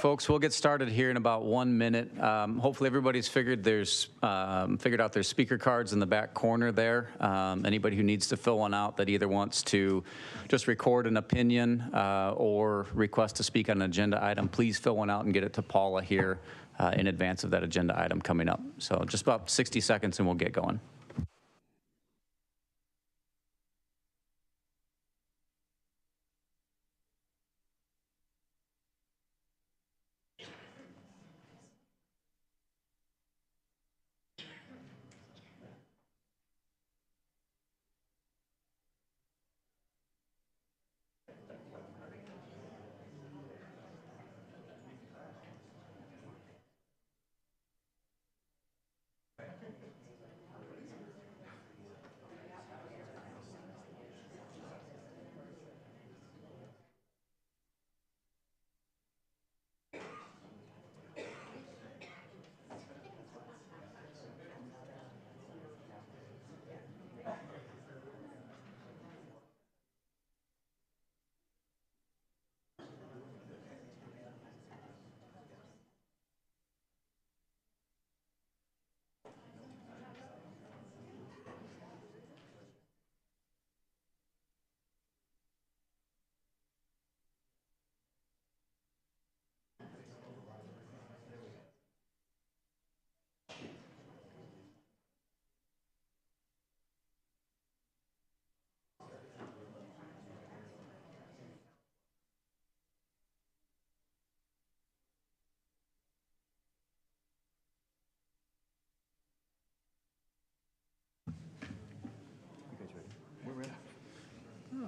folks, we'll get started here in about 1 minute. Hopefully everybody's figured out their speaker cards in the back corner there. Anybody who needs to fill one out that either wants to just record an opinion or request to speak on an agenda item, please fill one out and get it to Paula here in advance of that agenda item coming up. So just about 60 seconds and we'll get going.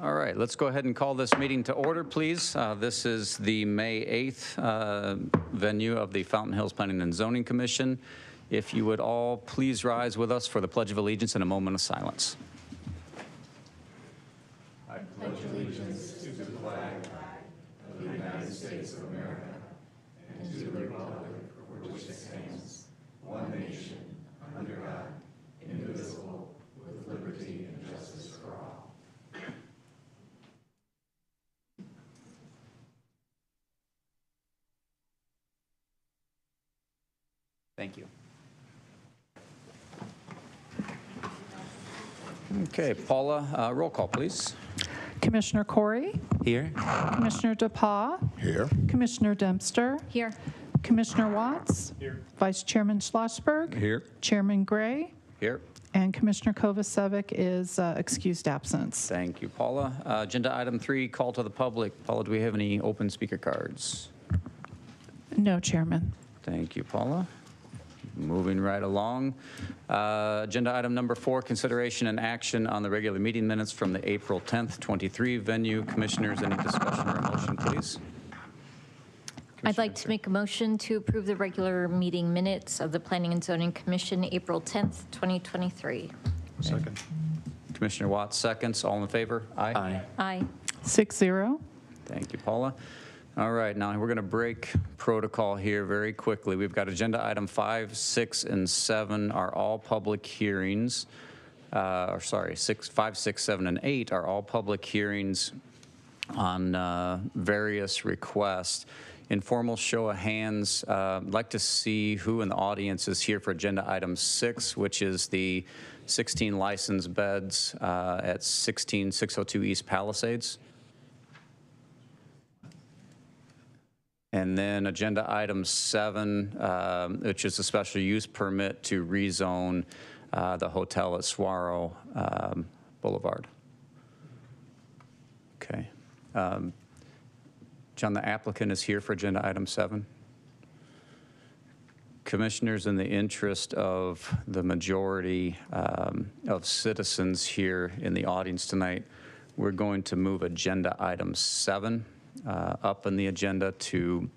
All right, let's go ahead and call this meeting to order, please. This is the May 8th venue of the Fountain Hills Planning and Zoning Commission. If you would all please rise with us for the Pledge of Allegiance and a moment of silence. I pledge allegiance to the flag of the United States of America and to the republic for which it stands, one nation, under God, indivisible, with liberty and justice for all. Thank you. Okay, Paula, roll call, please. Commissioner Corey? Here. Commissioner DePauw? Here. Commissioner Dempster? Here. Commissioner Watts? Here. Vice Chairman Schlossberg? Here. Chairman Gray? Here. And Commissioner Kovacevic is excused absence. Thank you, Paula. Agenda item 3, call to the public. Paula, do we have any open speaker cards? No, Chairman. Thank you, Paula. Moving right along. Agenda item number 4, consideration and action on the regular meeting minutes from the April 10th, 23 venue. Commissioners, any discussion or motion, please? I'd like to make a motion to approve the regular meeting minutes of the Planning and Zoning Commission, April 10th, 2023. Second. Commissioner Watts seconds. All in favor? Aye. Aye. Aye. 6-0. Thank you, Paula. All right, now we're going to break protocol here very quickly. We've got agenda item 5, 6, and 7 are all public hearings. 5, 6, 7, and 8 are all public hearings on various requests. Informal show of hands. I'd like to see who in the audience is here for agenda item 6, which is the 16 licensed beds at 16602 East Palisades. And then agenda item 7, which is a special use permit to rezone the hotel at Saguaro Boulevard. Okay. John, the applicant is here for agenda item 7. Commissioners, in the interest of the majority of citizens here in the audience tonight, we're going to move agenda item 7 up in the agenda to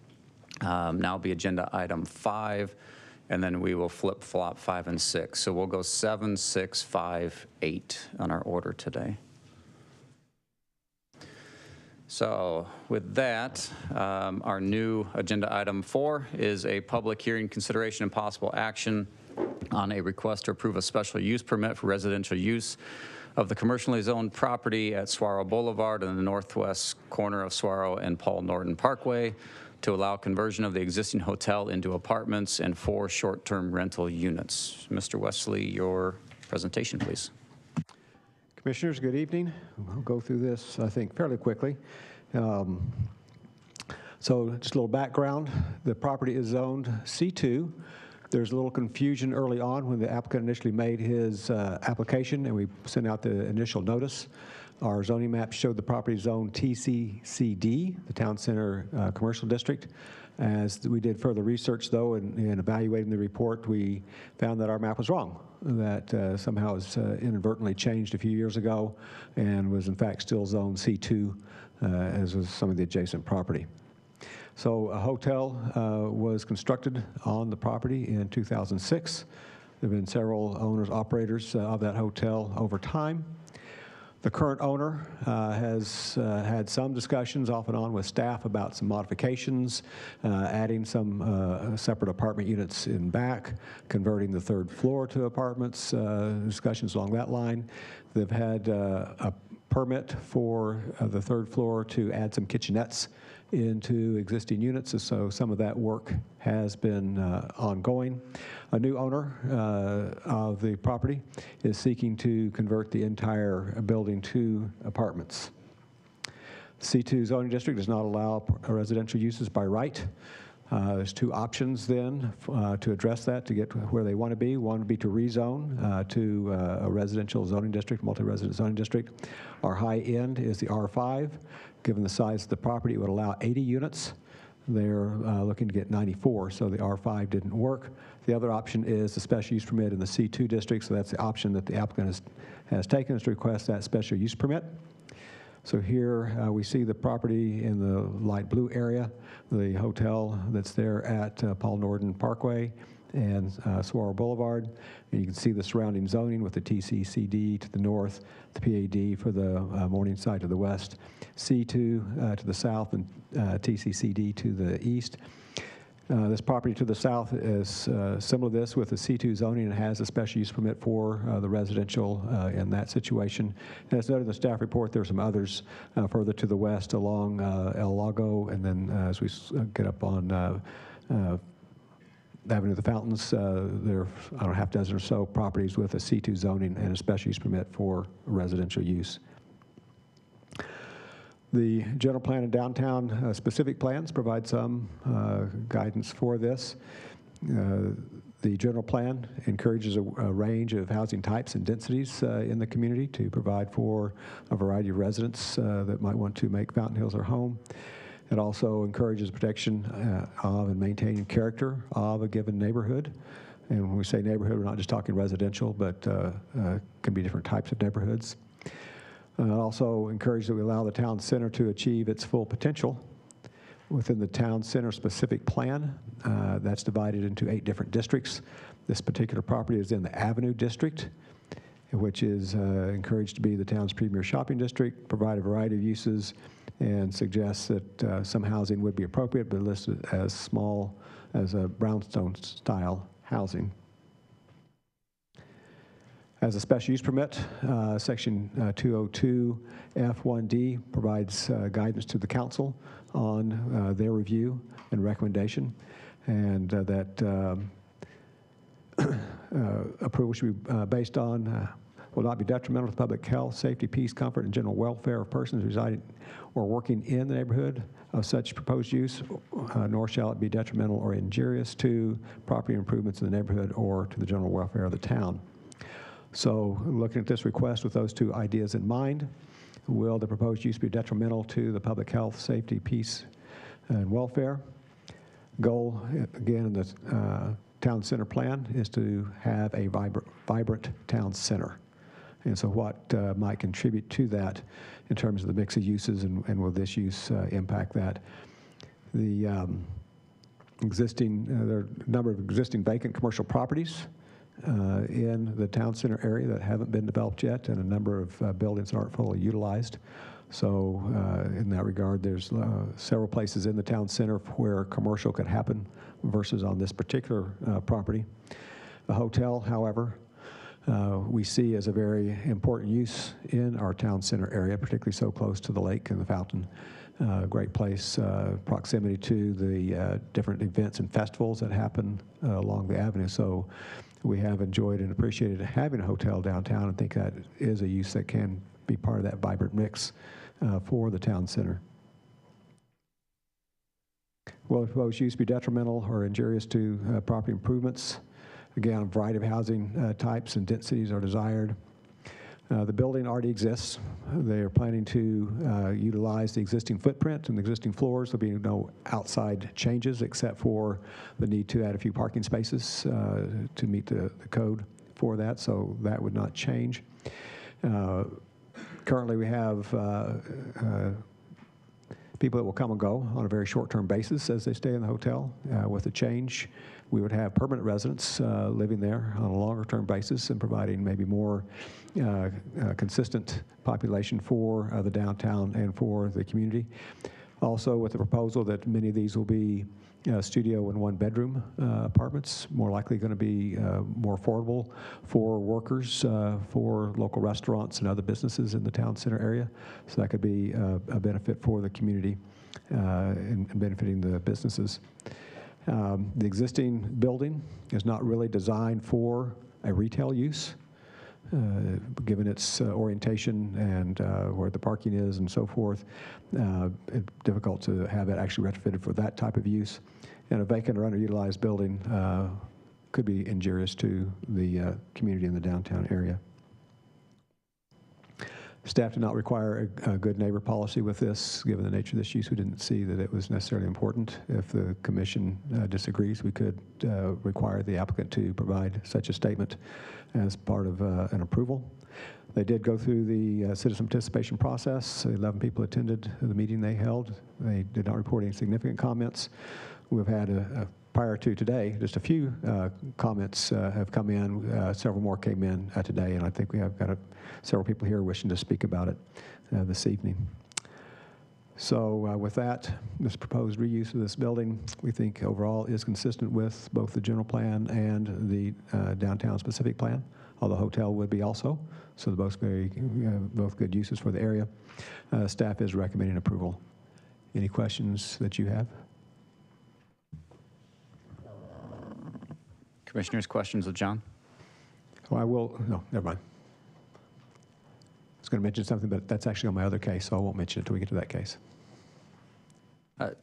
now be agenda item 5, and then we will flip-flop 5 and 6. So we'll go 7, 6, 5, 8 on our order today. So with that, our new agenda item 4 is a public hearing, consideration, and possible action on a request to approve a special use permit for residential use of the commercially zoned property at Saguaro Boulevard in the northwest corner of Saguaro and Paul Norton Parkway. to allow conversion of the existing hotel into apartments and 4 short-term rental units. Mr. Wesley, your presentation, please. Commissioners, good evening. I'll go through this, I think, fairly quickly. So just a little background. The property is zoned C2. There's a little confusion early on when the applicant initially made his application, and we sent out the initial notice. Our zoning map showed the property zoned TCCD, the Town Center Commercial District. As we did further research, though, in evaluating the report, we found that our map was wrong, that somehow was inadvertently changed a few years ago and was, in fact, still zoned C2, as was some of the adjacent property. So a hotel was constructed on the property in 2006. There have been several owners, operators of that hotel over time. The current owner has had some discussions off and on with staff about some modifications, adding some separate apartment units in back, converting the 3rd floor to apartments, discussions along that line. They've had a permit for the 3rd floor to add some kitchenettes into existing units, so some of that work has been ongoing. A new owner of the property is seeking to convert the entire building to apartments. C2 zoning district does not allow residential uses by right. There's 2 options then to address that, to get where they want to be. One would be to rezone to a residential zoning district, multi-resident zoning district. Our high end is the R5. Given the size of the property, it would allow 80 units. They're looking to get 94, so the R5 didn't work. The other option is the special use permit in the C2 district, so that's the option that the applicant has taken, is to request that special use permit. So here we see the property in the light blue area, the hotel that's there at Paul Norden Parkway and Saguaro Boulevard. And you can see the surrounding zoning with the TCCD to the north, the PAD for the Morningside to the west, C2 to the south, and TCCD to the east. This property to the south is similar to this with the C2 zoning and has a special use permit for the residential in that situation. And as noted in the staff report, there are some others further to the west along El Lago, and then as we get up on Avenue of the Fountains, there are, I don't know, half dozen or so properties with a C2 zoning and a special use permit for residential use. The general plan and downtown specific plans provide some guidance for this. The general plan encourages a range of housing types and densities in the community to provide for a variety of residents that might want to make Fountain Hills their home. It also encourages protection of and maintaining character of a given neighborhood. And when we say neighborhood, we're not just talking residential, but can be different types of neighborhoods. It also encourages that we allow the town center to achieve its full potential within the town center specific plan. That's divided into 8 different districts. This particular property is in the Avenue District, which is encouraged to be the town's premier shopping district, provide a variety of uses, and suggests that some housing would be appropriate, but listed as small as a brownstone-style housing. As a special use permit, Section 202 F1D provides guidance to the council on their review and recommendation, and that approval should be based on will not be detrimental to public health, safety, peace, comfort, and general welfare of persons residing or working in the neighborhood of such proposed use, nor shall it be detrimental or injurious to property improvements in the neighborhood or to the general welfare of the town. So looking at this request with those 2 ideas in mind, will the proposed use be detrimental to the public health, safety, peace, and welfare? Goal, again, in the town center plan is to have a vibrant town center. And so what might contribute to that in terms of the mix of uses, and will this use impact that? The there are a number of existing vacant commercial properties in the town center area that haven't been developed yet, and a number of buildings that aren't fully utilized. So in that regard, there's several places in the town center where commercial could happen versus on this particular property. The hotel, however, we see as a very important use in our town center area, particularly so close to the lake and the fountain. Great place, proximity to the different events and festivals that happen along the avenue. So we have enjoyed and appreciated having a hotel downtown, and think that is a use that can be part of that vibrant mix for the town center. Will the proposed use be detrimental or injurious to property improvements? Again, a variety of housing types and densities are desired. The building already exists. They are planning to utilize the existing footprint and the existing floors. There'll be no outside changes except for the need to add a few parking spaces to meet the code for that, so that would not change. Currently, we have people that will come and go on a very short-term basis as they stay in the hotel. With a change, we would have permanent residents living there on a longer-term basis and providing maybe more consistent population for the downtown and for the community. Also, with the proposal that many of these will be studio and one-bedroom apartments, more likely going to be more affordable for workers, for local restaurants and other businesses in the town center area. So that could be a benefit for the community and benefiting the businesses. The existing building is not really designed for a retail use, given its orientation and where the parking is and so forth. It's difficult to have it actually retrofitted for that type of use. And a vacant or underutilized building could be injurious to the community in the downtown area. Staff did not require a good neighbor policy with this. Given the nature of this use, we didn't see that it was necessarily important. If the commission disagrees, we could require the applicant to provide such a statement as part of an approval. They did go through the citizen participation process. 11 people attended the meeting they held. They did not report any significant comments. We've had prior to today, just a few comments have come in. Several more came in today, and I think we have got several people here wishing to speak about it this evening. So with that, this proposed reuse of this building, we think overall is consistent with both the general plan and the downtown specific plan, although the hotel would be also. So they're both good uses for the area. Staff is recommending approval. Any questions that you have? Commissioners, questions of John? Oh, no, never mind. I was going to mention something, but that's actually on my other case, so I won't mention it until we get to that case.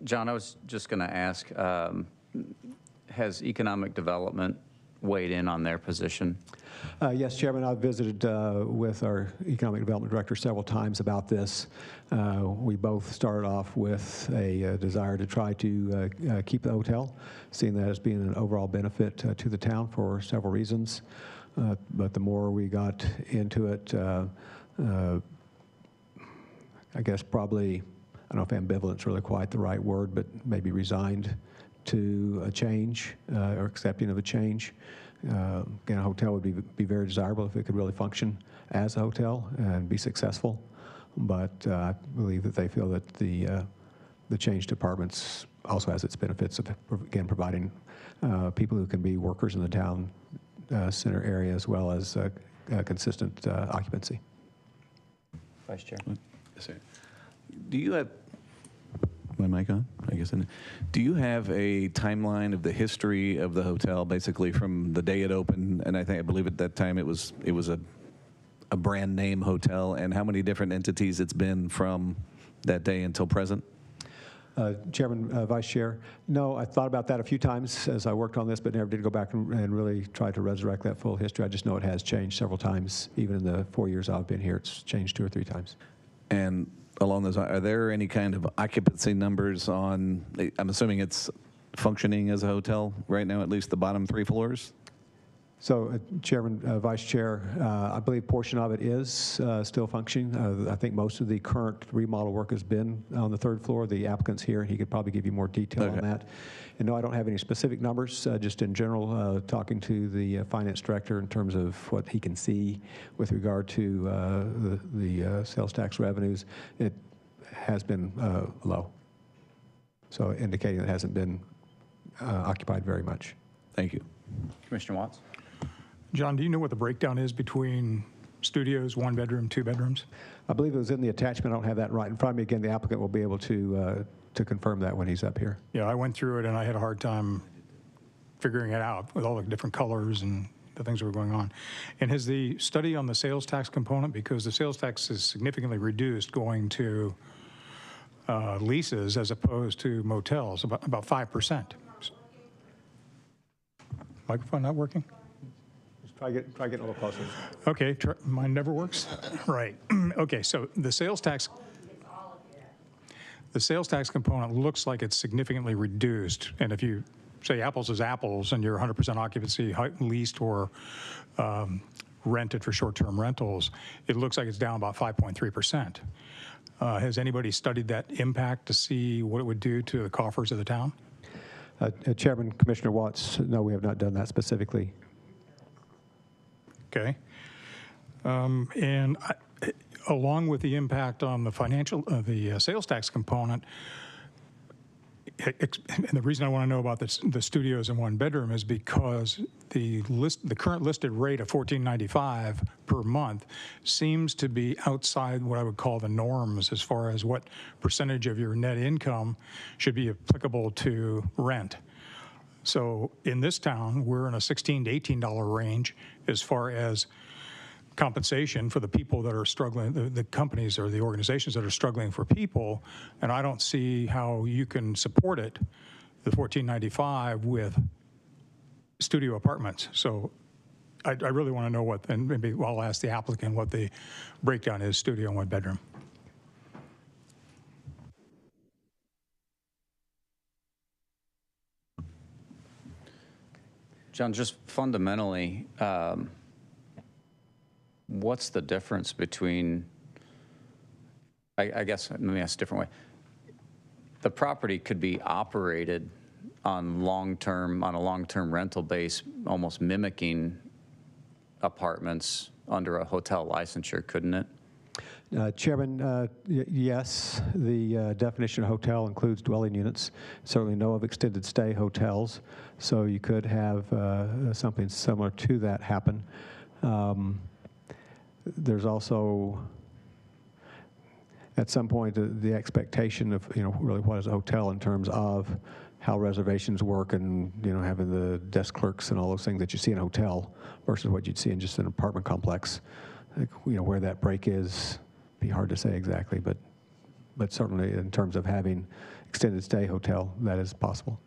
John, I was just going to ask, has economic development weighed in on their position? Yes, Chairman, I've visited with our Economic Development Director several times about this. We both started off with a desire to try to keep the hotel, seeing that as being an overall benefit to the town for several reasons. But the more we got into it, I guess probably, I don't know if ambivalent is really quite the right word, but maybe resigned to a change or accepting of a change. Again, a hotel would be very desirable if it could really function as a hotel and be successful. But I believe that they feel that the change to apartments also has its benefits of, again, providing people who can be workers in the town center area as well as consistent occupancy. Vice Chair. Yes, sir. Do you have, my mic on? I guess. Do you have a timeline of the history of the hotel, basically from the day it opened? And I believe at that time it was a brand name hotel, and how many different entities it's been from that day until present? Chairman, Vice Chair, no, I thought about that a few times as I worked on this, but never did go back and really try to resurrect that full history. I just know it has changed several times. Even in the 4 years I've been here, it's changed 2 or 3 times. And along those, are there any kind of occupancy numbers on, I'm assuming it's functioning as a hotel right now, at least the bottom 3 floors? So, Chairman, Vice Chair, I believe a portion of it is still functioning. I think most of the current remodel work has been on the 3rd floor. The applicant's here. He could probably give you more detail on that. And no, I don't have any specific numbers, just in general, talking to the finance director in terms of what he can see with regard to the sales tax revenues. It has been low. So indicating it hasn't been occupied very much. Thank you. Commissioner Watts? John, do you know what the breakdown is between studios, 1 bedroom, 2 bedrooms? I believe it was in the attachment. I don't have that right in front of me. Again, the applicant will be able to confirm that when he's up here. Yeah, I went through it and I had a hard time figuring it out with all the different colors and the things that were going on. And has the study on the sales tax component, because the sales tax is significantly reduced going to leases as opposed to motels, about 5%. Microphone not working? Just try getting a little closer. Okay, mine never works? Right. Okay, so the sales tax component looks like it's significantly reduced. And if you say apples is apples and you're 100% occupancy, leased or rented for short-term rentals, it looks like it's down about 5.3%. Has anybody studied that impact to see what it would do to the coffers of the town? Chairman, Commissioner Watts, no, we have not done that specifically. Okay. Along with the impact on the the sales tax component, and the reason I want to know about the studios in 1 bedroom is because the current listed rate of $14.95 per month seems to be outside what I would call the norms as far as what percentage of your net income should be applicable to rent. So in this town, we're in a $16 to $18 range as far as compensation for the people that are struggling, the companies or the organizations that are struggling for people, and I don't see how you can support it, the $14.95, with studio apartments. So I really want to know what, and maybe I'll ask the applicant what the breakdown is, studio and 1 bedroom. John, just fundamentally, what's the difference between, I guess, let me ask a different way. The property could be operated on a long-term rental base, almost mimicking apartments under a hotel licensure, couldn't it? Chairman, yes, the definition of hotel includes dwelling units. Certainly know of extended stay hotels, so you could have something similar to that happen. There's also, at some point, the expectation of, really what is a hotel in terms of how reservations work and, having the desk clerks and all those things that you see in a hotel versus what you'd see in just an apartment complex. Where that break is, be hard to say exactly, but certainly in terms of having extended stay hotel, that is possible.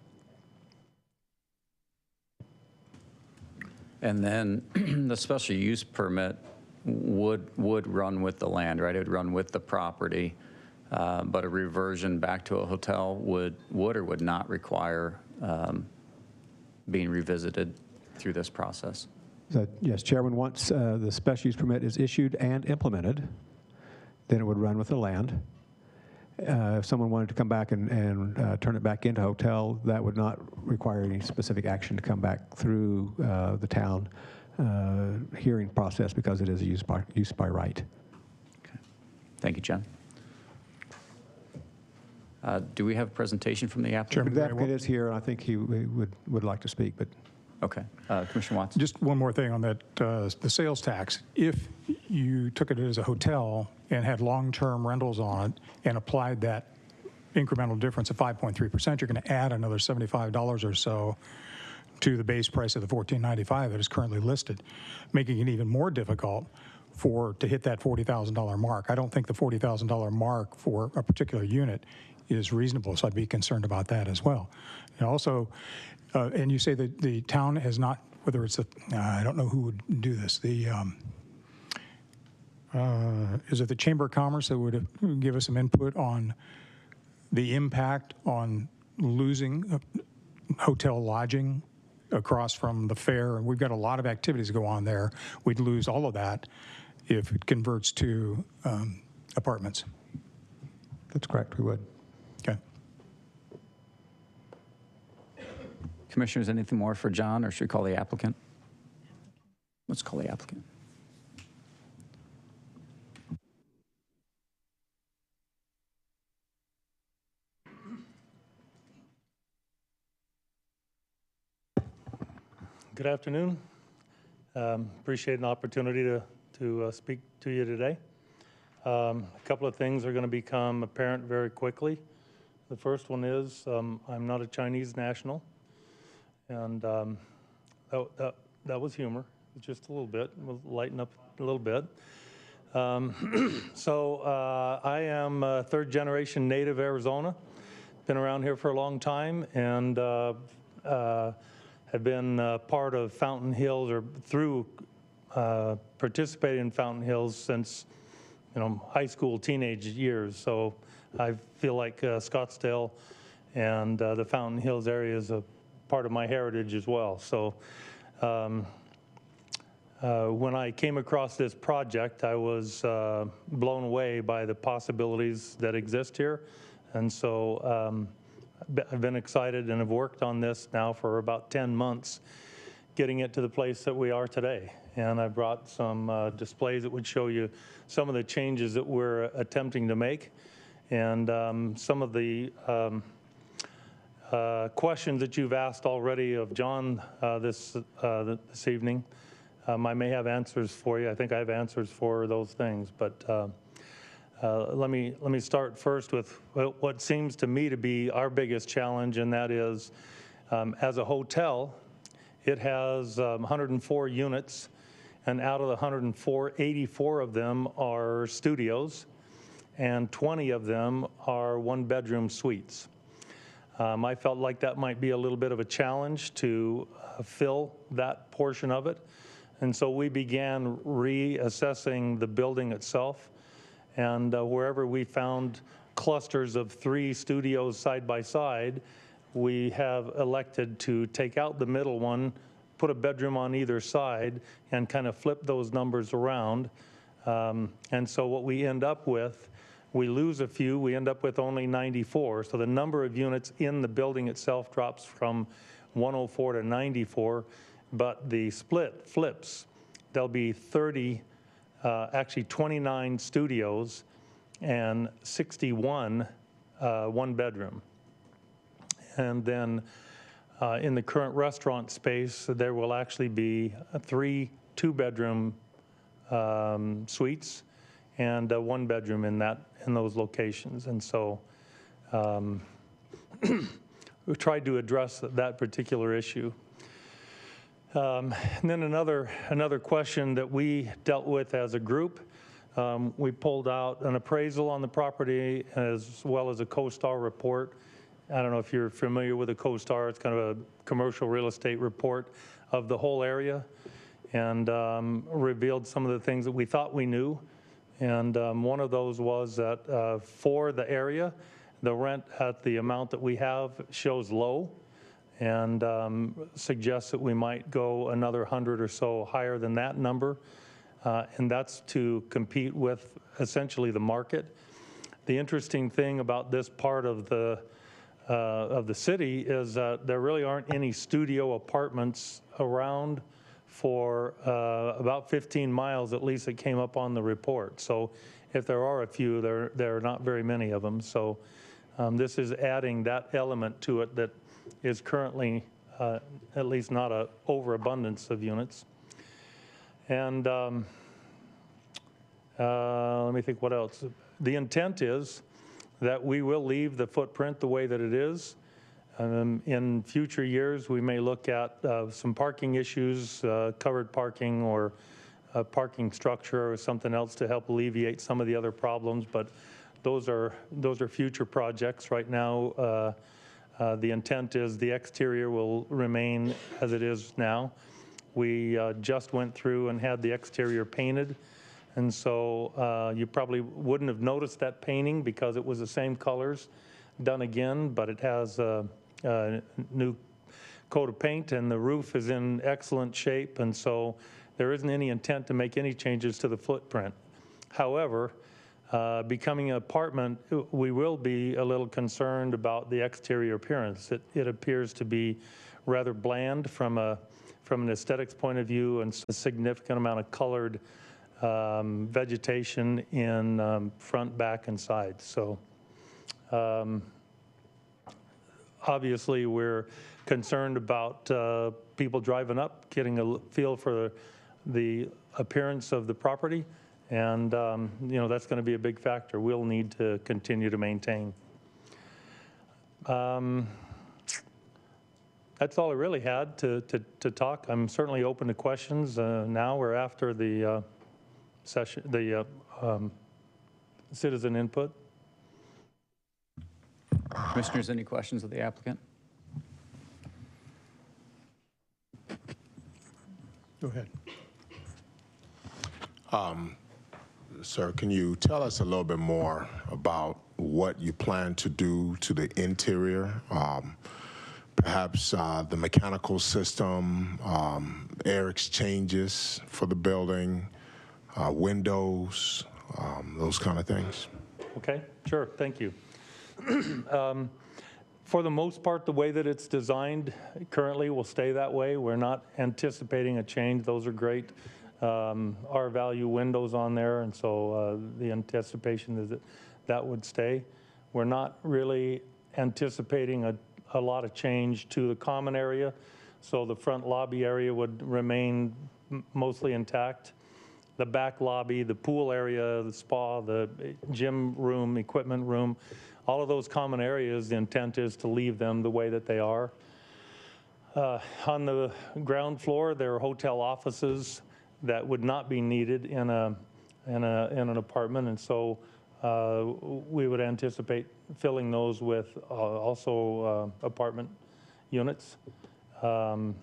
And then the special use permit would run with the land, right? It would run with the property, but a reversion back to a hotel would or would not require being revisited through this process. Yes, Chairman, once the special use permit is issued and implemented, then it would run with the land. If someone wanted to come back and turn it back into a hotel, that would not require any specific action to come back through the town hearing process because it is a use by right. Okay. Thank you, John. Do we have a presentation from the applicant? The applicant is here, and I think he would like to speak, but. Okay. Commissioner Watts. Just one more thing on that, the sales tax. If you took it as a hotel and had long-term rentals on it and applied that incremental difference of 5.3%, you're going to add another $75 or so to the base price of the $14.95 that is currently listed, making it even more difficult to hit that $40,000 mark. I don't think the $40,000 mark for a particular unit is reasonable, so I'd be concerned about that as well. And also, and you say that the town has not, whether it's I don't know who would do this, is it the Chamber of Commerce that would give us some input on the impact on losing hotel lodging across from the fair? And we've got a lot of activities go on there. We'd lose all of that if it converts to apartments. That's correct, we would. Okay. Commissioners, anything more for John, or should we call the applicant? Let's call the applicant. Good afternoon. Appreciate an opportunity to to speak to you today. A couple of things are going to become apparent very quickly. The first one is I'm not a Chinese national, and that was humor, just a little bit. We'll lighten up a little bit. I am a third-generation native Arizona. Been around here for a long time, and have been part of Fountain Hills, or through participating in Fountain Hills since, high school, teenage years. So I feel like Scottsdale and the Fountain Hills area is a part of my heritage as well. So when I came across this project, I was blown away by the possibilities that exist here. And so I've been excited and have worked on this now for about 10 months, getting it to the place that we are today. And I brought some displays that would show you some of the changes that we're attempting to make, and some of the questions that you've asked already of John this evening. I may have answers for you. I think I have answers for those things, but let me start first with what seems to me to be our biggest challenge, and that is, as a hotel, it has 104 units, and out of the 104, 84 of them are studios, and 20 of them are one-bedroom suites. I felt like that might be a little bit of a challenge to fill that portion of it, and so we began reassessing the building itself, and wherever we found clusters of 3 studios side by side, we have elected to take out the middle one, put a bedroom on either side, and kind of flip those numbers around. And so what we end up with, we lose a few, we end up with only 94. So the number of units in the building itself drops from 104 to 94, but the split flips. There'll be actually 29 studios and 61 one bedroom. And then in the current restaurant space, there will actually be 3 two-bedroom suites and 1 bedroom in those locations. And so we tried to address that particular issue. And then another question that we dealt with as a group, we pulled out an appraisal on the property as well as a CoStar report. I don't know if you're familiar with a CoStar. It's kind of a commercial real estate report of the whole area, and revealed some of the things that we thought we knew. And one of those was that for the area, the rent at the amount that we have shows low, and suggests that we might go another 100 or so higher than that number, and that's to compete with essentially the market. The interesting thing about this part of the city is that there really aren't any studio apartments around for about 15 miles, at least it came up on the report. So if there are a few, there are not very many of them. So this is adding that element to it that is currently at least not an overabundance of units. And let me think what else. The intent is that we will leave the footprint the way that it is. In future years, we may look at some parking issues, covered parking or a parking structure or something else to help alleviate some of the other problems, but those are future projects. Right now, the intent is the exterior will remain as it is now. We just went through and had the exterior painted, and so you probably wouldn't have noticed that painting because it was the same colors done again, but it has a new coat of paint, and the roof is in excellent shape, and so there isn't any intent to make any changes to the footprint. However, becoming an apartment, we will be a little concerned about the exterior appearance. It appears to be rather bland from an aesthetics point of view, and a significant amount of colored vegetation in front, back, and sides. So obviously we're concerned about people driving up, getting a feel for the appearance of the property, and that's going to be a big factor. We'll need to continue to maintain. That's all I really had to talk. I'm certainly open to questions now or after the session, the citizen input. Commissioners, any questions of the applicant? Go ahead. Sir, can you tell us a little bit more about what you plan to do to the interior? Perhaps the mechanical system, air exchanges for the building, windows, those kind of things. Okay, sure, thank you. For the most part, the way that it's designed currently will stay that way. We're not anticipating a change. Those are great R-value windows on there, and so the anticipation is that that would stay. We're not really anticipating a lot of change to the common area, so the front lobby area would remain mostly intact. The back lobby, the pool area, the spa, the gym room, equipment room, all of those common areas, the intent is to leave them the way that they are. On the ground floor, there are hotel offices that would not be needed in an apartment, and so we would anticipate filling those with also apartment units. Let's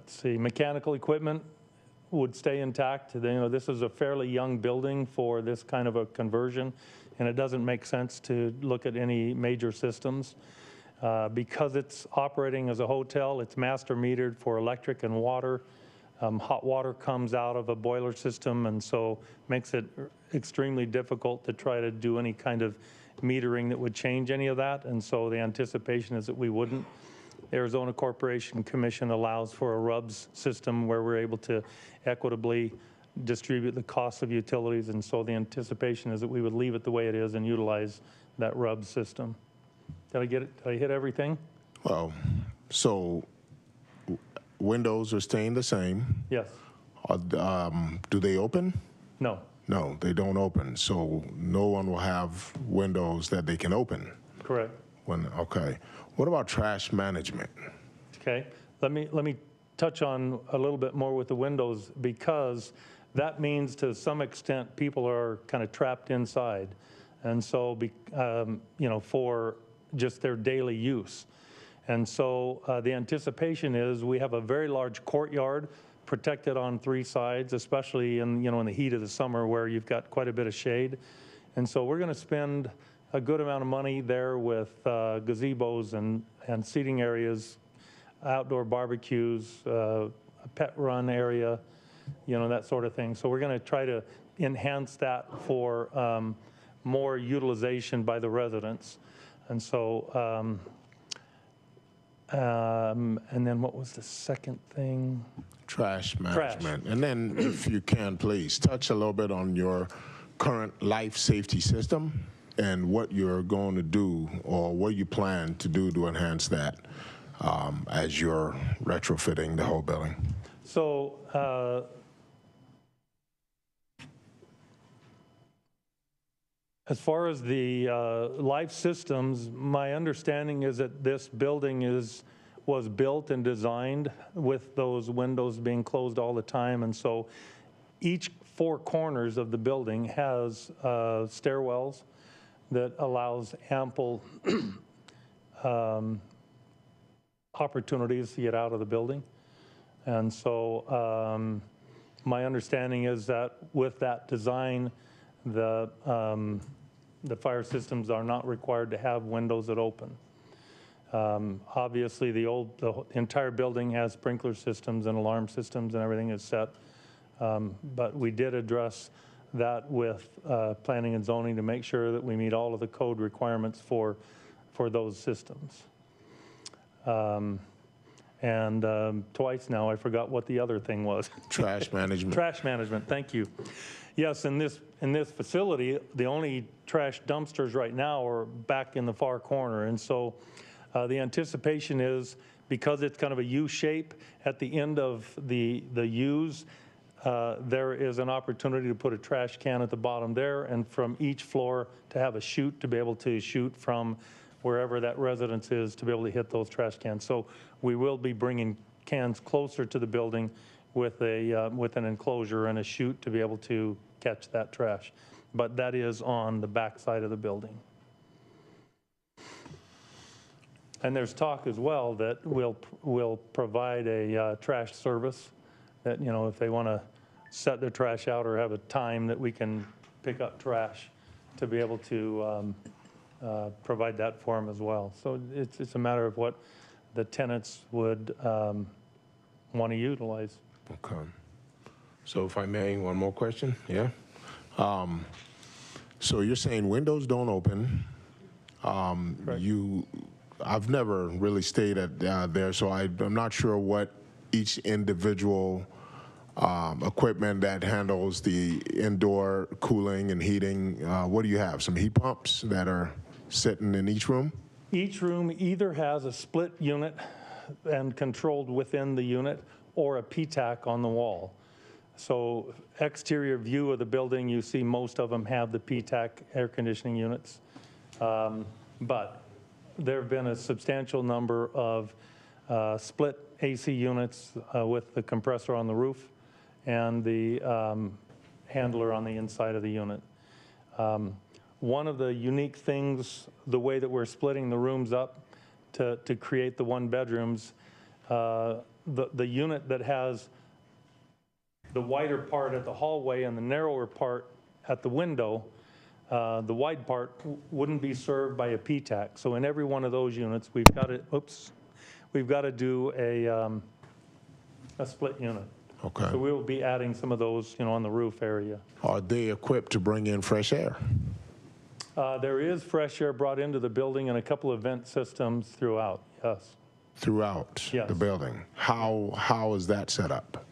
see, mechanical equipment would stay intact. This is a fairly young building for this kind of a conversion, and it doesn't make sense to look at any major systems. Because it's operating as a hotel, it's master metered for electric and water. Hot water comes out of a boiler system, and so makes it extremely difficult to try to do any kind of metering that would change any of that, and so the anticipation is that we wouldn't. The Arizona Corporation Commission allows for a RUBS system where we're able to equitably distribute the cost of utilities, and so the anticipation is that we would leave it the way it is and utilize that RUBS system. Did I get it? Did I hit everything? Well, so windows are staying the same. Yes. Do they open? No. No, they don't open. So no one will have windows that they can open. Correct. Okay. What about trash management? Okay. Let me touch on a little bit more with the windows, because that means to some extent people are kind of trapped inside, and so for just their daily use. And so the anticipation is we have a very large courtyard protected on 3 sides, especially in the heat of the summer where you've got quite a bit of shade. And so we're going to spend a good amount of money there with gazebos and seating areas, outdoor barbecues, a pet run area, that sort of thing. So we're going to try to enhance that for more utilization by the residents. And so, and then what was the second thing? Trash management. And then if you can, please touch a little bit on your current life safety system and what you're going to do or what you plan to do to enhance that as you're retrofitting the whole building. So as far as the life systems, my understanding is that this building was built and designed with those windows being closed all the time, and so each 4 corners of the building has stairwells that allows ample opportunities to get out of the building. And so my understanding is that with that design, the fire systems are not required to have windows that open. Obviously, the entire building has sprinkler systems and alarm systems and everything is set. But we did address that with planning and zoning to make sure that we meet all of the code requirements for those systems. Twice now, I forgot what the other thing was. Trash management. Trash management, thank you. Yes, in this facility, the only trash dumpsters right now are back in the far corner. And so the anticipation is, because it's kind of a U shape at the end of the U's, there is an opportunity to put a trash can at the bottom there, and from each floor to have a chute to be able to shoot from wherever that residence is to be able to hit those trash cans. So we will be bringing cans closer to the building with an enclosure and a chute to be able to catch that trash. But that is on the back side of the building. And there's talk as well that we'll provide a trash service that, you know, if they want to set their trash out or have a time that we can pick up trash, to be able to provide that for them as well. So it's a matter of what the tenants would want to utilize. Okay. So if I may, one more question, yeah? So you're saying windows don't open. I've never really stayed at there, so I'm not sure what each individual equipment that handles the indoor cooling and heating, what do you have? Some heat pumps that are sitting in each room? Each room either has a split unit and controlled within the unit, or a PTAC on the wall. So exterior view of the building, you see most of them have the PTAC air conditioning units. But there have been a substantial number of split AC units with the compressor on the roof and the handler on the inside of the unit. One of the unique things, the way that we're splitting the rooms up to create the one bedrooms, the unit that has the wider part at the hallway and the narrower part at the window, the wide part wouldn't be served by a PTAC. So in every one of those units, we've got to do a split unit. Okay. So we will be adding some of those, you know, on the roof area. Are they equipped to bring in fresh air? There is fresh air brought into the building and a couple of vent systems throughout, yes. Throughout Yes. the building? How is that set up?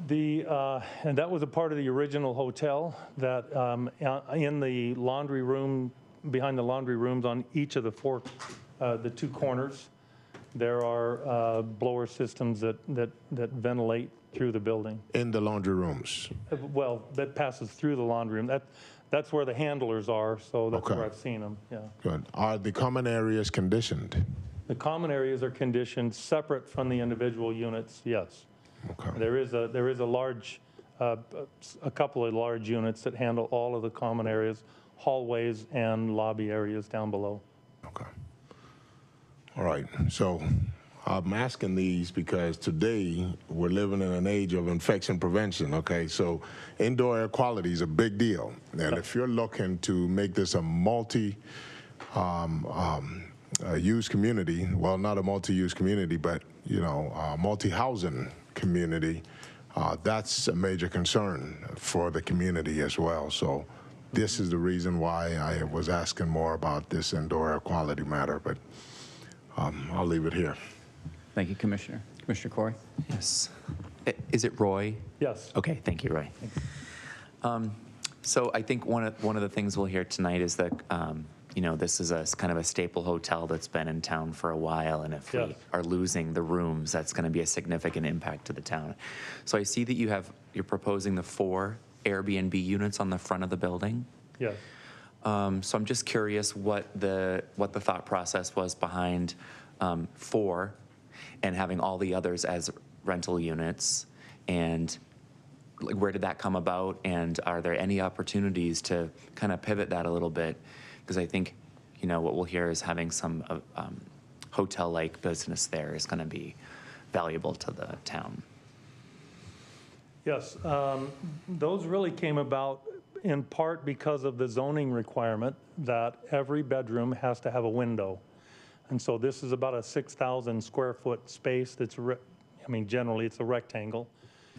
And that was a part of the original hotel, that in the laundry room, behind the laundry rooms on each of the two corners, there are blower systems that ventilate through the building. In the laundry rooms? Well, that passes through the laundry room. That's where the handlers are, so that's Okay. where I've seen them, yeah. Good. Are the common areas conditioned? The common areas are conditioned separate from the individual units, yes. Okay. There is a large, a couple of large units that handle all of the common areas, hallways and lobby areas down below. Okay. All right. So I'm asking these because today we're living in an age of infection prevention, okay? So indoor air quality is a big deal. And if you're looking to make this a multi-use community, well, not a multi-use community, but, you know, multi-housing community, that's a major concern for the community as well. So this is the reason why I was asking more about this indoor air quality matter, but I'll leave it here. Thank you, Commissioner. Commissioner Corey? Yes. Is it Roy? Yes. Okay, thank you, Roy. So I think one of the things we'll hear tonight is that, you know, this is kind of a staple hotel that's been in town for a while, and if Yes. we are losing the rooms, that's going to be a significant impact to the town. So I see that you're proposing the 4 Airbnb units on the front of the building. Yes. So I'm just curious what the thought process was behind 4 and having all the others as rental units, and like, where did that come about, and are there any opportunities to kind of pivot that a little bit? Because I think, you know, what we'll hear is having some hotel-like business there is going to be valuable to the town. Yes, those really came about in part because of the zoning requirement that every bedroom has to have a window. And so this is about a 6,000 square foot space that's, generally it's a rectangle.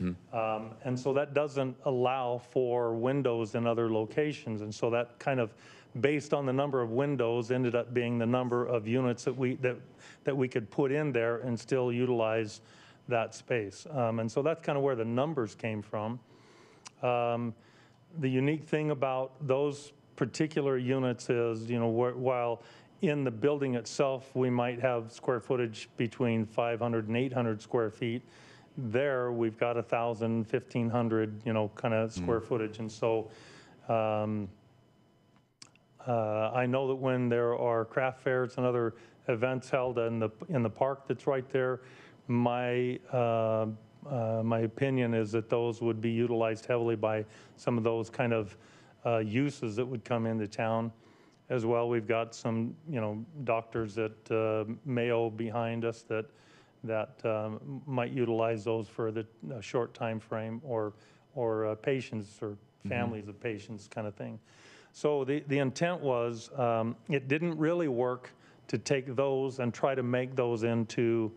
And so that doesn't allow for windows in other locations. And so that kind of, based on the number of windows, ended up being the number of units that we could put in there and still utilize that space. And so that's kind of where the numbers came from. The unique thing about those particular units is, you know, while In the building itself, we might have square footage between 500 and 800 square feet. There, we've got 1,000, 1,500, you know, kind of square footage. And so I know that when there are craft fairs and other events held in the park that's right there, my opinion is that those would be utilized heavily by some of those kind of uses that would come into town. As well, we've got some, you know, doctors at Mayo behind us that might utilize those for a short time frame, or patients or families of patients kind of thing. So the intent was, it didn't really work to take those and try to make those into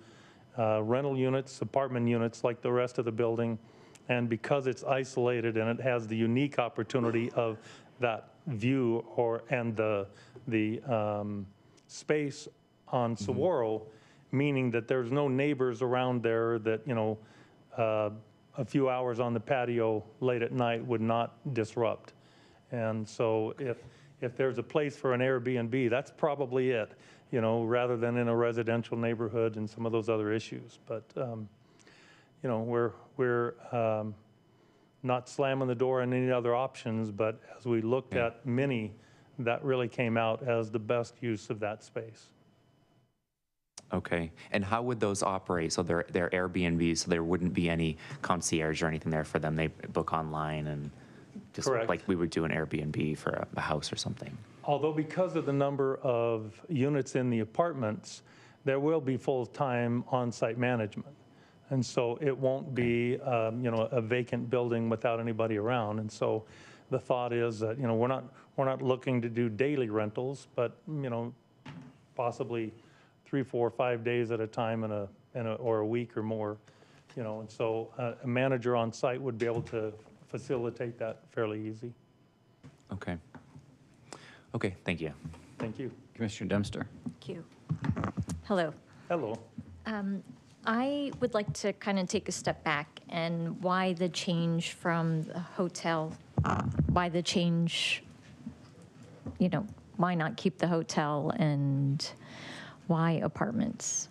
rental units, apartment units like the rest of the building. And because it's isolated and it has the unique opportunity of that view and the space on Saguaro, meaning that there's no neighbors around there that, you know, a few hours on the patio late at night would not disrupt. And so if there's a place for an Airbnb, that's probably it, you know, rather than in a residential neighborhood and some of those other issues. But, you know, we're not slamming the door on any other options, but as we looked at many, that really came out as the best use of that space. Okay. And how would those operate? So they're Airbnbs, so there wouldn't be any concierge or anything there for them. They book online and just Correct. like we would do an Airbnb for a house or something. Although because of the number of units in the apartments, there will be full-time on-site management. And so it won't be, you know, a vacant building without anybody around. And so the thought is that, you know, we're not looking to do daily rentals, but, you know, possibly 3, 4, 5 days at a time or a week or more, you know. And so a manager on site would be able to facilitate that fairly easy. Okay. Okay, thank you. Thank you. Commissioner Dempster. Thank you. Hello. Hello. I would like to kind of take a step back and why the change from the hotel, why the change, you know, why not keep the hotel and why apartments?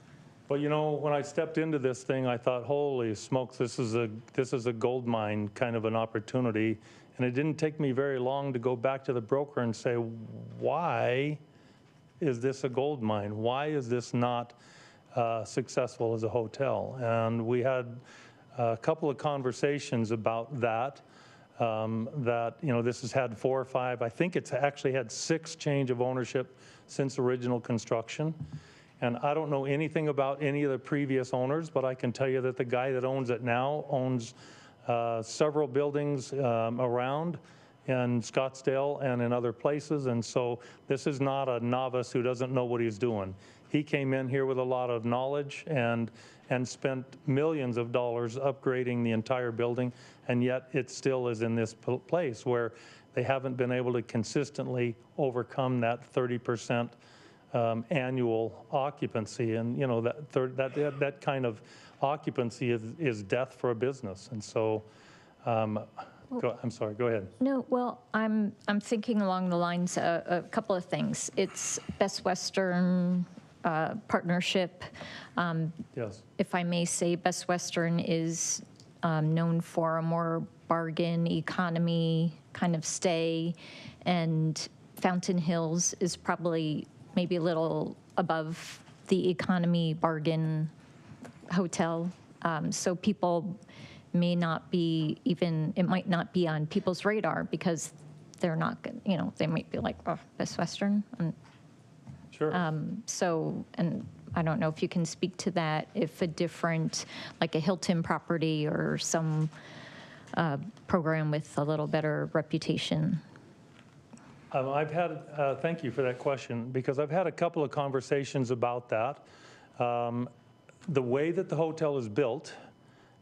Well, you know, when I stepped into this thing, I thought, holy smokes, this is a gold mine kind of an opportunity. And it didn't take me very long to go back to the broker and say, why is this a gold mine? Why is this not successful as a hotel? And we had a couple of conversations about that, that, you know, this has had 4 or 5, I think it's actually had 6 change of ownership since original construction. And I don't know anything about any of the previous owners, but I can tell you that the guy that owns it now owns several buildings around in Scottsdale and in other places. And so this is not a novice who doesn't know what he's doing. He came in here with a lot of knowledge and spent millions of dollars upgrading the entire building, and yet it still is in this place where they haven't been able to consistently overcome that 30% annual occupancy. And you know, that kind of occupancy is death for a business. And so, I'm sorry, go ahead. No, well, I'm thinking along the lines of a couple of things. It's Best Western partnership. Yes. If I may say, Best Western is known for a more bargain economy kind of stay, and Fountain Hills is probably maybe a little above the economy bargain hotel. So people may not be even, it might not be on people's radar because they're not, you know, they might be like, oh, Best Western. Sure. So, and I don't know if you can speak to that, if a different, like a Hilton property or some program with a little better reputation. I've had, thank you for that question, because I've had a couple of conversations about that. The way that the hotel is built,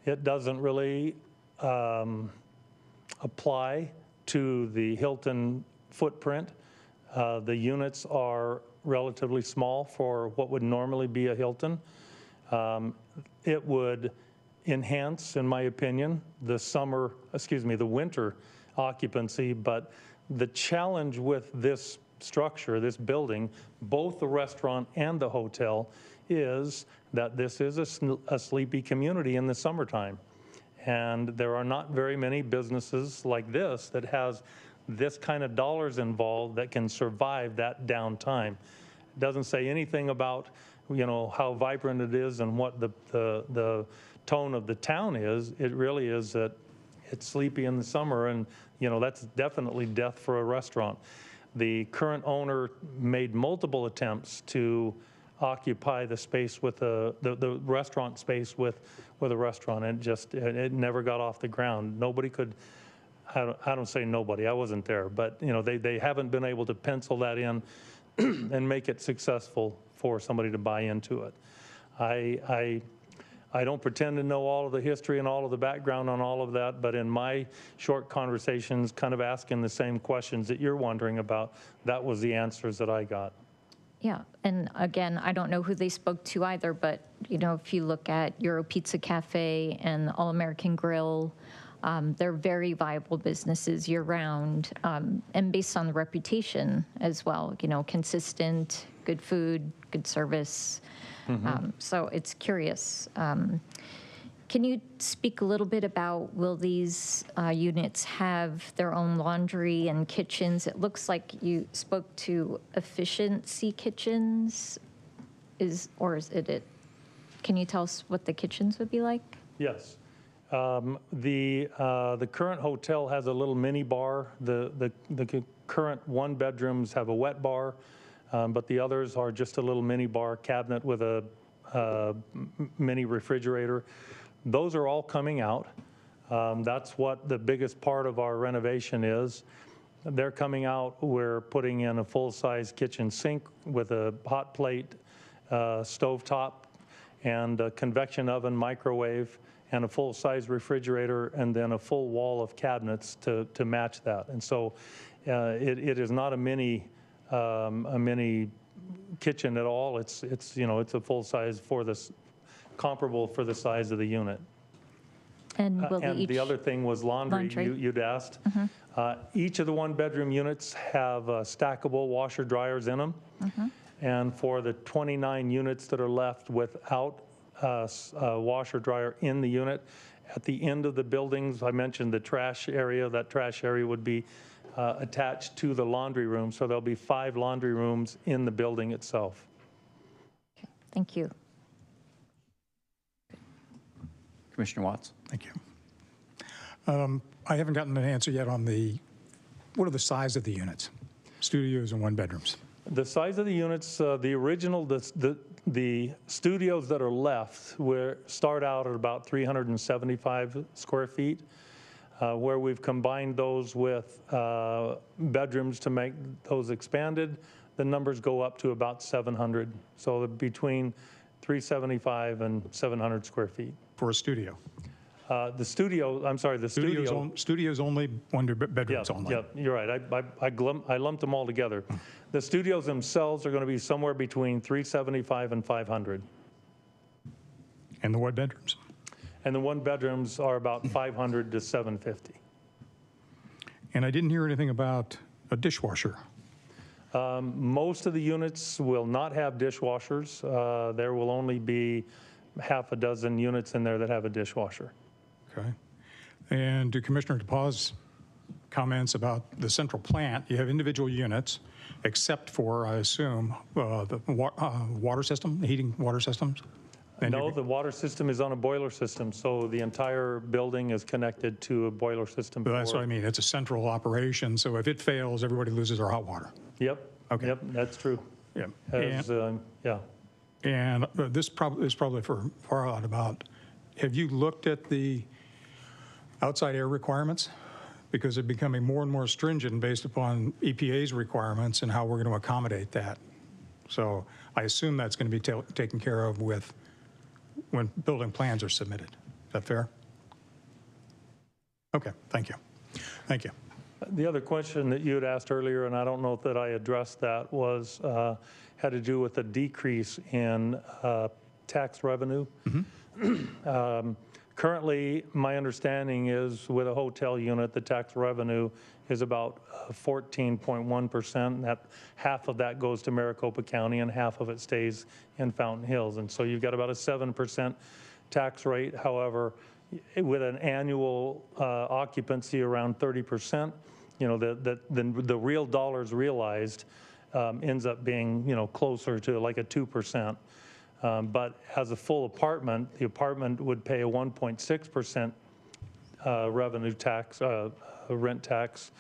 it doesn't really apply to the Hilton footprint. The units are relatively small for what would normally be a Hilton. It would enhance, in my opinion, the winter occupancy, but the challenge with this structure, this building, both the restaurant and the hotel, is that this is a sleepy community in the summertime. And there are not very many businesses like this that has this kind of dollars involved that can survive that downtime. It doesn't say anything about, you know, how vibrant it is and what the tone of the town is. It really is that it's sleepy in the summer, and, you know, that's definitely death for a restaurant. The current owner made multiple attempts to occupy the space with the restaurant space with a restaurant, and it never got off the ground. Nobody could, I don't say nobody, I wasn't there, but, you know, they haven't been able to pencil that in and make it successful for somebody to buy into it. I don't pretend to know all of the history and all of the background on all of that, but in my short conversations, kind of asking the same questions that you're wondering about, that was the answers that I got. Yeah, and again, I don't know who they spoke to either, but, you know, if you look at Euro Pizza Cafe and All American Grill, they're very viable businesses year-round, and based on the reputation as well, you know, consistent, good food, good service. So it's curious. Can you speak a little bit about, will these units have their own laundry and kitchens? It looks like you spoke to efficiency kitchens, or is it? Can you tell us what the kitchens would be like? Yes. The current hotel has a little mini bar. The current one bedrooms have a wet bar, but the others are just a little mini bar cabinet with a mini refrigerator. Those are all coming out. That's what the biggest part of our renovation is. They're coming out. We're putting in a full-size kitchen sink with a hot plate, stovetop, and a convection oven, microwave, and a full-size refrigerator, and then a full wall of cabinets to match that. And so it is not a mini kitchen at all. It's you know, it's a full-size for this, comparable for the size of the unit. And will And the other thing was laundry. You'd asked. Each of the one-bedroom units have stackable washer dryers in them. And for the 29 units that are left without a washer dryer in the unit, at the end of the buildings, I mentioned the trash area. That trash area would be attached to the laundry room. So there'll be 5 laundry rooms in the building itself. Okay, thank you. Commissioner Watts. Thank you. I haven't gotten an answer yet on what are the size of the units, studios and one bedrooms? The size of the units, the original, the studios that are left start out at about 375 square feet, where we've combined those with bedrooms to make those expanded. The numbers go up to about 700, so between 375 and 700 square feet. For a studio? The studio, I'm sorry, the studio. Studios only, one bedrooms Yeah, only? yeah, you're right. I lumped them all together. The studios themselves are going to be somewhere between 375 and 500. And the one bedrooms? And the one bedrooms are about 500 to 750. And I didn't hear anything about a dishwasher. Most of the units will not have dishwashers. There will only be half a dozen units in there that have a dishwasher. Okay. And to Commissioner DePauw's comments about the central plant, you have individual units, except for, I assume, the water system, the heating water systems? No, the water system is on a boiler system, so the entire building is connected to a boiler system. That's what I mean. It's a central operation, so if it fails, everybody loses their hot water. Yep. Okay. Yep, that's true. Yeah. Yeah. And this is probably for Farhad about, have you looked at the outside air requirements? Because they're becoming more and more stringent based upon EPA's requirements and how we're going to accommodate that. So I assume that's going to be taken care of when building plans are submitted. Is that fair? Okay, thank you. Thank you. The other question that you had asked earlier, and I don't know that I addressed that, was had to do with the decrease in tax revenue. Currently, my understanding is with a hotel unit, the tax revenue is about 14.1%. That half of that goes to Maricopa County and half of it stays in Fountain Hills. And so you've got about a 7% tax rate. However, with an annual occupancy around 30%, you know, the real dollars realized ends up being, you know, closer to like a 2%. But as a full apartment, the apartment would pay a 1.6% revenue tax, rent tax,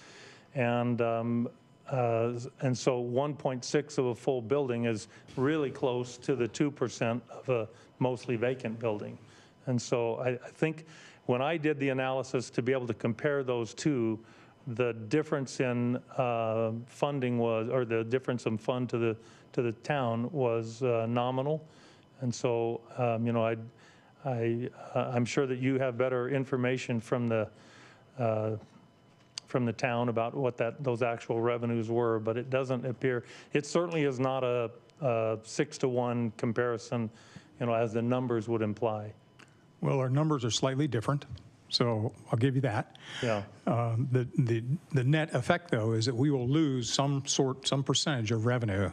and so 1.6 of a full building is really close to the 2% of a mostly vacant building. And so I think when I did the analysis to be able to compare those two, the difference in funding was, or the difference in fund to the town was nominal. And so, you know, I'm sure that you have better information from the town about what those actual revenues were, but it doesn't appear, it certainly is not a 6-to-1 comparison, you know, as the numbers would imply. Well, our numbers are slightly different, so I'll give you that. Yeah. The net effect, though, is that we will lose some percentage of revenue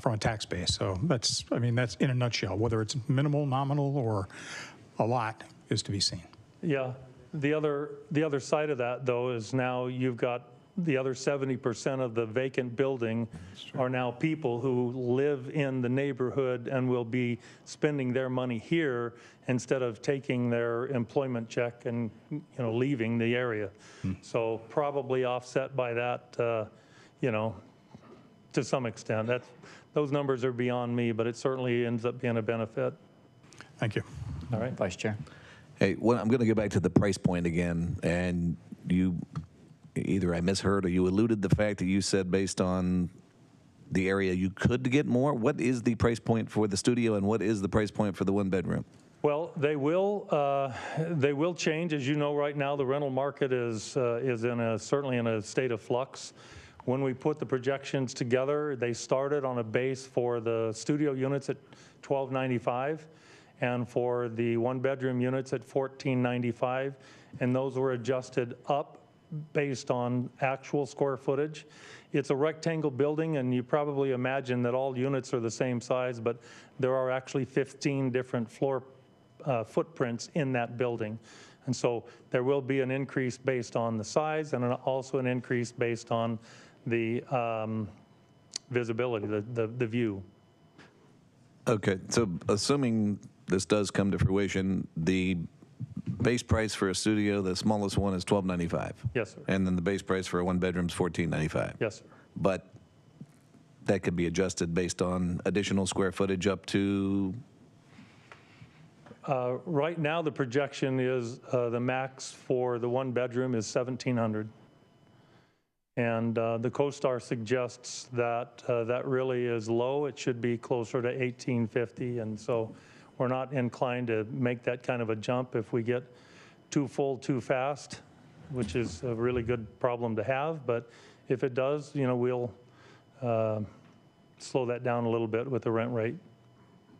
from a tax base. So that's, I mean, that's in a nutshell. Whether it's minimal, nominal, or a lot is to be seen. Yeah. The other side of that, though, is now you've got the other 70% of the vacant building are now people who live in the neighborhood and will be spending their money here instead of taking their employment check and, you know, leaving the area. So probably offset by that, you know, to some extent. Those numbers are beyond me, but it certainly ends up being a benefit. Thank you. All right. Vice Chair. Hey, well, I'm going to go back to the price point again, and you, either I misheard or you alluded the fact that you said based on the area you could get more. What is the price point for the studio, and what is the price point for the one bedroom? Well, they will change. As you know, right now the rental market is certainly in a state of flux. When we put the projections together, they started on a base for the studio units at $1,295, and for the one-bedroom units at $1,495, and those were adjusted up based on actual square footage. It's a rectangle building, and you probably imagine that all units are the same size, but there are actually 15 different floor footprints in that building. And so there will be an increase based on the size, and also an increase based on the visibility, the view. Okay, so assuming this does come to fruition, the base price for a studio, the smallest one, is $1,295. Yes, sir. And then the base price for a one bedroom is $1,495. Yes, sir. But that could be adjusted based on additional square footage up to. Right now, the projection is the max for the one bedroom is $1,700. And the CoStar suggests that that really is low. It should be closer to $1,850. And so we're not inclined to make that kind of a jump if we get too full too fast, which is a really good problem to have. But if it does, you know, we'll slow that down a little bit with the rent rate.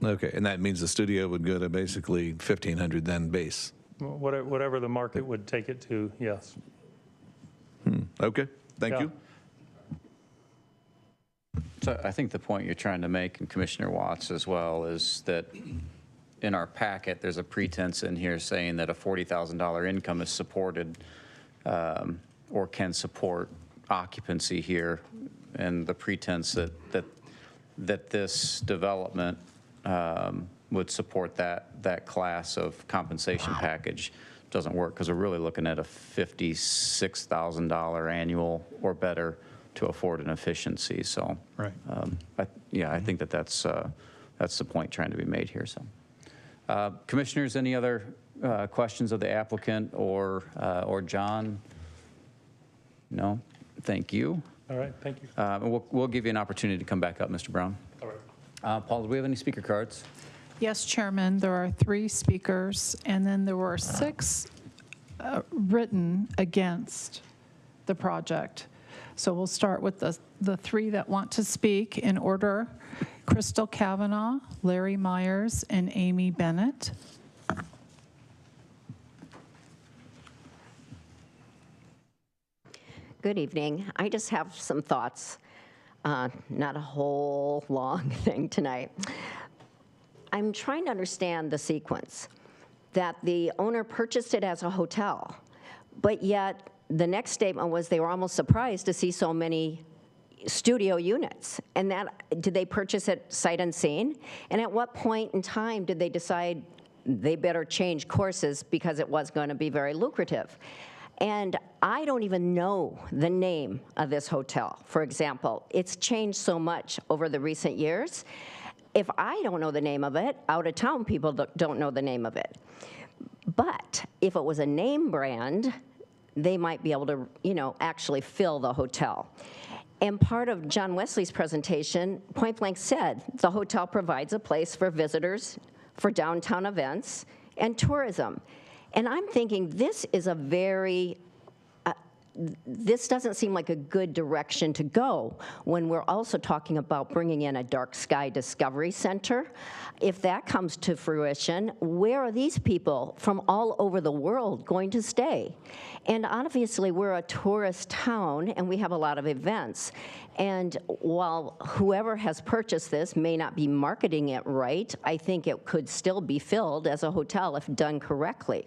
Okay, and that means the studio would go to basically $1,500 then base. Whatever the market would take it to, yes. Okay, thank Yeah. you. So I think the point you're trying to make, and Commissioner Watts as well, is that in our packet, there's a pretense in here saying that a $40,000 income is supported or can support occupancy here, and the pretense that this development would support that class of compensation package doesn't work, because we're really looking at a $56,000 annual or better to afford an efficiency. So, Right. I think that's the point trying to be made here. So, commissioners, any other questions of the applicant or John? No. Thank you. All right, thank you. We'll give you an opportunity to come back up, Mr. Brown. All right. Paul, do we have any speaker cards? Yes, Chairman, there are 3 speakers, and then there were 6 written against the project. So we'll start with the 3 that want to speak in order: Crystal Kavanaugh, Larry Myers, and Amy Bennett. Good evening. I just have some thoughts, not a whole long thing tonight. I'm trying to understand the sequence, that the owner purchased it as a hotel, but yet the next statement was they were almost surprised to see so many studio units. And that, did they purchase it sight unseen? And at what point in time did they decide they better change courses because it was going to be very lucrative? And I don't even know the name of this hotel, for example. It's changed so much over the recent years. If I don't know the name of it, out-of-town people don't know the name of it. But if it was a name brand, they might be able to, actually fill the hotel. And part of John Wesley's presentation, point blank said, the hotel provides a place for visitors, for downtown events, and tourism. And I'm thinking this is a very, this doesn't seem like a good direction to go when we're also talking about bringing in a dark sky discovery center. If that comes to fruition, where are these people from all over the world going to stay? And obviously we're a tourist town and we have a lot of events. And while whoever has purchased this may not be marketing it right, I think it could still be filled as a hotel if done correctly.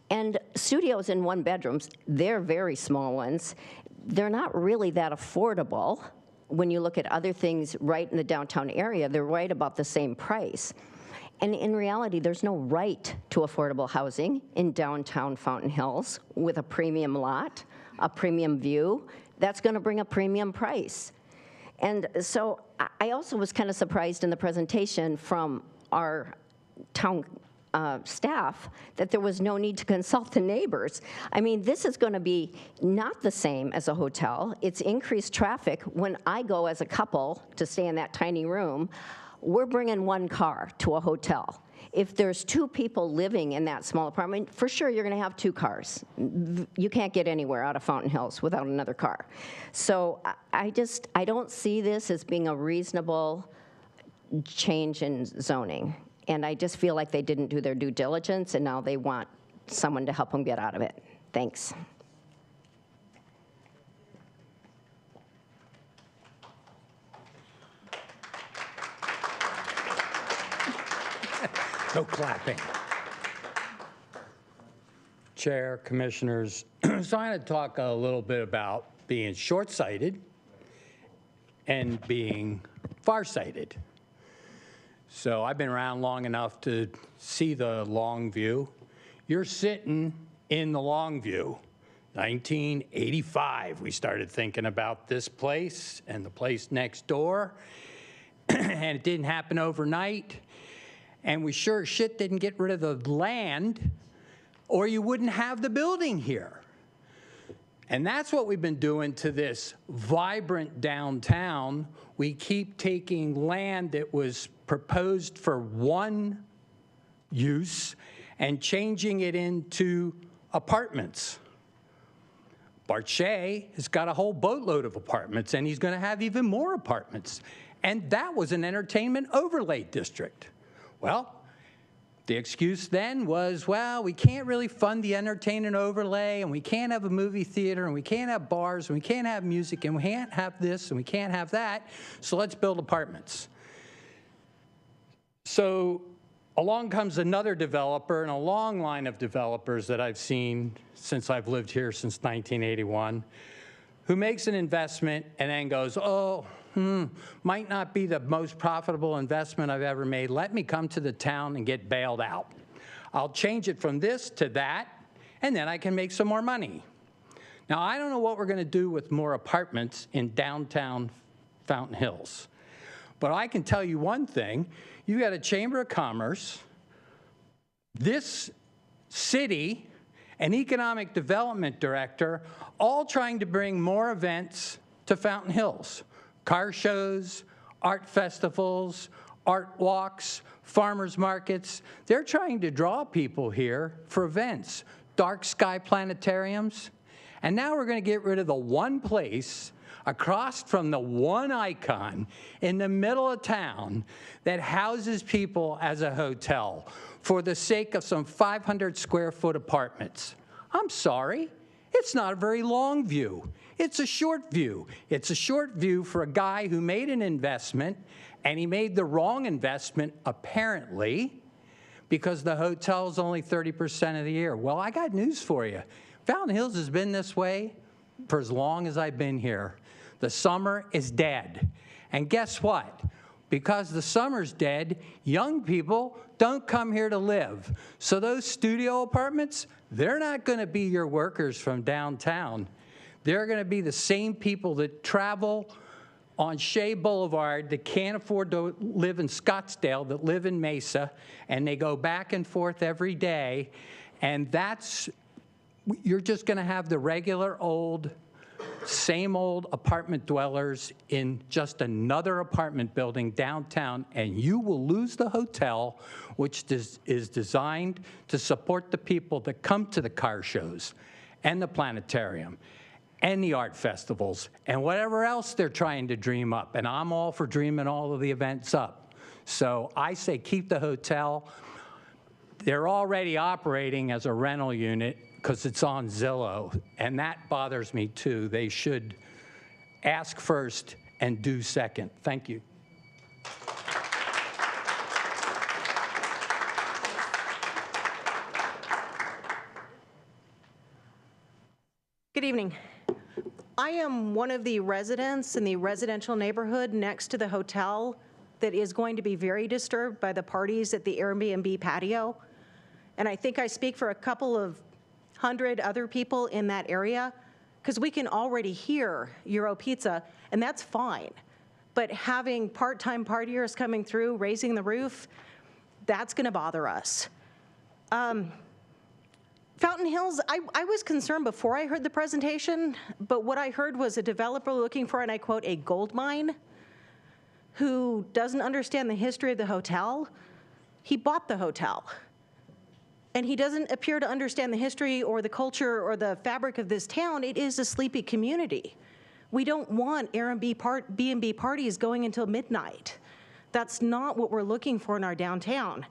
And studios in one bedrooms, they're very small ones. They're not really that affordable. When you look at other things right in the downtown area, they're right about the same price. And in reality, there's no right to affordable housing in downtown Fountain Hills with a premium lot, a premium view. That's going to bring a premium price. And so I also was kind of surprised in the presentation from our town staff that there was no need to consult the neighbors. I mean, this is going to be not the same as a hotel. It's increased traffic. When I go as a couple to stay in that tiny room, we're bringing one car to a hotel. If there's two people living in that small apartment, for sure you're going to have two cars. You can't get anywhere out of Fountain Hills without another car. So I don't see this as being a reasonable change in zoning. And I just feel like they didn't do their due diligence, and now they want someone to help them get out of it. Thanks. No clapping. Chair, commissioners, so I'm going to talk a little bit about being short-sighted and being far-sighted. So I've been around long enough to see the long view. You're sitting in the long view. 1985, we started thinking about this place and the place next door, and it didn't happen overnight. And we sure as shit didn't get rid of the land, or you wouldn't have the building here. And that's what we've been doing to this vibrant downtown. We keep taking land that was proposed for one use and changing it into apartments. Bart Shea has got a whole boatload of apartments, and he's going to have even more apartments. And that was an entertainment overlay district. Well, the excuse then was, well, we can't really fund the entertainment overlay, and we can't have a movie theater, and we can't have bars, and we can't have music, and we can't have this, and we can't have that, so let's build apartments. So along comes another developer and a long line of developers that I've seen since I've lived here since 1981, who makes an investment and then goes, oh, might not be the most profitable investment I've ever made. Let me come to the town and get bailed out. I'll change it from this to that, and then I can make some more money. Now, I don't know what we're going to do with more apartments in downtown Fountain Hills, but I can tell you one thing. You got a Chamber of Commerce, this city, an economic development director, all trying to bring more events to Fountain Hills. Car shows, art festivals, art walks, farmers markets. They're trying to draw people here for events, dark sky planetariums. And now we're going to get rid of the one place across from the one icon in the middle of town that houses people as a hotel for the sake of some 500 square foot apartments. I'm sorry. It's not a very long view. It's a short view. It's a short view for a guy who made an investment, and he made the wrong investment, apparently, because the hotel's only 30% of the year. Well, I got news for you. Fountain Hills has been this way for as long as I've been here. The summer is dead. And guess what? Because the summer's dead, young people don't come here to live. So those studio apartments, they're not going to be your workers from downtown. They're going to be the same people that travel on Shea Boulevard that can't afford to live in Scottsdale, that live in Mesa, and they go back and forth every day. And you're just going to have the regular old, same old apartment dwellers in just another apartment building downtown, and you will lose the hotel, which is designed to support the people that come to the car shows and the planetarium and the art festivals and whatever else they're trying to dream up. And I'm all for dreaming all of the events up. So I say keep the hotel. They're already operating as a rental unit because it's on Zillow, and that bothers me too. They should ask first and do second. Thank you. Good evening. I am one of the residents in the residential neighborhood next to the hotel that is going to be very disturbed by the parties at the Airbnb patio. And I think I speak for a couple of hundred other people in that area, because we can already hear Euro Pizza, and that's fine. But having part-time partiers coming through, raising the roof, that's going to bother us. Fountain Hills, I was concerned before I heard the presentation, but what I heard was a developer looking for, and I quote, a gold mine, who doesn't understand the history of the hotel. He bought the hotel. And he doesn't appear to understand the history or the culture or the fabric of this town. It is a sleepy community. We don't want Airbnb parties going until midnight. That's not what we're looking for in our downtown.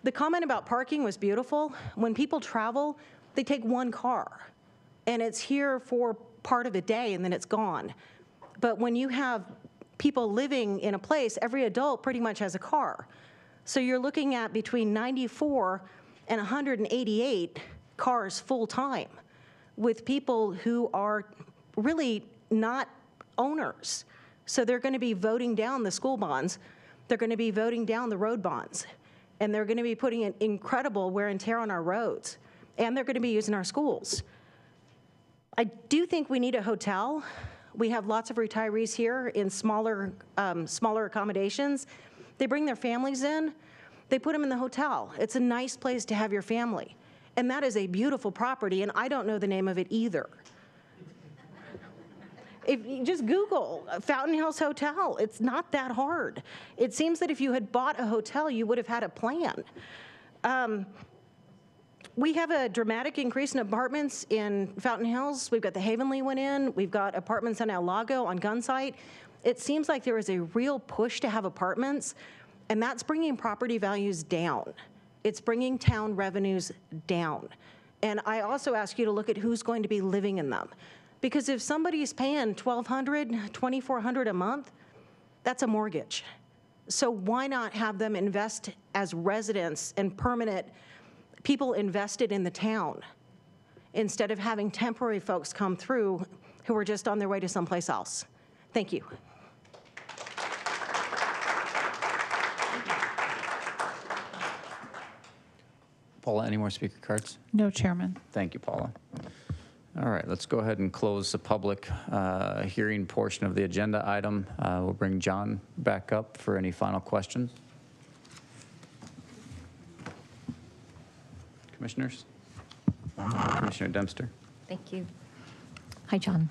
The comment about parking was beautiful. When people travel, they take one car, and it's here for part of a day, and then it's gone. But when you have people living in a place, every adult pretty much has a car. So you're looking at between 94 and 188 cars full-time with people who are really not owners. So they're going to be voting down the school bonds. They're going to be voting down the road bonds. And they're going to be putting an incredible wear and tear on our roads. And they're going to be using our schools. I do think we need a hotel. We have lots of retirees here in smaller accommodations. They bring their families in. They put them in the hotel. It's a nice place to have your family. And that is a beautiful property, and I don't know the name of it either. If you just Google Fountain Hills Hotel, it's not that hard. It seems that if you had bought a hotel, you would have had a plan. We have a dramatic increase in apartments in Fountain Hills. We've got the Havenly one in. We've got apartments on El Lago, on Gunsight. It seems like there is a real push to have apartments, and that's bringing property values down. It's bringing town revenues down. And I also ask you to look at who's going to be living in them. Because if somebody's paying $1,200, $2,400 a month, that's a mortgage. So why not have them invest as residents and permanent people invested in the town, instead of having temporary folks come through who are just on their way to someplace else? Thank you. Paula, any more speaker cards? No, Chairman. Thank you, Paula. All right, let's go ahead and close the public hearing portion of the agenda item. We'll bring John back up for any final questions. Commissioners? Commissioner Dempster? Thank you. Hi, John.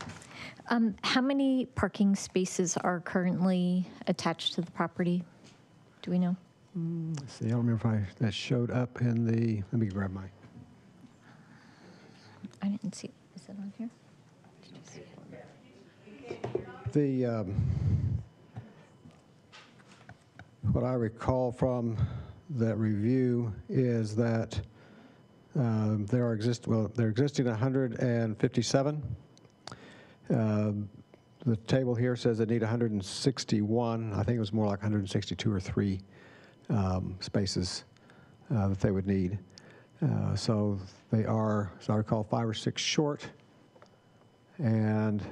How many parking spaces are currently attached to the property? Do we know? Let's see, I don't remember if that showed up in the, let me grab my. I didn't see. Is it on here? Did you see it? The, what I recall from that review is that There are existing 157. The table here says they need 161. I think it was more like 162 or 3 spaces that they would need. So they are, as I recall, 5 or 6 short, and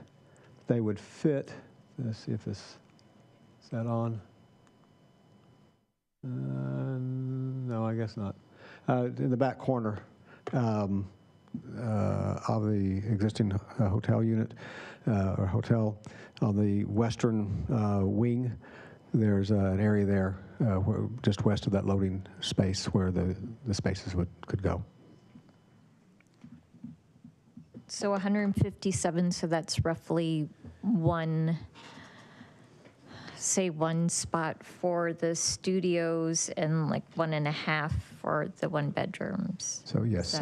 they would fit. Let's see if this is that on. No, I guess not. In the back corner of the existing hotel unit or hotel, on the western wing, there's an area there just west of that loading space where the spaces could go. So 157, so that's roughly one spot for the studios and like 1.5 for the 1 bedrooms. So yes,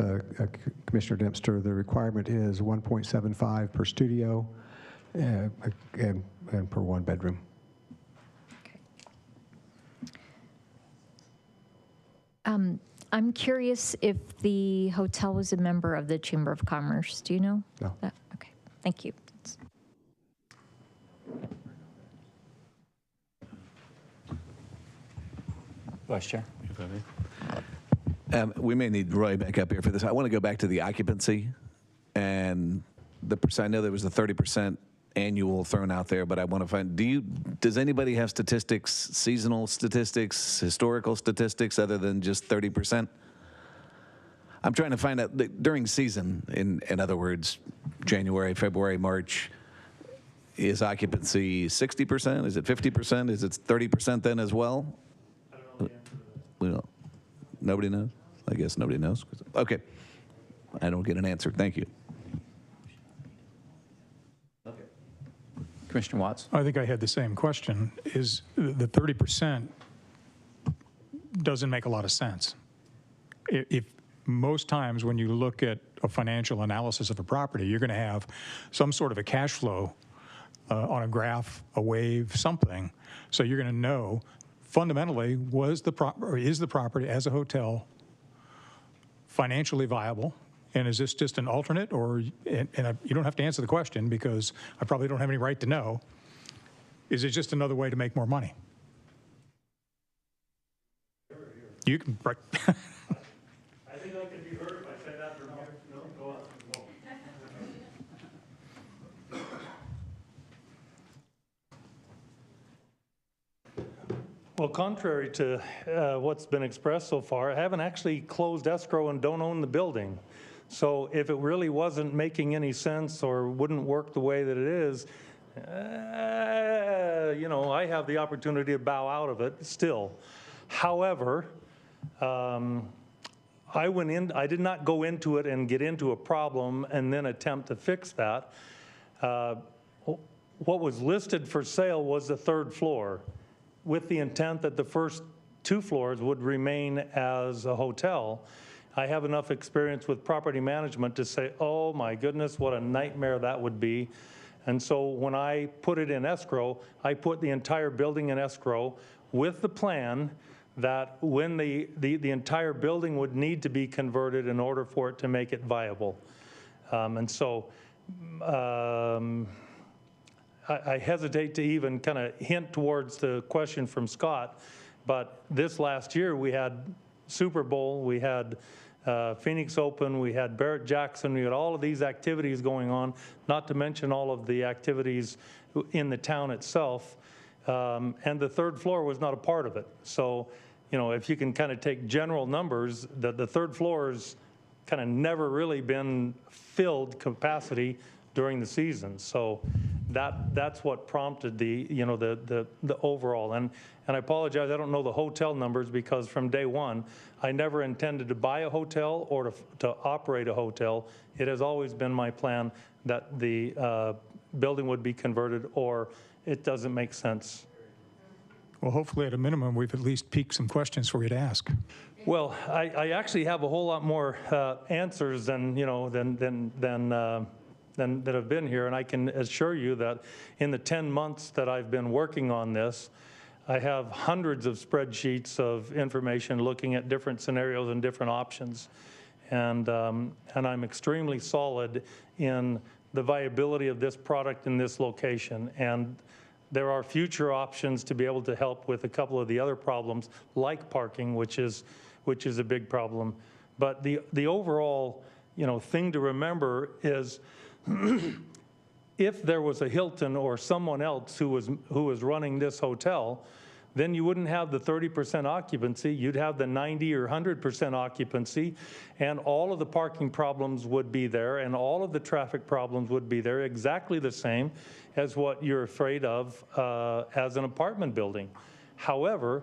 Commissioner Dempster, the requirement is 1.75 per studio and per 1 bedroom. Okay. I'm curious if the hotel was a member of the Chamber of Commerce. Do you know? No. Okay, thank you. Vice Chair. We may need Roy back up here for this. I want to go back to the occupancy and the percent. I know there was a 30% annual thrown out there, but I want to find, does anybody have statistics, seasonal statistics, historical statistics, other than just 30%? I'm trying to find out, during season, in other words, January, February, March, is occupancy 60%? Is it 50%? Is it 30% then as well? I don't know the answer to that. We don't. Nobody knows? I guess nobody knows. Okay. I don't get an answer. Thank you. Commissioner Watts. I think I had the same question. Is the 30% doesn't make a lot of sense. If most times when you look at a financial analysis of a property, you're going to have some sort of a cash flow on a graph, a wave, something. So you're going to know fundamentally is the property as a hotel financially viable? And is this just an alternate, or, you don't have to answer the question because I probably don't have any right to know, is it just another way to make more money? You can, right. I think I could be heard if I say that or no. No, go on. Well, contrary to what's been expressed so far, I haven't actually closed escrow and don't own the building. So if it really wasn't making any sense or wouldn't work the way that it is, I have the opportunity to bow out of it still. However, I did not go into it and get into a problem and then attempt to fix that. What was listed for sale was the 3rd floor, with the intent that the first 2 floors would remain as a hotel. I have enough experience with property management to say, oh my goodness, what a nightmare that would be. And so when I put it in escrow, I put the entire building in escrow with the plan that when the entire building would need to be converted in order for it to make it viable. I hesitate to even kind of hint towards the question from Scott, but this last year we had Super Bowl, we had Phoenix Open, we had Barrett-Jackson, we had all of these activities going on, not to mention all of the activities in the town itself, and the 3rd floor was not a part of it. So, if you can kind of take general numbers, the 3rd floor has kind of never really been filled capacity during the season. So that's what prompted the overall. And I apologize, I don't know the hotel numbers because from day one, I never intended to buy a hotel or to operate a hotel. It has always been my plan that the building would be converted or it doesn't make sense. Well, hopefully at a minimum, we've at least piqued some questions for you to ask. Well, I actually have a whole lot more answers than that have been here, and I can assure you that in the 10 months that I've been working on this, I have hundreds of spreadsheets of information looking at different scenarios and different options. and I'm extremely solid in the viability of this product in this location. And there are future options to be able to help with a couple of the other problems, like parking, which is a big problem. But the overall, thing to remember is if there was a Hilton or someone else who was running this hotel, then you wouldn't have the 30% occupancy. You'd have the 90 or 100% occupancy, and all of the parking problems would be there, and all of the traffic problems would be there, exactly the same as what you're afraid of as an apartment building. However,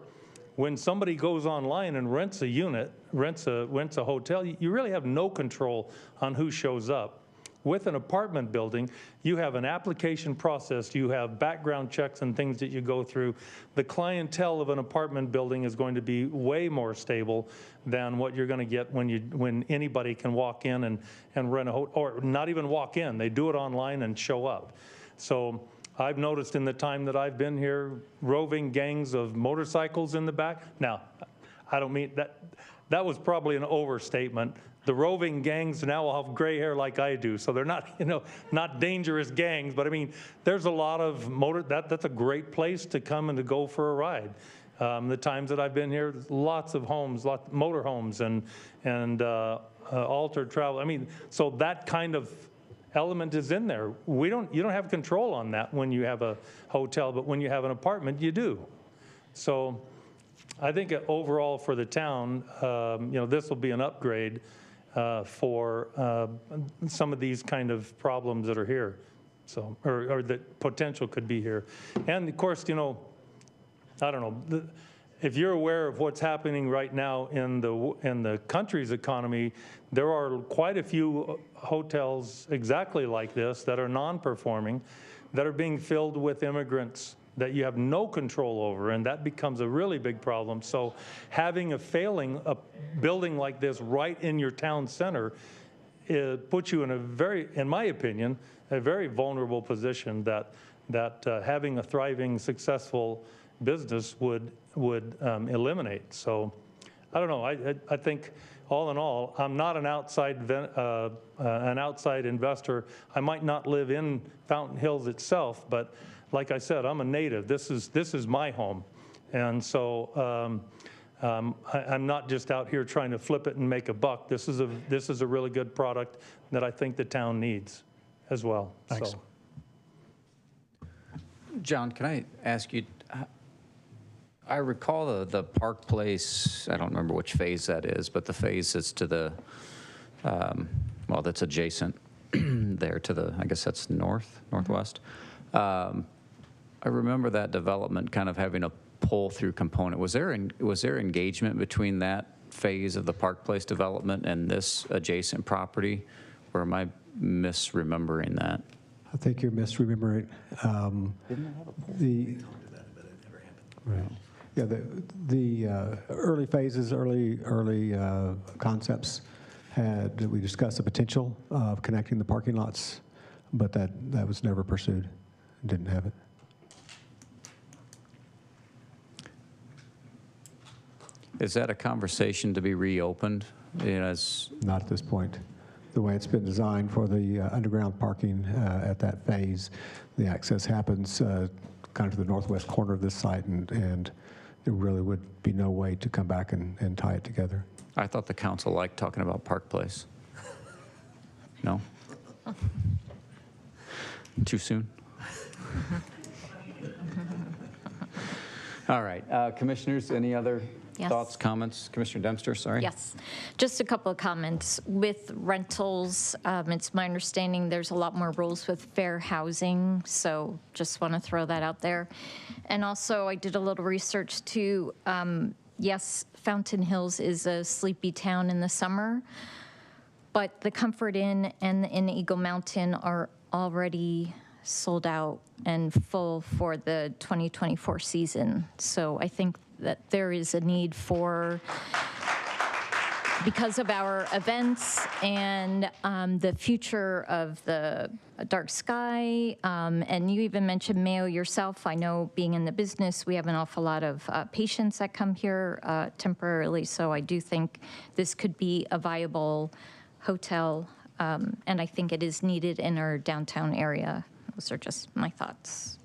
when somebody goes online and rents a unit, rents a hotel, you really have no control on who shows up. With an apartment building, you have an application process, you have background checks and things that you go through. The clientele of an apartment building is going to be way more stable than what you're going to get when anybody can walk in and rent a hotel, or not even walk in. They do it online and show up. So I've noticed in the time that I've been here, roving gangs of motorcycles in the back. Now, I don't mean that. That was probably an overstatement. The roving gangs now will have gray hair like I do, so they're not, not dangerous gangs. But I mean, there's a lot of that's a great place to come and to go for a ride. The times that I've been here, lots of homes, motor homes, and altered travel. I mean, so that kind of element is in there. You don't have control on that when you have a hotel, but when you have an apartment, you do. So I think overall for the town, this will be an upgrade for some of these kind of problems that are here, so or that potential could be here. And of course, I don't know, if you're aware of what's happening right now in the country's economy, there are quite a few hotels exactly like this that are non-performing, that are being filled with immigrants that you have no control over, and that becomes a really big problem. So having a building like this right in your town center, it puts you in in my opinion, a very vulnerable position that having a thriving, successful business would eliminate. So I don't know. I think all in all, I'm not an outside investor. I might not live in Fountain Hills itself, but like I said, I'm a native. This is my home, and so I'm not just out here trying to flip it and make a buck. This is a really good product that I think the town needs as well. Thanks. So. John, can I ask you, I recall the Park Place, I don't remember which phase that is, but the phase that's to the, that's adjacent there to the, I guess that's northwest. I remember that development kind of having a pull-through component. Was there engagement between that phase of the Park Place development and this adjacent property, or am I misremembering that? I think you're misremembering. The early phases, early concepts we discussed the potential of connecting the parking lots, but that was never pursued. Didn't have it. Is that a conversation to be reopened? Not at this point. The way it's been designed for the underground parking at that phase, the access happens kind of to the northwest corner of this site, and there really would be no way to come back and tie it together. I thought the council liked talking about Park Place. No? Too soon? All right. Commissioners, any other Yes. thoughts, comments? Commissioner Dempster, sorry. Yes, just a couple of comments. With rentals, it's my understanding there's a lot more rules with fair housing, so just want to throw that out there. And also, I did a little research too. Yes, Fountain Hills is a sleepy town in the summer, but the Comfort Inn and the Inn Eagle Mountain are already sold out and full for the 2024 season. So I think that there is a need for because of our events and the future of the dark sky. And you even mentioned Mayo yourself. I know being in the business, we have an awful lot of patients that come here temporarily. So I do think this could be a viable hotel. And I think it is needed in our downtown area. Those are just my thoughts.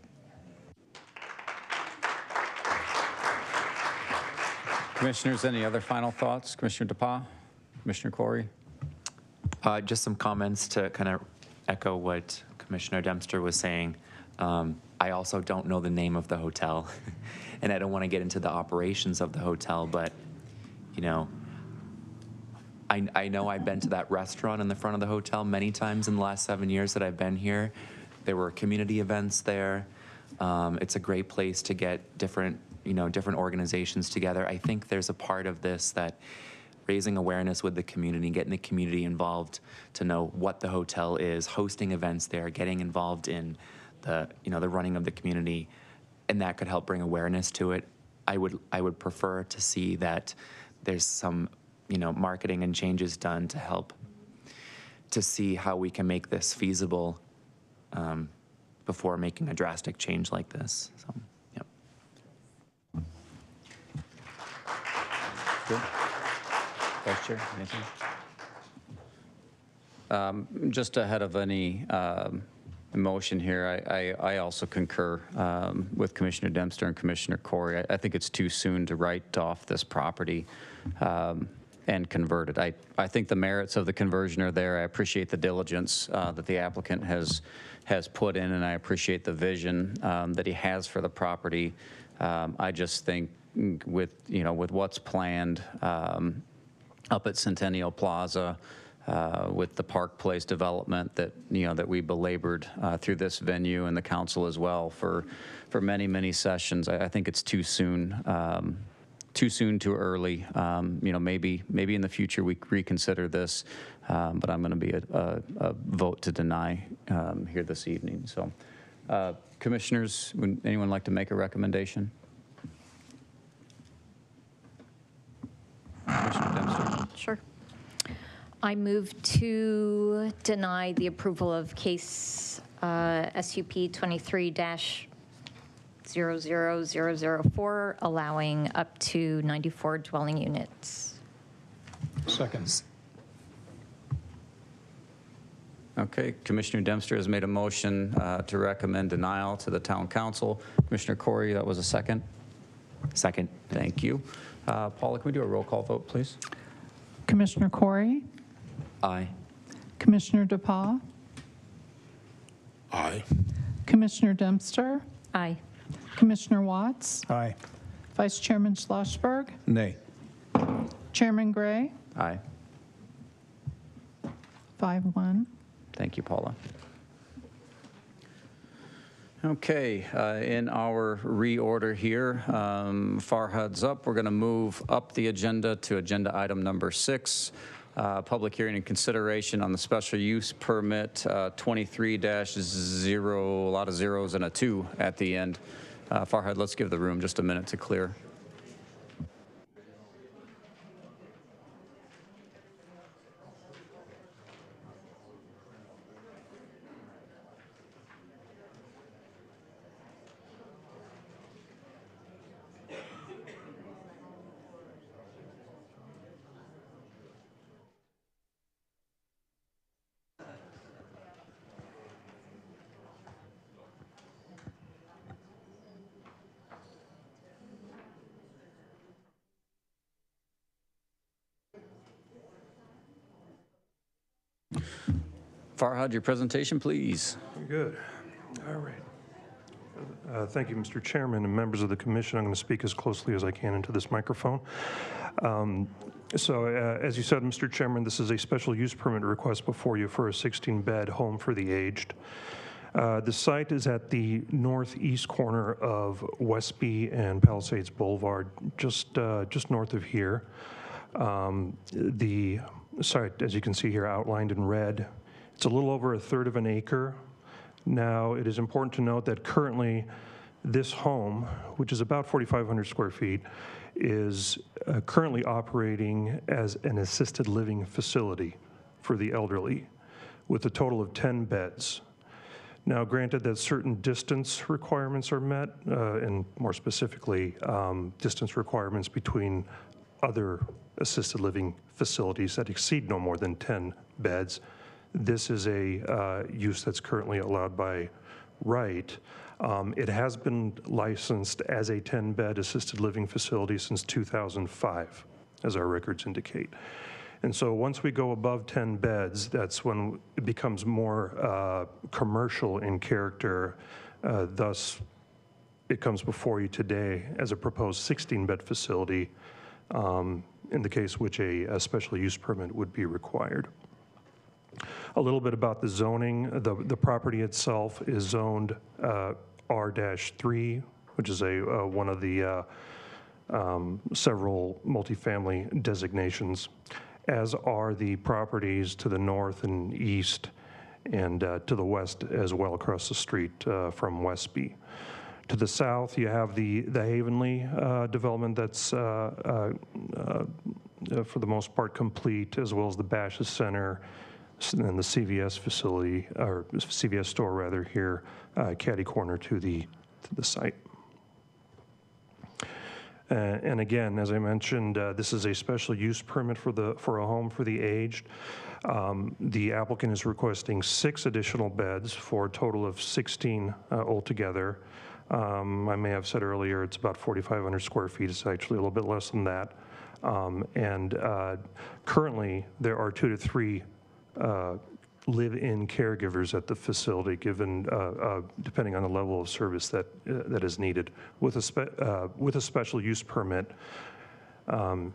Commissioners, any other final thoughts? Commissioner DePauw? Commissioner Corey? Just some comments to kind of echo what Commissioner Dempster was saying. I also don't know the name of the hotel, and I don't want to get into the operations of the hotel, but, you know, I know I've been to that restaurant in the front of the hotel many times in the last 7 years that I've been here. There were community events there. It's a great place to get different organizations together. I think there's a part of this that raising awareness with the community, getting the community involved to know what the hotel is, hosting events there, getting involved in the running of the community, and that could help bring awareness to it. I would prefer to see that there's some marketing and changes done to help to see how we can make this feasible before making a drastic change like this. So, yep. Good. Vice Chair, anything? Just ahead of any motion here, I also concur with Commissioner Dempster and Commissioner Corey. I think it's too soon to write off this property and convert it. I think the merits of the conversion are there. I appreciate the diligence that the applicant has put in, and I appreciate the vision that he has for the property. I just think with what's planned up at Centennial Plaza, with the Park Place development that that we belabored through this venue and the council as well for many sessions, I think it's too soon. Too soon, too early. Maybe in the future we reconsider this, but I'm going to be a vote to deny here this evening. So, commissioners, would anyone like to make a recommendation? Commissioner Dempster. Sure. I move to deny the approval of case SUP 23-00004, allowing up to 94 dwelling units. Second. Okay, Commissioner Dempster has made a motion to recommend denial to the town council. Commissioner Corey, that was a second? Second. Thank you. Paula, can we do a roll call vote, please? Commissioner Corey? Aye. Commissioner DePauw? Aye. Commissioner Dempster? Aye. Commissioner Watts? Aye. Vice Chairman Schlossberg? Nay. Chairman Gray? Aye. 5-1. Thank you, Paula. Okay, in our reorder here, Farhad's up. We're going to move up the agenda to agenda item number 6, public hearing and consideration on the special use permit 23-0, a lot of zeros and a 2 at the end. Farhad, let's give the room just a minute to clear. Farhad, your presentation, please. Good. All right. Thank you, Mr. Chairman and members of the commission. I'm going to speak as closely as I can into this microphone. As you said, Mr. Chairman, this is a special use permit request before you for a 16-bed home for the aged. The site is at the northeast corner of Westby and Palisades Boulevard, just north of here. The site, as you can see here, outlined in red. It's a little over 1/3 of an acre. Now, it is important to note that currently this home, which is about 4,500 square feet, is currently operating as an assisted living facility for the elderly with a total of 10 beds. Now, granted that certain distance requirements are met, and more specifically, distance requirements between other assisted living facilities that exceed no more than 10 beds, this is a use that's currently allowed by right. It has been licensed as a 10-bed assisted living facility since 2005, as our records indicate. And so once we go above 10 beds, that's when it becomes more commercial in character. Thus, it comes before you today as a proposed 16-bed facility, in the case which a special use permit would be required. A little bit about the zoning. The property itself is zoned R-3, which is one of the several multifamily designations, as are the properties to the north and east and to the west as well across the street from Westby. To the south, you have the Havenly development that's for the most part complete, as well as the Bashas Center and the CVS facility, or CVS store rather, here catty corner to the site. And again, as I mentioned, this is a special use permit for a home for the aged. The applicant is requesting 6 additional beds for a total of 16 altogether. I may have said earlier it's about 4,500 square feet. It's actually a little bit less than that. Currently, there are 2 to 3 live-in caregivers at the facility, given depending on the level of service that is needed. With a special use permit for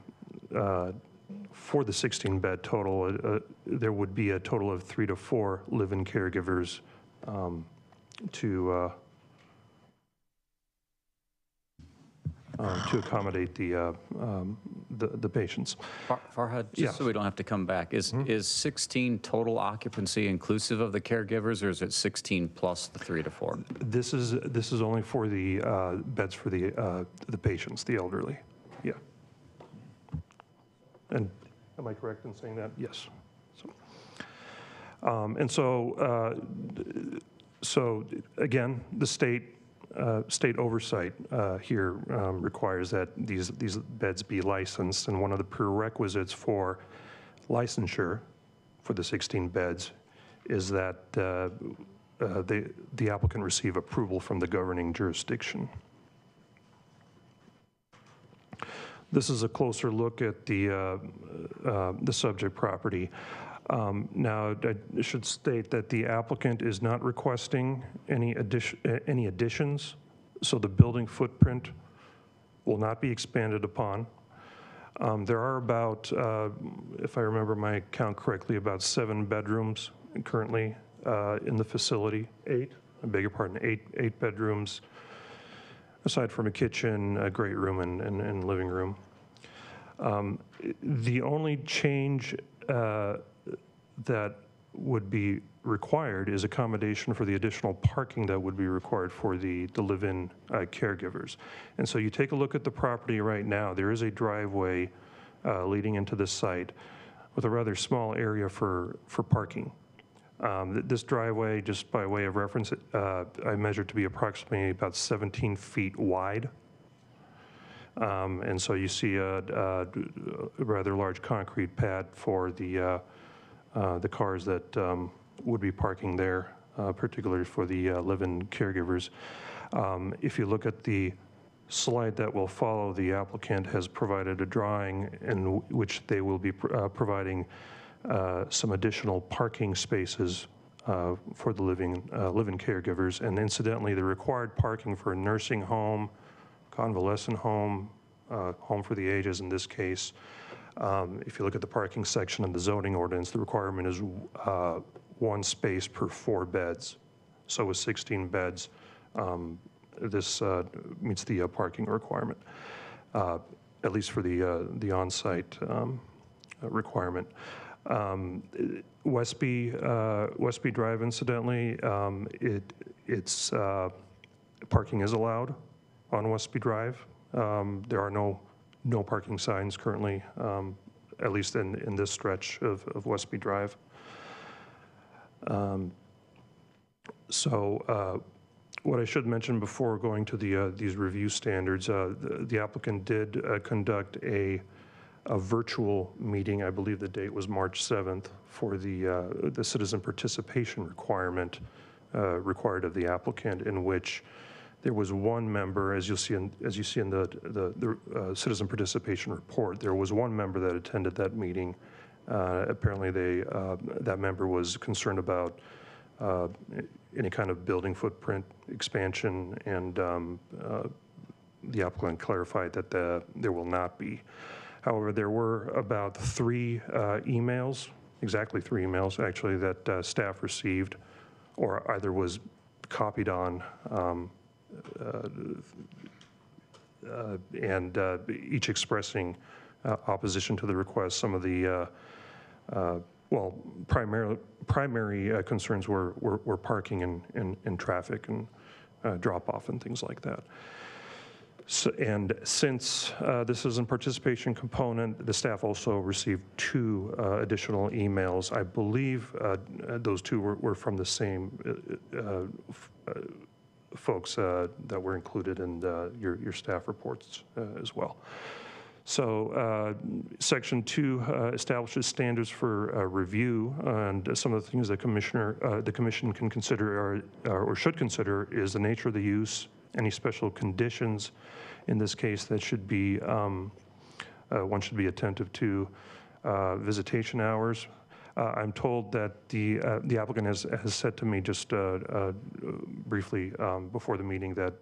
the 16-bed total, there would be a total of 3 to 4 live-in caregivers to accommodate the patients. Farhad, just so we don't have to come back, is 16 total occupancy inclusive of the caregivers, or is it 16 plus the 3 to 4? This is only for the beds for the patients, the elderly. Yeah. And am I correct in saying that? Yes. So again, the state oversight here requires that these beds be licensed, and one of the prerequisites for licensure for the 16 beds is that the applicant receive approval from the governing jurisdiction. This is a closer look at the subject property. Now, I should state that the applicant is not requesting any additions, so the building footprint will not be expanded upon. There are about, if I remember my count correctly, about 7 bedrooms currently in the facility. 8, I beg your pardon, 8 bedrooms, aside from a kitchen, a great room, and living room. The only change that would be required is accommodation for the additional parking that would be required for the live-in caregivers. And so you take a look at the property right now, there is a driveway leading into the site with a rather small area for parking. This driveway, just by way of reference, I measured to be approximately about 17 feet wide. And so you see a rather large concrete pad for the cars that would be parking there, particularly for the live-in caregivers. If you look at the slide that will follow, the applicant has provided a drawing in which they will be providing some additional parking spaces for the live-in caregivers. And incidentally, the required parking for a nursing home, convalescent home, home for the ages in this case, if you look at the parking section of the zoning ordinance, the requirement is 1 space per 4 beds. So with 16 beds, this meets the parking requirement, at least for the on-site requirement. Westby Drive, incidentally, parking is allowed on Westby Drive. There are no no parking signs currently, at least in this stretch of Westby Drive. What I should mention before going to these review standards, the applicant did conduct a virtual meeting. I believe the date was March 7th for the citizen participation requirement required of the applicant, in which there was one member, as you see in the citizen participation report, there was one member that attended that meeting. Apparently, that member was concerned about any kind of building footprint expansion, and the applicant clarified that there will not be. However, there were about 3 emails, exactly 3 emails actually, that staff received or either was copied on, and each expressing opposition to the request. Some of the primary concerns were parking and traffic and drop-off and things like that. And since this is a participation component, the staff also received 2 additional emails. I believe those 2 were from the same folks that were included in your staff reports as well. So Section 2 establishes standards for review, and some of the things that the commission can consider or should consider is the nature of the use, any special conditions, in this case, that should be, one should be attentive to, visitation hours. I'm told that the applicant has said to me just briefly before the meeting that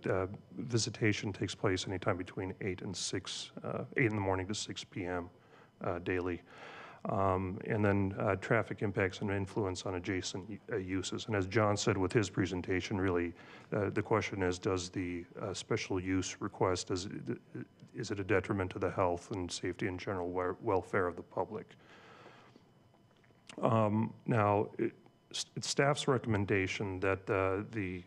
visitation takes place anytime between 8 and 6, 8 in the morning to 6 p.m. Daily. And then traffic impacts and influence on adjacent uses. And as John said with his presentation, really, the question is, does the special use request, is it a detriment to the health and safety and general welfare of the public? Now, it's staff's recommendation that the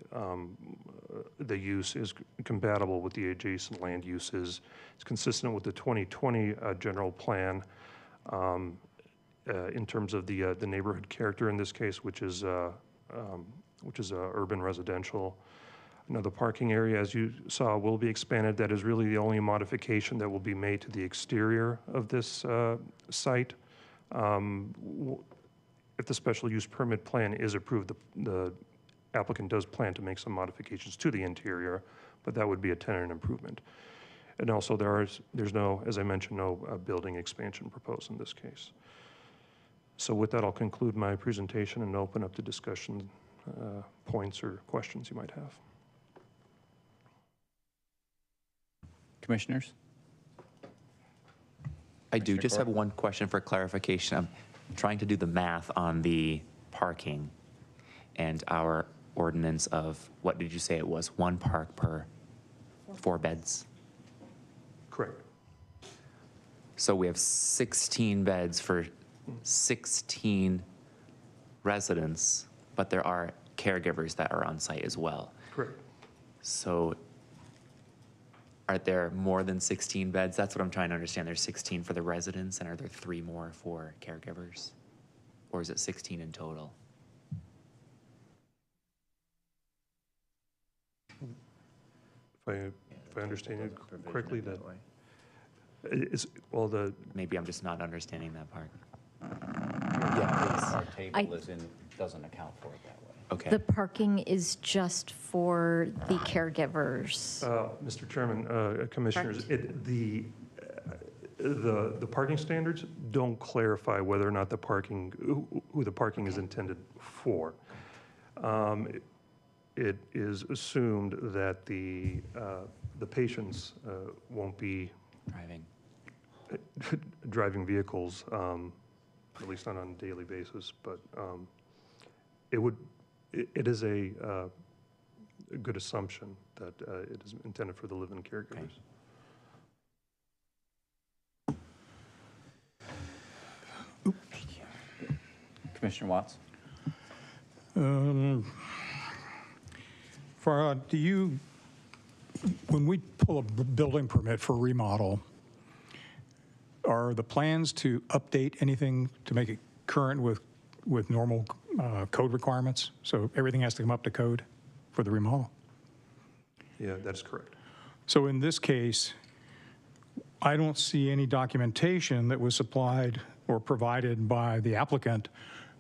use is compatible with the adjacent land uses. It's consistent with the 2020 general plan in terms of the neighborhood character in this case, which is urban residential. Now, the parking area, as you saw, will be expanded. That is really the only modification that will be made to the exterior of this site. If the special use permit plan is approved, the applicant does plan to make some modifications to the interior, but that would be a tenant improvement. And also there's no, as I mentioned, no building expansion proposed in this case. So with that, I'll conclude my presentation and open up to discussion points or questions you might have. Commissioners? I do just have one question for clarification. I'm trying to do the math on the parking and our ordinance of, what did you say it was, 1 park per 4 beds? Correct. So we have 16 beds for 16 residents, but there are caregivers that are on site as well. Correct. So are there more than 16 beds? That's what I'm trying to understand. There's 16 for the residents, and are there 3 more for caregivers? Or is it 16 in total? If I understand it correctly, that is, well, Maybe I'm just not understanding that part. Our table doesn't account for it that way. Okay. The parking is just for the caregivers. Mr. Chairman, Commissioners, the parking standards don't clarify whether or not the parking, who the parking is intended for. It is assumed that the patients won't be driving vehicles, at least not on a daily basis, but it is a good assumption that it is intended for the live-in caregivers. Okay. Commissioner Watts? Farah, when we pull a building permit for remodel, Are the plans to update anything to make it current with normal code requirements? So everything has to come up to code for the remodel? Yeah, that is correct. So in this case, I don't see any documentation that was supplied or provided by the applicant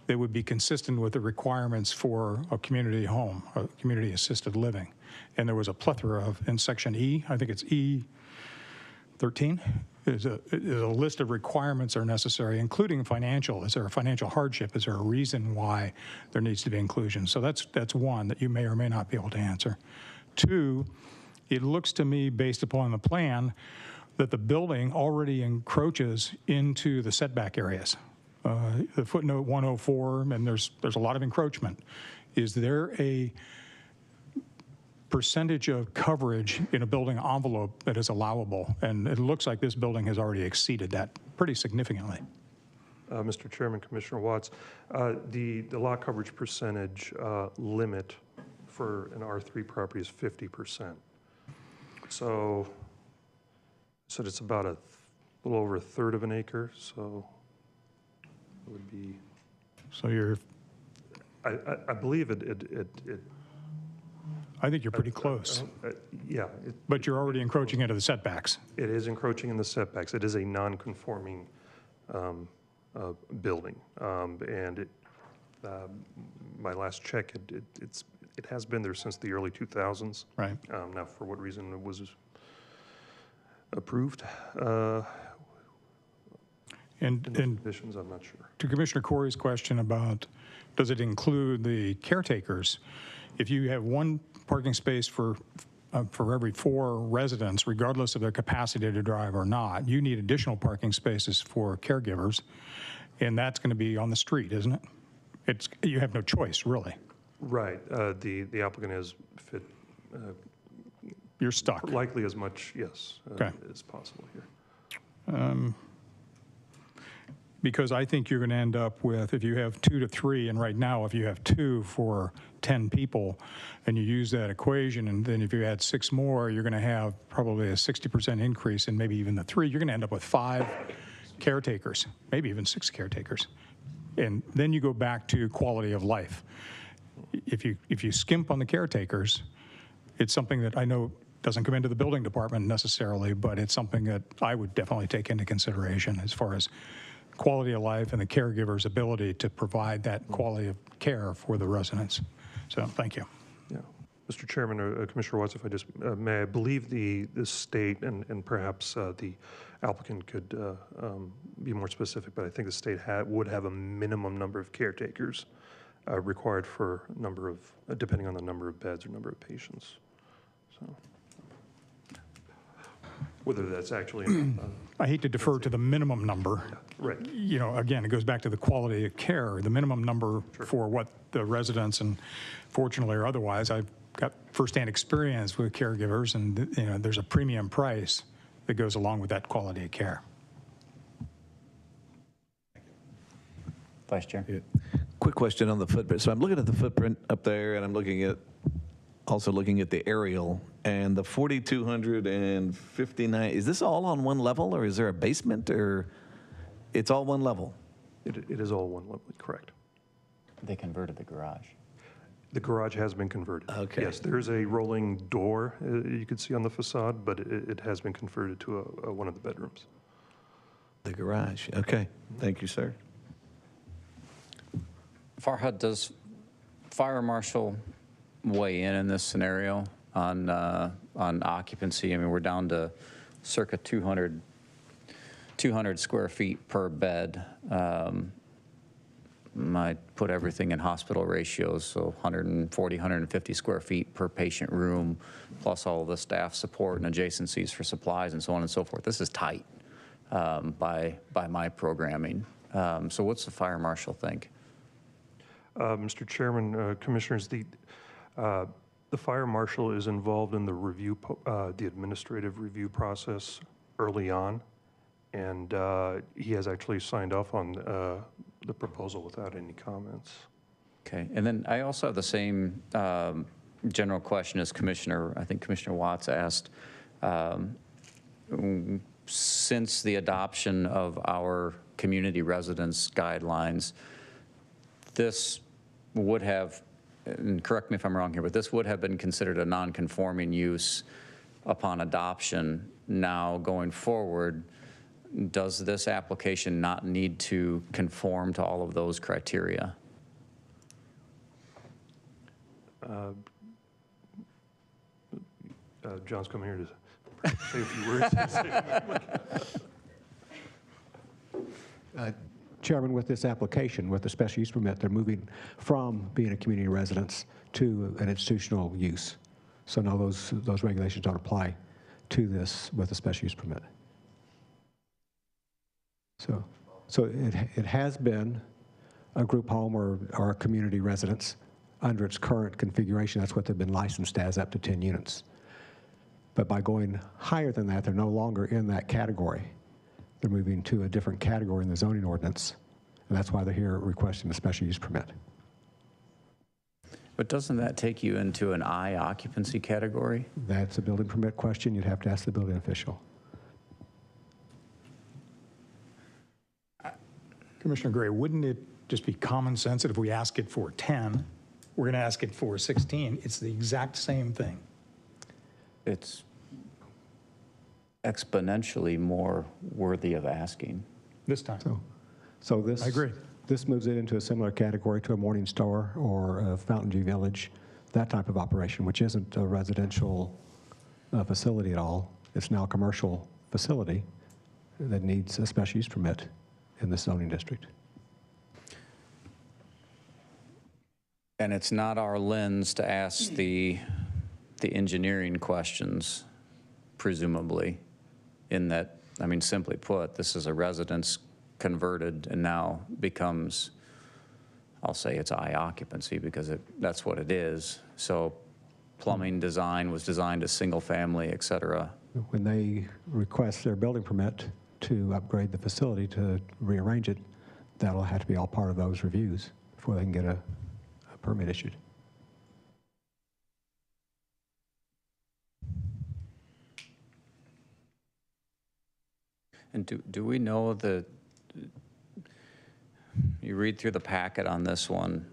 that would be consistent with the requirements for a community home, a community assisted living. And there was a plethora of, in section E, I think it's E13, is a list of requirements are necessary, including financial. Is there a financial hardship? Is there a reason why there needs to be inclusion? So that's one that you may or may not be able to answer. Two, it looks to me, based upon the plan, that the building already encroaches into the setback areas. The footnote 104, and there's a lot of encroachment. Is there a percentage of coverage in a building envelope that is allowable? And it looks like this building has already exceeded that pretty significantly. Mr. Chairman, Commissioner Watts, the lot coverage percentage limit for an R3 property is 50%. So it's about a little over a third of an acre, so it would be. So you're. I believe it. I think you're pretty close. Yeah. But you're already encroaching into the setbacks. It is encroaching in the setbacks. It is a non-conforming building, and my last check, it has been there since the early 2000s. Right. Now, for what reason it was approved? And conditions, I'm not sure. To Commissioner Corey's question about, does it include the caretakers? If you have one parking space for every 4 residents, regardless of their capacity to drive or not, you need additional parking spaces for caregivers, and that's going to be on the street, isn't it? You have no choice, really. Right. The applicant has fit. You're stuck. Likely as much, yes, Okay. as possible here. Because I think you're going to end up with, if you have 2 to 3, and right now if you have 2 for 10 people, and you use that equation, and then if you add 6 more, you're going to have probably a 60% increase in maybe even the 3. You're going to end up with 5 caretakers, maybe even 6 caretakers. And then you go back to quality of life. If you skimp on the caretakers, it's something that I know doesn't come into the building department necessarily, but it's something that I would definitely take into consideration as far as quality of life and the caregiver's ability to provide that quality of care for the residents. So thank you. Yeah. Mr. Chairman, Commissioner Watts, if I just may, I believe the state, and perhaps the applicant could be more specific, but I think the state would have a minimum number of caretakers required for number of, depending on the number of beds or number of patients. So whether that's actually. I hate to defer to the minimum number. Right. You know, again, it goes back to the quality of care, the minimum number for what the residents, and fortunately or otherwise, I've got firsthand experience with caregivers, and you know, there's a premium price that goes along with that quality of care. Vice Chair. Yeah. Quick question on the footprint. So I'm looking at the footprint up there, and I'm also looking at the aerial, and the 4,259, is this all on one level, or is there a basement, or it's all one level? It is all one level, correct. They converted the garage. The garage has been converted. Okay. Yes, there's a rolling door you could see on the facade, but it has been converted to one of the bedrooms. The garage, okay. Thank you, sir. Farhad, does Fire Marshal weigh in this scenario on occupancy? I mean, we're down to circa 200 square feet per bed. I put everything in hospital ratios, so 140, 150 square feet per patient room, plus all of the staff support and adjacencies for supplies and so on and so forth. This is tight by my programming. So what's the Fire Marshal think? Mr. Chairman, Commissioners, the Fire Marshal is involved in the review, the administrative review process early on, and he has actually signed off on the proposal without any comments. Okay, and then I also have the same general question as I think Commissioner Watts asked. since the adoption of our community residence guidelines, this would have, and correct me if I'm wrong here, but this would have been considered a non-conforming use upon adoption. Now, going forward, does this application not need to conform to all of those criteria? John's coming here to say a few words. Chairman, with this application, with the special use permit, they're moving from being a community residence to an institutional use. So no, those regulations don't apply to this with the special use permit. So it has been a group home or a community residence under its current configuration. That's what they've been licensed as, up to 10 units. But by going higher than that, they're no longer in that category. They're moving to a different category in the zoning ordinance, and that's why they're here requesting a special use permit. But doesn't that take you into an I occupancy category? That's a building permit question. You'd have to ask the building official. Commissioner Gray, wouldn't it just be common sense that if we ask it for 10, we're going to ask it for 16? It's the exact same thing. It's exponentially more worthy of asking. This time. So this, I agree. This moves it into a similar category to a Morning Star or a Fountain View Village, that type of operation, which isn't a residential facility at all. It's now a commercial facility that needs a special use permit in the zoning district. And it's not our lens to ask the engineering questions, presumably, in that, I mean, simply put, this is a residence converted and now becomes, I'll say it's I occupancy because that's what it is. So plumbing design was designed as single family, et cetera. When they request their building permit to upgrade the facility, to rearrange it, that'll have to be all part of those reviews before they can get a permit issued. And do we know that, you read through the packet on this one,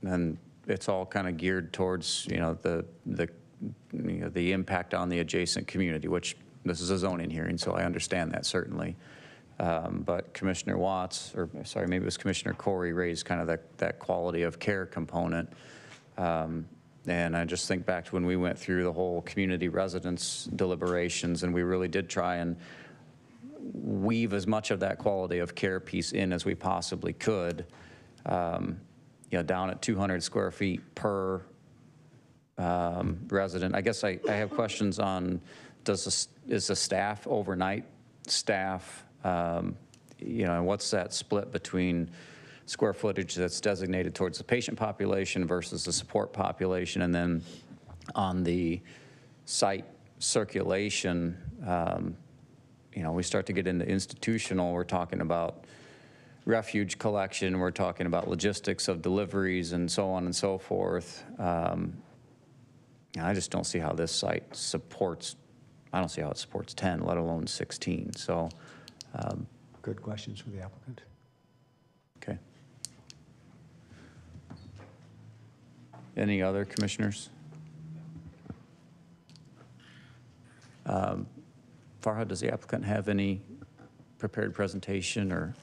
and it's all kind of geared towards, the impact on the adjacent community, which this is a zoning hearing, so I understand that certainly. But Commissioner Watts, or sorry, maybe it was Commissioner Corey, raised kind of that quality of care component. And I just think back to when we went through the whole community residence deliberations, and we really did try and weave as much of that quality of care piece in as we possibly could. Down at 200 square feet per resident. I guess I have questions on, is the staff overnight staff, and what's that split between square footage that's designated towards the patient population versus the support population? And then on the site circulation, we start to get into institutional, we're talking about refuge collection, we're talking about logistics of deliveries and so on and so forth. I just don't see how this site supports, I don't see how it supports 10, let alone 16. So, good questions for the applicant. Okay. Any other commissioners? Farhad, does the applicant have any prepared presentation or?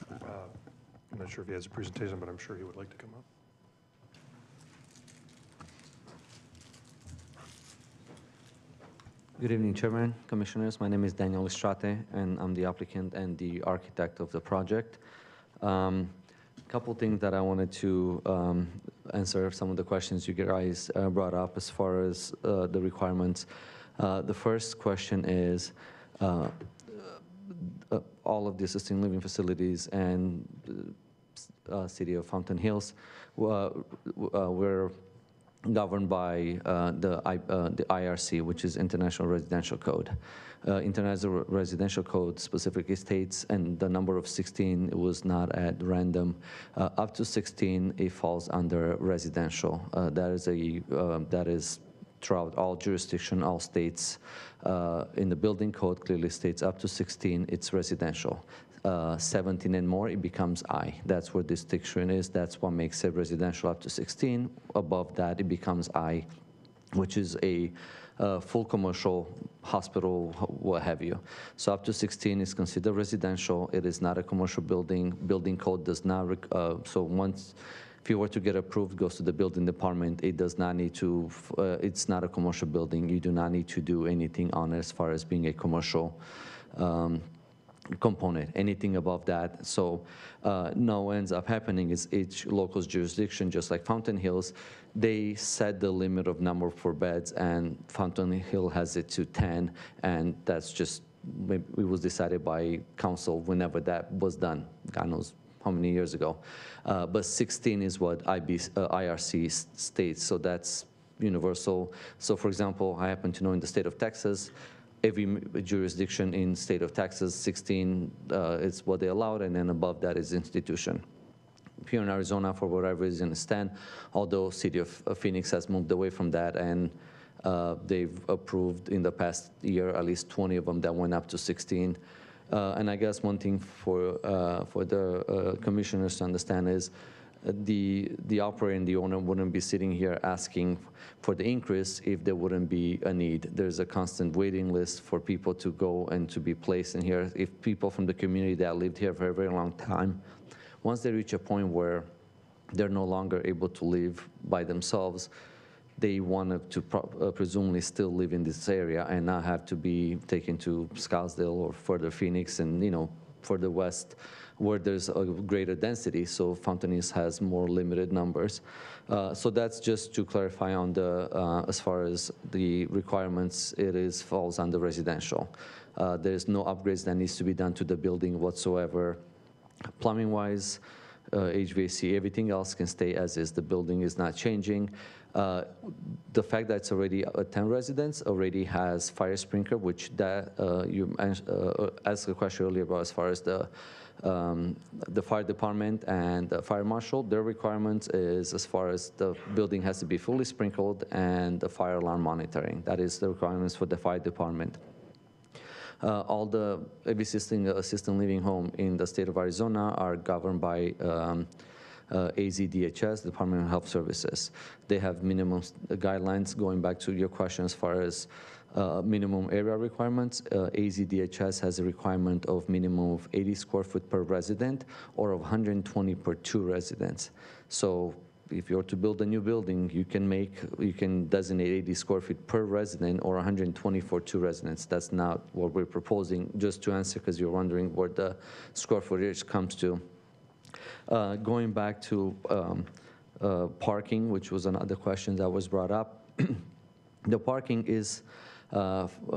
I'm not sure if he has a presentation, but I'm sure he would like to come up. Good evening, Chairman, Commissioners. My name is Daniel Estrate, and I'm the applicant and the architect of the project. A couple things that I wanted to answer some of the questions you guys brought up as far as the requirements. The first question is, all of the assisted living facilities and city of Fountain Hills were governed by the IRC, which is International Residential Code. International Residential Code specifically states, and the number of 16 was not at random. Up to 16, it falls under residential. That is throughout all jurisdiction, all states. In the building code clearly states up to 16, it's residential. 17 and more, it becomes I. That's where distinction is. That's what makes it residential up to 16. Above that, it becomes I, which is a full commercial hospital, what have you. So up to 16 is considered residential. It is not a commercial building. Building code does not, so once, if you were to get approved, goes to the building department, it does not need to, it's not a commercial building. You do not need to do anything on it as far as being a commercial component, anything above that. So now what ends up happening is each local's jurisdiction, just like Fountain Hills, they set the limit of number for beds, and Fountain Hill has it to 10, and that's just, it was decided by council whenever that was done. God knows how many years ago. But 16 is what IRC states, so that's universal. So for example, I happen to know in the state of Texas, every jurisdiction in state of Texas, 16 is what they allowed, and then above that is institution. Here in Arizona, for whatever reason, it's 10, although city of Phoenix has moved away from that, and they've approved in the past year at least 20 of them that went up to 16. And I guess one thing for the commissioners to understand is the operator and the owner wouldn't be sitting here asking for the increase if there wouldn't be a need. There's a constant waiting list for people to go and to be placed in here. If people from the community that lived here for a very long time, once they reach a point where they're no longer able to live by themselves, they want to presumably still live in this area and not have to be taken to Scottsdale or further Phoenix and, you know, further west where there's a greater density. So Fountain Hills has more limited numbers. So that's just to clarify on the, as far as the requirements, falls under residential. There's no upgrades that needs to be done to the building whatsoever. Plumbing-wise, HVAC, everything else can stay as is. The building is not changing. The fact that it's already 10 residents already has fire sprinkler, which that you asked a question earlier about as far as the fire department and the fire marshal. Their requirements is as far as the building has to be fully sprinkled and the fire alarm monitoring. That is the requirements for the fire department. All the every assisted living home in the state of Arizona are governed by AZDHS, Department of Health Services. They have minimum guidelines, going back to your question as far as minimum area requirements. AZDHS has a requirement of minimum of 80 square foot per resident or of 120 per 2 residents. So if you're to build a new building, you can designate 80 square feet per resident or 120 for 2 residents. That's not what we're proposing, just to answer, because you're wondering where the square footage comes to. Going back to parking, which was another question that was brought up. The parking is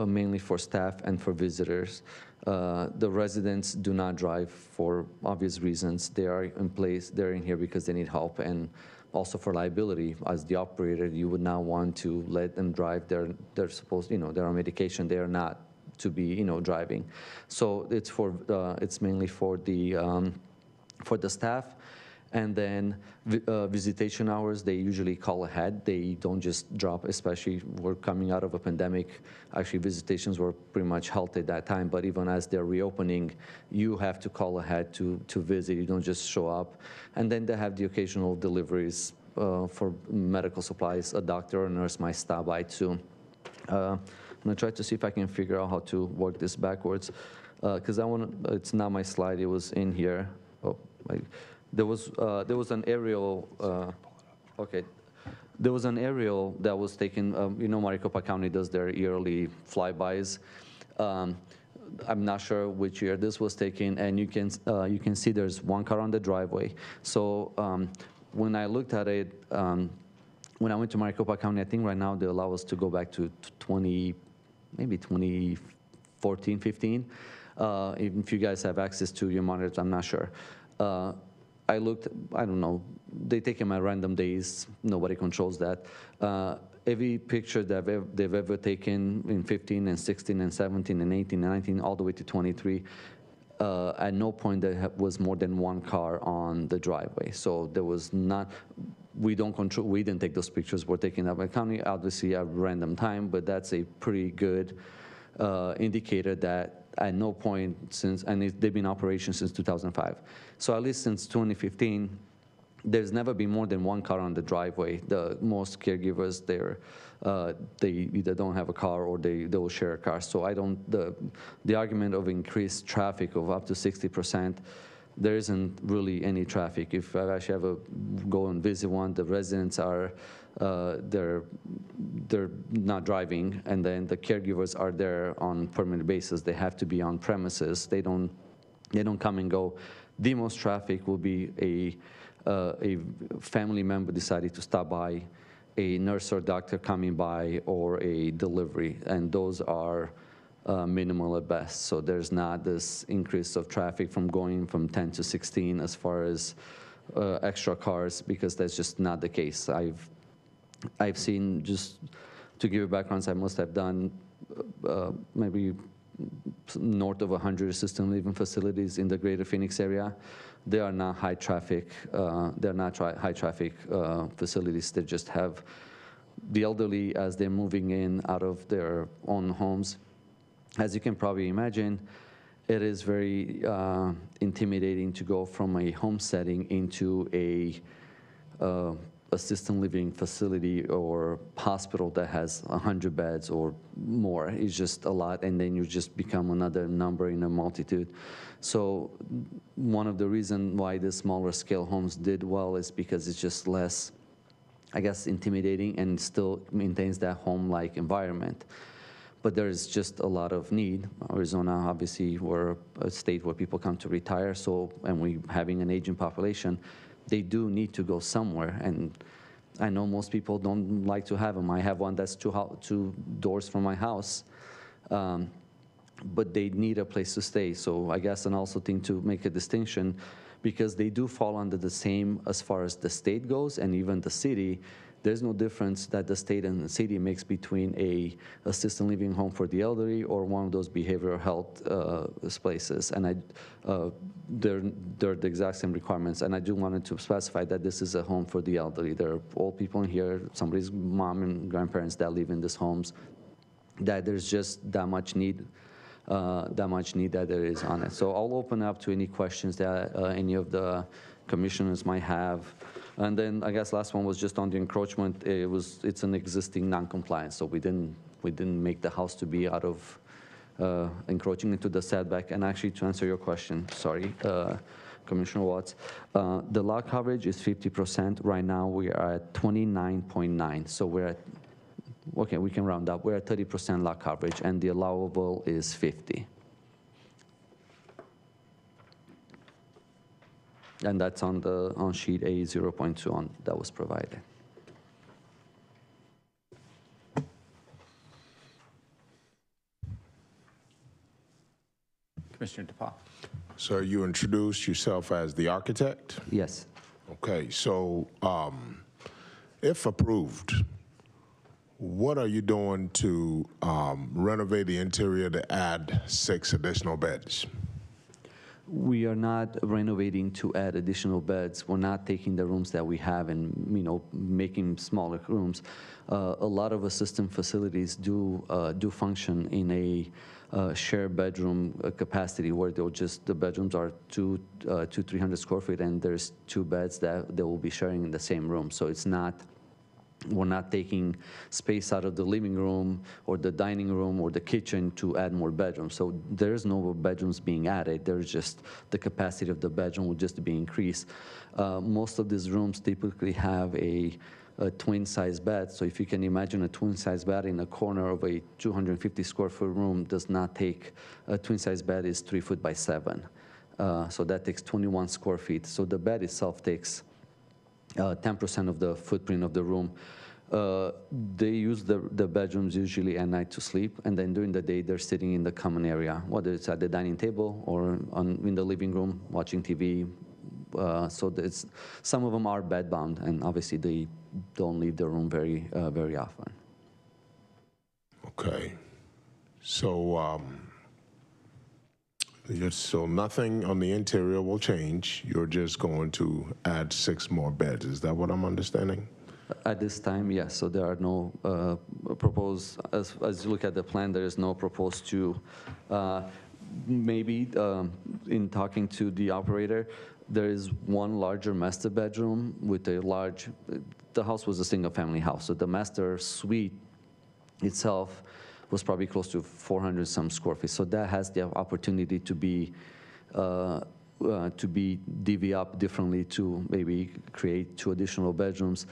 mainly for staff and for visitors. The residents do not drive for obvious reasons. They are in place, they're in here because they need help, and also for liability. As the operator, you would not want to let them drive. They're supposed, they're on medication. They are not to be, driving. So it's mainly for the staff. And then visitation hours, they usually call ahead. They don't just drop, especially we're coming out of a pandemic. Actually, visitations were pretty much halted at that time, but even as they're reopening, you have to call ahead to visit. You don't just show up. And then they have the occasional deliveries for medical supplies. A doctor or nurse might stop by too. I'm gonna try to see if I can figure out how to work this backwards, because it's not my slide, it was in here. Oh, there was an aerial, okay. There was an aerial that was taken, Maricopa County does their yearly flybys. I'm not sure which year this was taken, and you can see there's one car on the driveway. So when I looked at it, when I went to Maricopa County, I think right now they allow us to go back to maybe 2014, 15. Even if you guys have access to your monitors, I'm not sure. I looked, I don't know, they take them at random days, nobody controls that. Every picture that they've ever taken in 15 and 16 and 17 and 18 and 19 all the way to 23, at no point there was more than one car on the driveway. So there was not, we don't control, we didn't take those pictures, we're taken up by county, obviously at random time, but that's a pretty good indicator that at no point since, and they've been in operation since 2005. So at least since 2015, there's never been more than one car on the driveway. The most caregivers there, they either don't have a car or they will share a car. So I don't, the argument of increased traffic of up to 60%, there isn't really any traffic. If I actually ever go and visit one, the residents are, they're not driving, and then the caregivers are there on permanent basis. They have to be on premises. They don't come and go. The most traffic will be a family member decided to stop by, a nurse or doctor coming by, or a delivery, and those are minimal at best. So there's not this increase of traffic from going from 10 to 16 as far as extra cars, because that's just not the case. I've seen, just to give you backgrounds, I must have done maybe north of 100 assisted living facilities in the greater Phoenix area. They are not high traffic. They're not high traffic facilities. They just have the elderly as they're moving in out of their own homes. As you can probably imagine, it is very intimidating to go from a home setting into a assisted living facility or hospital that has 100 beds or more. It's just a lot, and then you just become another number in a multitude. So one of the reasons why the smaller scale homes did well is because it's just less, I guess, intimidating, and still maintains that home-like environment. But there's just a lot of need. Arizona, obviously, we're a state where people come to retire, so, and we having an aging population, they do need to go somewhere. And I know most people don't like to have them. I have one that's two doors from my house, but they need a place to stay. So I guess, and also think to make a distinction, because they do fall under the same as far as the state goes, and even the city. There's no difference that the state and the city makes between a assisted living home for the elderly or one of those behavioral health places. And they're the exact same requirements. And I do wanted to specify that this is a home for the elderly. There are old people in here, somebody's mom and grandparents that live in these homes, that there's just that much need that there is on it. So I'll open up to any questions that any of the commissioners might have. And then I guess last one was just on the encroachment. It's an existing non-compliance, so we didn't make the house to be out of encroaching into the setback. And actually, to answer your question, sorry, Commissioner Watts, the lot coverage is 50%. Right now we are at 29.9. So we're at, okay, we can round up. We're at 30% lot coverage, and the allowable is 50. And that's on sheet A 0.2 that was provided. Commissioner DePaul. Sir, you introduced yourself as the architect? Yes. Okay, so if approved, what are you doing to renovate the interior to add 6 additional beds? We are not renovating to add additional beds. We're not taking the rooms that we have and making smaller rooms. A lot of assisted facilities do function in a shared bedroom capacity where the bedrooms are 300 square feet, and there's 2 beds that they will be sharing in the same room. So it's not. We're not taking space out of the living room or the dining room or the kitchen to add more bedrooms. So there's no bedrooms being added. There's just the capacity of the bedroom will just be increased. Most of these rooms typically have a twin-size bed. So if you can imagine a twin-size bed in a corner of a 250 square foot room does not take, a twin-size bed is 3 foot by 7. So that takes 21 square feet. So the bed itself takes 10% of the footprint of the room. They use the bedrooms usually at night to sleep, and then during the day they're sitting in the common area, whether it's at the dining table or in the living room watching TV. So some of them are bed-bound, and obviously they don't leave the room very often. Okay. So So nothing on the interior will change. You're just going to add 6 more beds. Is that what I'm understanding? At this time, yes. So there are no proposed, as you look at the plan, there is no proposed to, maybe in talking to the operator, there is one larger master bedroom with a large, the house was a single-family house, so the master suite itself was probably close to 400 some square feet. So that has the opportunity to be divvy up differently to maybe create 2 additional bedrooms.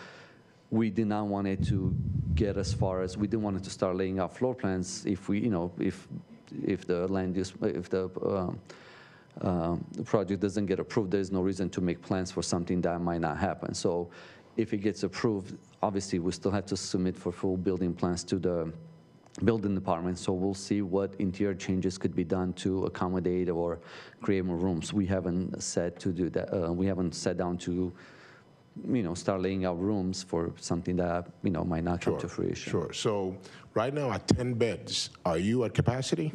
We did not want it to get as far as, we didn't want it to start laying out floor plans if we, you know, if the land use, if the project doesn't get approved, there's no reason to make plans for something that might not happen. So if it gets approved, obviously we still have to submit for full building plans to the building department. So we'll see what interior changes could be done to accommodate or create more rooms. We haven't said to do that. We haven't sat down to, you know, start laying out rooms for something that, you know, might not come to fruition. Sure. So right now at 10 beds, are you at capacity?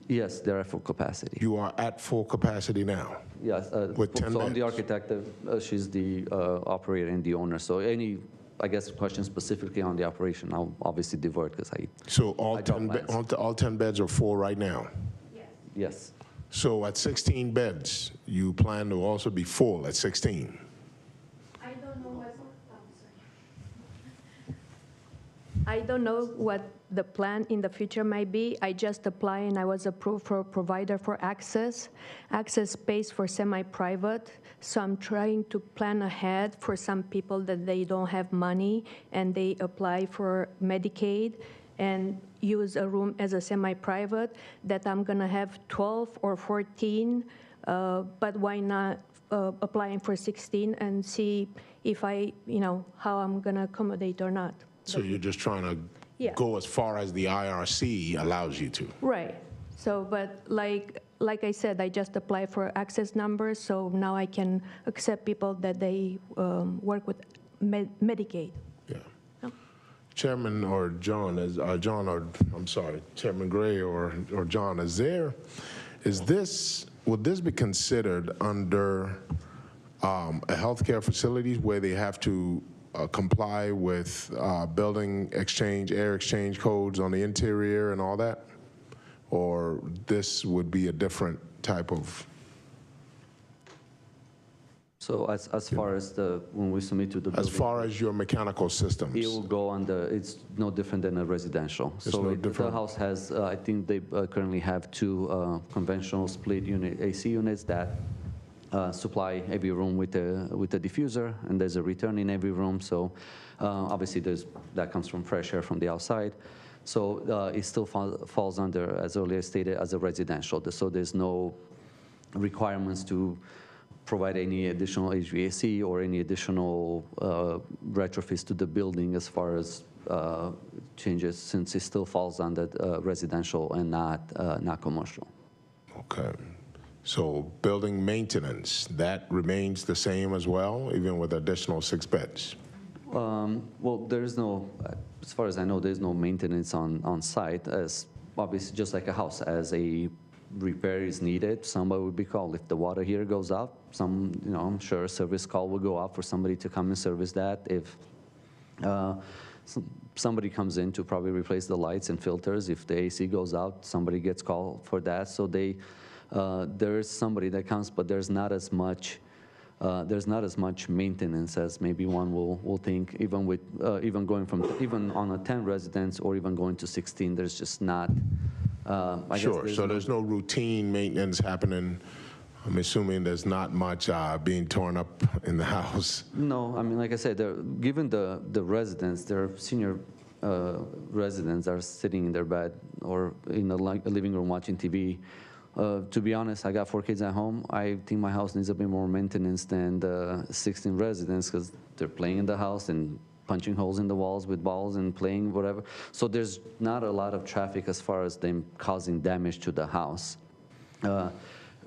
Yes, they're at full capacity. You are at full capacity now? Yes. With 10 so I'm the beds? architect, she's the operator and the owner. So any, I guess, questions specifically on the operation, I'll obviously divert because So all 10 beds are full right now? Yes. So at 16 beds, you plan to also be full at 16? I don't know what the plan in the future might be. I just applied and I was approved for a provider for access space for semi-private. So I'm trying to plan ahead for some people that they don't have money and they apply for Medicaid and use a room as a semi-private, that I'm gonna have 12 or 14, but why not applying for 16 and see if I, you know, how I'm gonna accommodate or not. So you're just trying to go as far as the IRC allows you to? Right. So, but like I said, I just applied for access numbers, so now I can accept people that they work with Medicaid. Yeah. Chairman or John, Chairman Gray or John, would this be considered under a healthcare facilities where they have to comply with building exchange, air exchange codes on the interior and all that? Or this would be a different type of? So as far as when we submit to the building, as far as your mechanical systems? it will go under, it's no different than a residential. The house has, I think they currently have 2 conventional split unit AC units that supply every room with a diffuser, and there's a return in every room. So obviously that comes from fresh air from the outside. So it still falls under, as earlier stated, as a residential. So there's no requirements to provide any additional HVAC or any additional retrofits to the building as far as changes, since it still falls under residential and not commercial. Okay. So building maintenance, that remains the same as well, even with additional 6 beds? Well, there is no, as far as I know, there's no maintenance on site, as obviously just like a house. As a repair is needed, somebody would be called. If the water here goes up, I'm sure a service call will go out for somebody to come and service that. If somebody comes in to probably replace the lights and filters, if the AC goes out, somebody gets called for that. So there is somebody that comes, but there's not as much maintenance as maybe one will think. Even with even on a 10 residents or even going to 16, there's just not. Sure. So there's no routine maintenance happening. I'm assuming there's not much being torn up in the house. No, I mean, like I said, given the residents, their senior residents are sitting in their bed or in a living room watching TV. To be honest, I got 4 kids at home. I think my house needs a bit more maintenance than the 16 residents, because they're playing in the house and punching holes in the walls with balls and playing whatever. So there's not a lot of traffic as far as them causing damage to the house.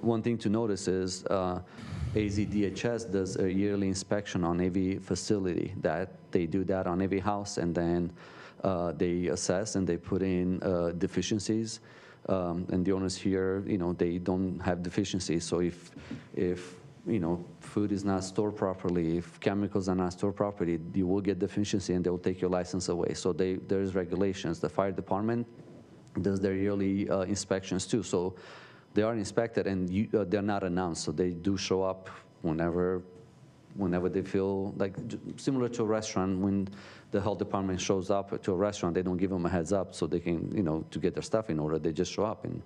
One thing to notice is AZDHS does a yearly inspection on every facility. That they do that on every house, and then they assess and they put in deficiencies. And the owners here, they don't have deficiencies. So if food is not stored properly, if chemicals are not stored properly, you will get deficiency and they will take your license away. So there's regulations. The fire department does their yearly inspections too. So they are inspected and they're not announced. So they do show up whenever they feel like, similar to a restaurant, when the health department shows up to a restaurant, they don't give them a heads up so they can, to get their stuff in order. They just show up, and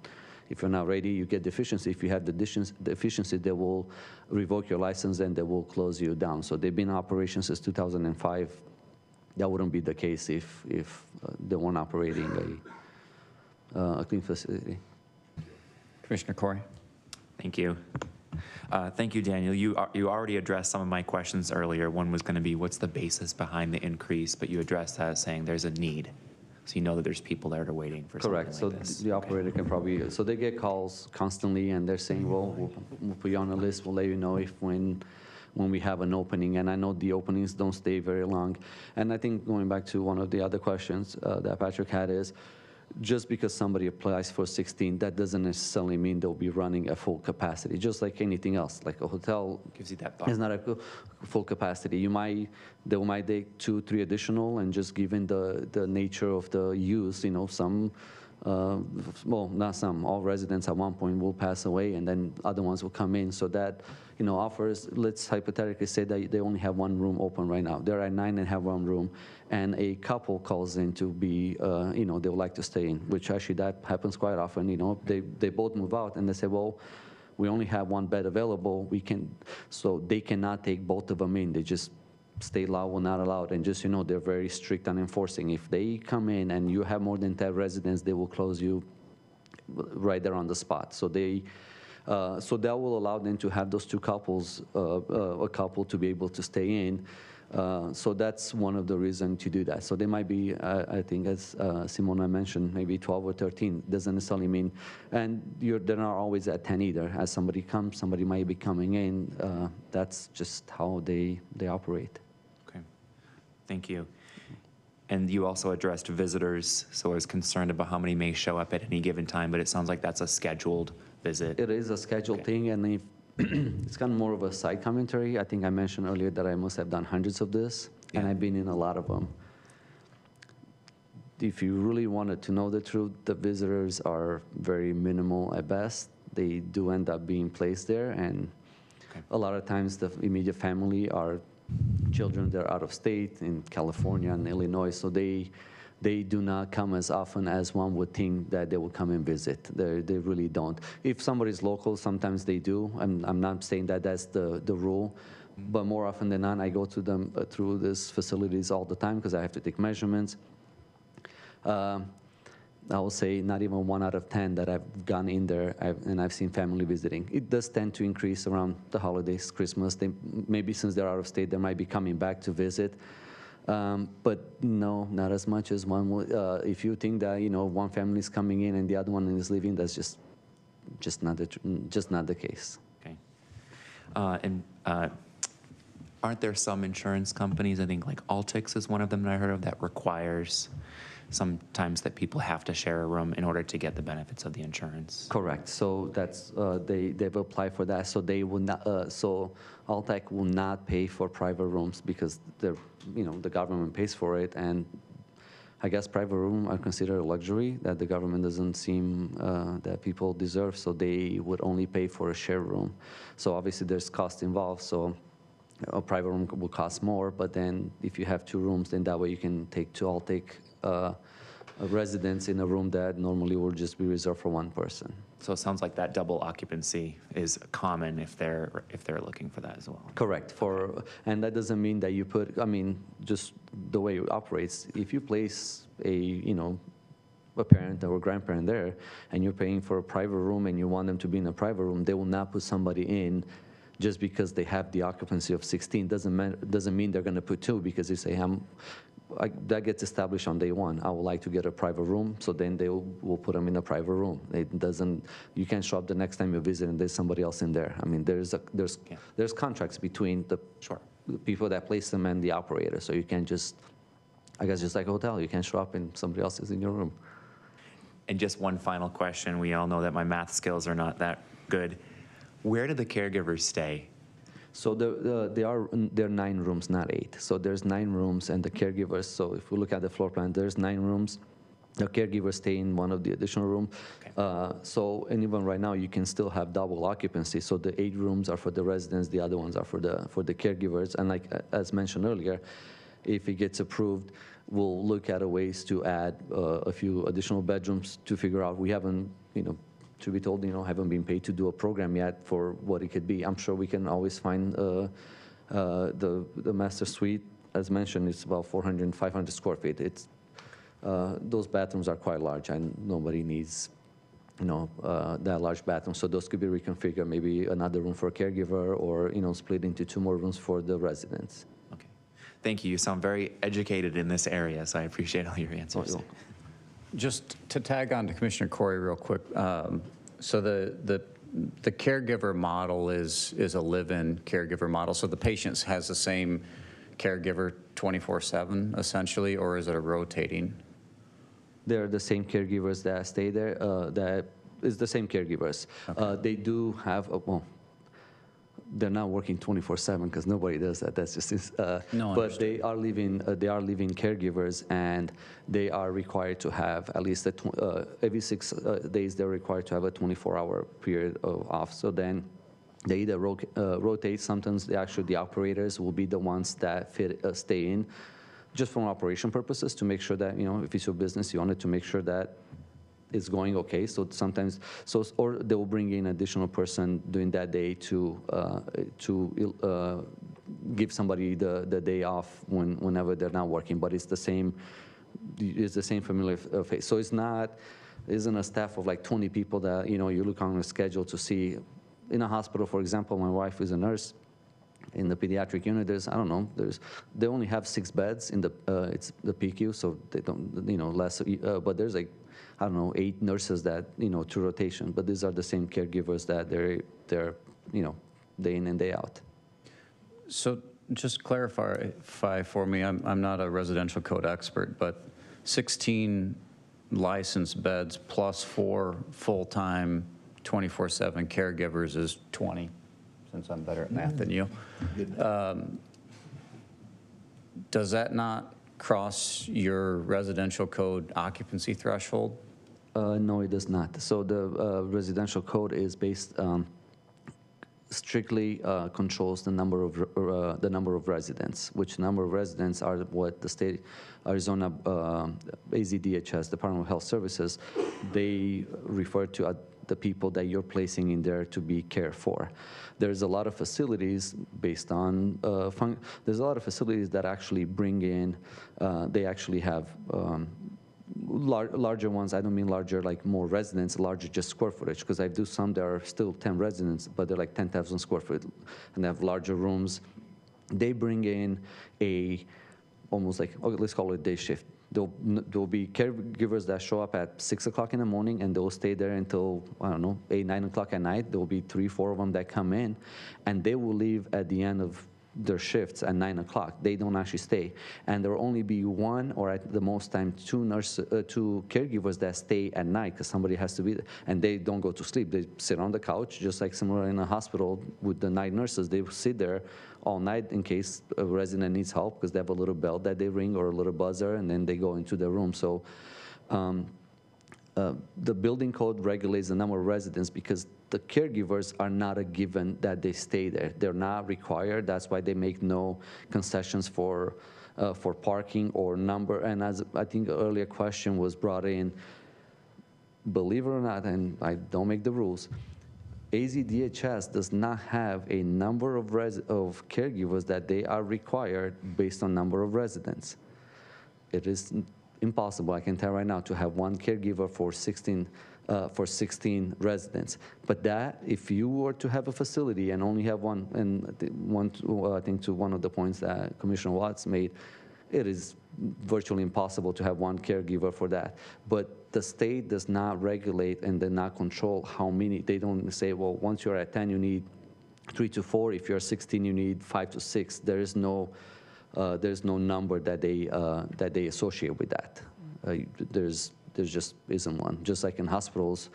if you're not ready, you get deficiency. If you have the deficiency, they will revoke your license and they will close you down. So they've been in operation since 2005. That wouldn't be the case if they weren't operating a clean facility. Commissioner Corey. Thank you. Thank you, Daniel. You already addressed some of my questions earlier. One was going to be, what's the basis behind the increase? But you addressed that saying there's a need. So you know that there's people there that are waiting for Correct. something like this. So the operator can probably, so they get calls constantly and they're saying, well, we'll put you on the list. We'll let you know when we have an opening. And I know the openings don't stay very long. And I think going back to one of the other questions that Patrick had is, just because somebody applies for 16, that doesn't necessarily mean they'll be running a full capacity, just like anything else. Like a hotel gives you that thought. Is not a full capacity. They might take 2-3 additional, and just given the nature of the use, some, well, not some, all residents at one point will pass away, and then other ones will come in. So that, offers, let's hypothetically say that they only have one room open right now. They're at 9 and have one room, and a couple calls in to be, they would like to stay in, which actually that happens quite often. They both move out and they say, well, we only have one bed available. So they cannot take both of them in. They just state law will not allow it. And just, they're very strict on enforcing. If they come in and you have more than 10 residents, they will close you right there on the spot. So so that will allow them to have those two couples, a couple to be able to stay in. So that's one of the reasons to do that. So they might be, I think, as Simona mentioned, maybe 12 or 13. Doesn't necessarily mean, and they're not always at 10 either. As somebody comes, somebody might be coming in. That's just how they operate. Okay, thank you. And you also addressed visitors, so I was concerned about how many may show up at any given time, but it sounds like that's a scheduled visit. It is a scheduled thing, and if it's kind of more of a side commentary. I think I mentioned earlier that I must have done hundreds of this, and I've been in a lot of them. If you really wanted to know the truth, the visitors are very minimal at best. They do end up being placed there, and a lot of times the immediate family are children that are out of state in California and Illinois, so they do not come as often as one would think that they would come and visit. They really don't. If somebody's local, sometimes they do. I'm not saying that that's the rule, but more often than not, I go to them through these facilities all the time because I have to take measurements. I will say not even 1 out of 10 that I've gone in there and I've seen family visiting. It does tend to increase around the holidays, Christmas. Maybe since they're out of state, they might be coming back to visit. But no, not as much as one would. If you think that one family is coming in and the other one is leaving, that's just not the case. Okay. And aren't there some insurance companies? I think like Altix is one of them that I heard of that requires sometimes that people have to share a room in order to get the benefits of the insurance. Correct. So that's they've applied for that. So they will not. So Altec will not pay for private rooms because the government pays for it, and I guess private room are considered a luxury that the government doesn't seem that people deserve. So they would only pay for a shared room. So obviously there's cost involved. So a private room will cost more, but then if you have 2 rooms, then that way you can take 2 Altec residents in a room that normally would just be reserved for 1 person. So it sounds like that double occupancy is common if they're looking for that as well. Correct. And that doesn't mean that you put. I mean, just the way it operates. If you place a parent or a grandparent there, and you're paying for a private room, and you want them to be in a private room, they will not put somebody in just because they have the occupancy of 16. Doesn't mean they're going to put 2 because they say that gets established on day 1. I would like to get a private room, so then they will put them in a private room. You can't show up the next time you visit and there's somebody else in there. I mean, there's contracts between the people that place them and the operator, so you can't just, I guess just like a hotel, you can't show up and somebody else is in your room. And just one final question. We all know that my math skills are not that good. Where do the caregivers stay? So there are 9 rooms, not 8. So there's 9 rooms, and the caregivers. So if we look at the floor plan, there's 9 rooms. The caregivers stay in one of the additional room. So and even right now, you can still have double occupancy. So the 8 rooms are for the residents, the other ones are for the caregivers. And like as mentioned earlier, if it gets approved, we'll look at ways to add a few additional bedrooms to figure out. We haven't, to be told, haven't been paid to do a program yet for what it could be. I'm sure we can always find the master suite. As mentioned, it's about 400, 500 square feet. It's those bathrooms are quite large, and nobody needs, that large bathroom. So those could be reconfigured, maybe another room for a caregiver, or split into 2 more rooms for the residents. Okay, thank you. You sound very educated in this area, so I appreciate all your answers. Just to tag on to Commissioner Corey real quick, so the caregiver model is a live-in caregiver model. So the patient has the same caregiver 24/7 essentially, or is it a rotating? They're the same caregivers that stay there. That is the same caregivers. Okay. They do have they're not working 24/7 because nobody does that. That's just no. But they are living caregivers, and they are required to have at least every 6 days. They're required to have a 24-hour period off. So then they either rotate. Sometimes the operators will be the ones that stay in, just from operation purposes, to make sure that if it's your business, you want it to make sure that it's going okay. So sometimes, or they will bring in an additional person during that day to give somebody the day off whenever they're not working. But it's the same familiar face. So isn't a staff of like 20 people that you look on a schedule to see. In a hospital, for example, my wife is a nurse. In the pediatric unit, they only have 6 beds in it's the PQ, so they don't less. But there's 8 nurses that to rotation. But these are the same caregivers that they're day in and day out. So just clarify for me. I'm not a residential code expert, but 16 licensed beds plus 4 full-time 24/7 caregivers is 20. Since I'm better at math than you. Does that not cross your residential code occupancy threshold? No, it does not. So the residential code is based strictly controls the number of residents, which number of residents are what the state Arizona AZDHS, Department of Health Services, they refer to the people that you're placing in there to be cared for. There's a lot of facilities based on, there's a lot of facilities that actually bring in, they actually have larger ones. I don't mean larger like more residents, larger just square footage, because I do some that are still 10 residents, but they're like 10,000 square feet, and they have larger rooms. They bring in almost like, let's call it day shift. There'll be caregivers that show up at 6 o'clock in the morning, and they'll stay there until, 8, 9 o'clock at night. There'll be 3, 4 of them that come in, and they will leave at the end of their shifts at 9 o'clock. They don't actually stay. And there will only be 1 or at the most time 2 caregivers that stay at night, because somebody has to be there. And they don't go to sleep. They sit on the couch, just like similar in a hospital with the night nurses. They sit there all night in case a resident needs help, because they have a little bell that they ring or a little buzzer, and then they go into their room. So the building code regulates the number of residents, because the caregivers are not a given that they stay there. They're not required. That's why they make no concessions for parking or number. And as I think the earlier question was brought in, believe it or not, and I don't make the rules, AZDHS does not have a number of caregivers that they are required based on number of residents. It is impossible, I can tell right now, to have 1 caregiver for 16 residents. But that, if you were to have a facility and only have 1, and I think to one of the points that Commissioner Watts made, it is virtually impossible to have 1 caregiver for that. But the state does not regulate and does not control how many. They don't say, well, once you're at 10, you need 3 to 4. If you're 16, you need 5 to 6. There's no number that they associate with that. there just isn't one. Just like in hospitals,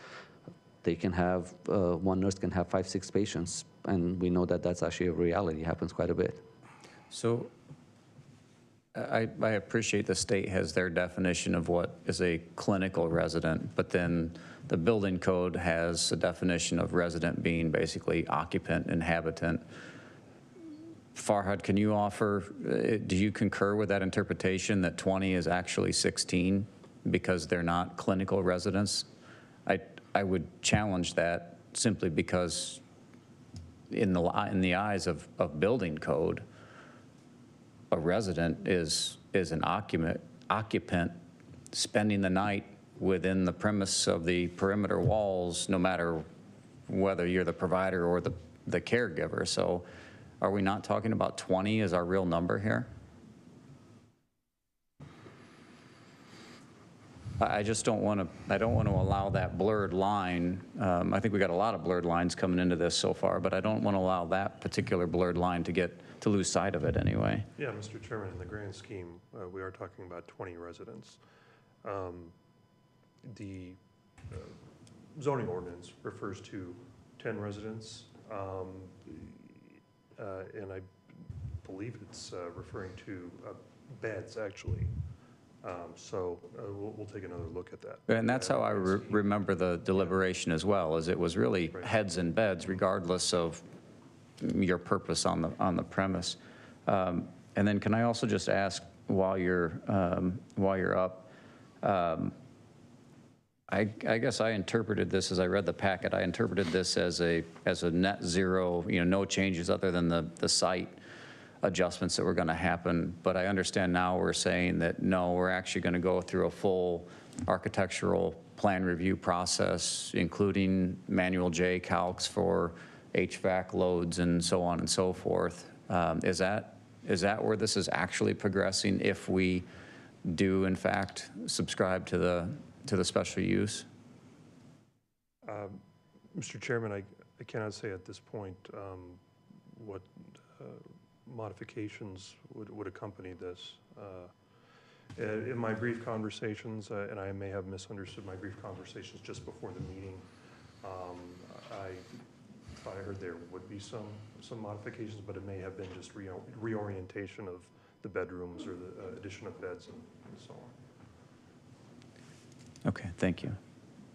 they can have, one nurse can have 5, 6 patients, and we know that that's actually a reality, it happens quite a bit. So I appreciate the state has their definition of what is a clinical resident, but then the building code has a definition of resident being basically occupant, inhabitant. Farhad, can you offer, do you concur with that interpretation that 20 is actually 16 because they're not clinical residents? I would challenge that simply because in the eyes of building code, a resident is an occupant spending the night within the premise of the perimeter walls, no matter whether you're the provider or the caregiver. So are we not talking about 20 as our real number here? I just don't want to allow that blurred line. I think we got a lot of blurred lines coming into this so far, but I don't want to allow that particular blurred line to lose sight of it anyway. Yeah, Mr. Chairman, in the grand scheme, we are talking about 20 residents. The zoning ordinance refers to 10 residents, and I believe it's referring to beds, actually. So we'll take another look at that. And that's how I remember the deliberation as well, is it was really heads and beds, regardless of your purpose on the premise. And then can I also just ask, while you're up, I guess I interpreted this as I read the packet. I interpreted this as a net zero, no changes other than the site adjustments that were going to happen. But I understand now we're saying that no, we're actually going to go through a full architectural plan review process, including manual J calcs for HVAC loads and so on and so forth. Is that where this is actually progressing if we do in fact subscribe to the special use? Mr. Chairman, I cannot say at this point what modifications would accompany this. In my brief conversations, and I may have misunderstood my brief conversations just before the meeting, I thought I heard there would be some modifications, but it may have been just reorientation of the bedrooms or the addition of beds and so on. Okay, thank you.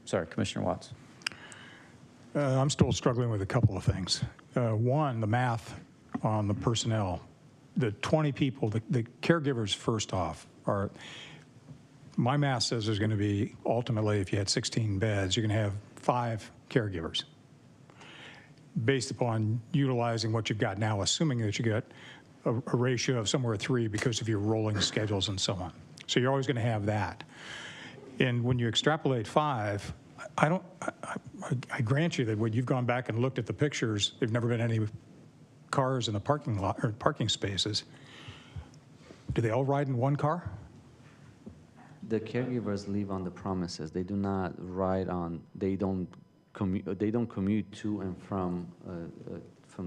Sorry, Commissioner Watts. I'm still struggling with a couple of things. One, the math on the personnel. The 20 people, the caregivers first off, my math says there's going to be, ultimately, if you had 16 beds, you're going to have 5 caregivers. Based upon utilizing what you've got now, assuming that you get a ratio of somewhere 3 because of your rolling schedules and so on. So you're always going to have that. And when you extrapolate 5, I grant you that when you've gone back and looked at the pictures, there've never been any cars in the parking lot or parking spaces. Do they all ride in one car? The caregivers live on the premises. They do not ride on. They don't commute to and from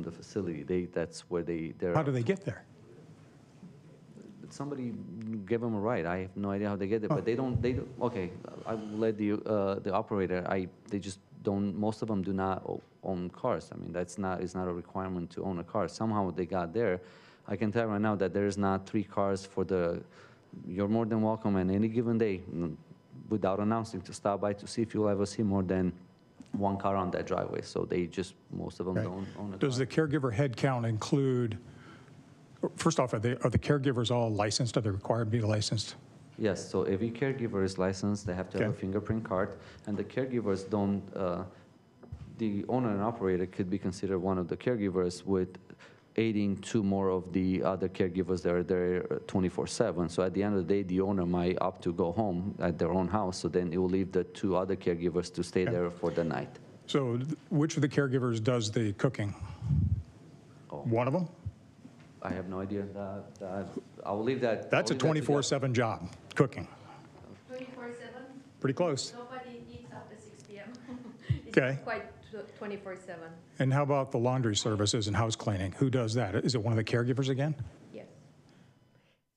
the facility. That's where they're. How do they get there? Somebody give them a ride. I have no idea how they get there, but they don't. Okay, I will let the operator. They just don't. Most of them do not own cars. I mean, it's not a requirement to own a car. Somehow they got there. I can tell right now that there is not 3 cars for the. You're more than welcome on any given day, without announcing, to stop by to see if you'll ever see more than 1 car on that driveway. So most of them don't own a car. Does the caregiver head count include? First off, are the caregivers all licensed? Are they required to be licensed? Yes, so every caregiver is licensed. They have to have a fingerprint card, and the caregivers don't, the owner and operator could be considered one of the caregivers with aiding 2 more of the other caregivers that are there 24/7. So at the end of the day, the owner might opt to go home at their own house, so then it will leave the 2 other caregivers to stay there for the night. So which of the caregivers does the cooking? One of them? I have no idea. I will leave that. That's a 24/7 job, cooking. 24/7? Pretty close. Nobody eats after 6 p.m. Okay. It's quite 24/7. And how about the laundry services and house cleaning? Who does that? Is it one of the caregivers again? Yes.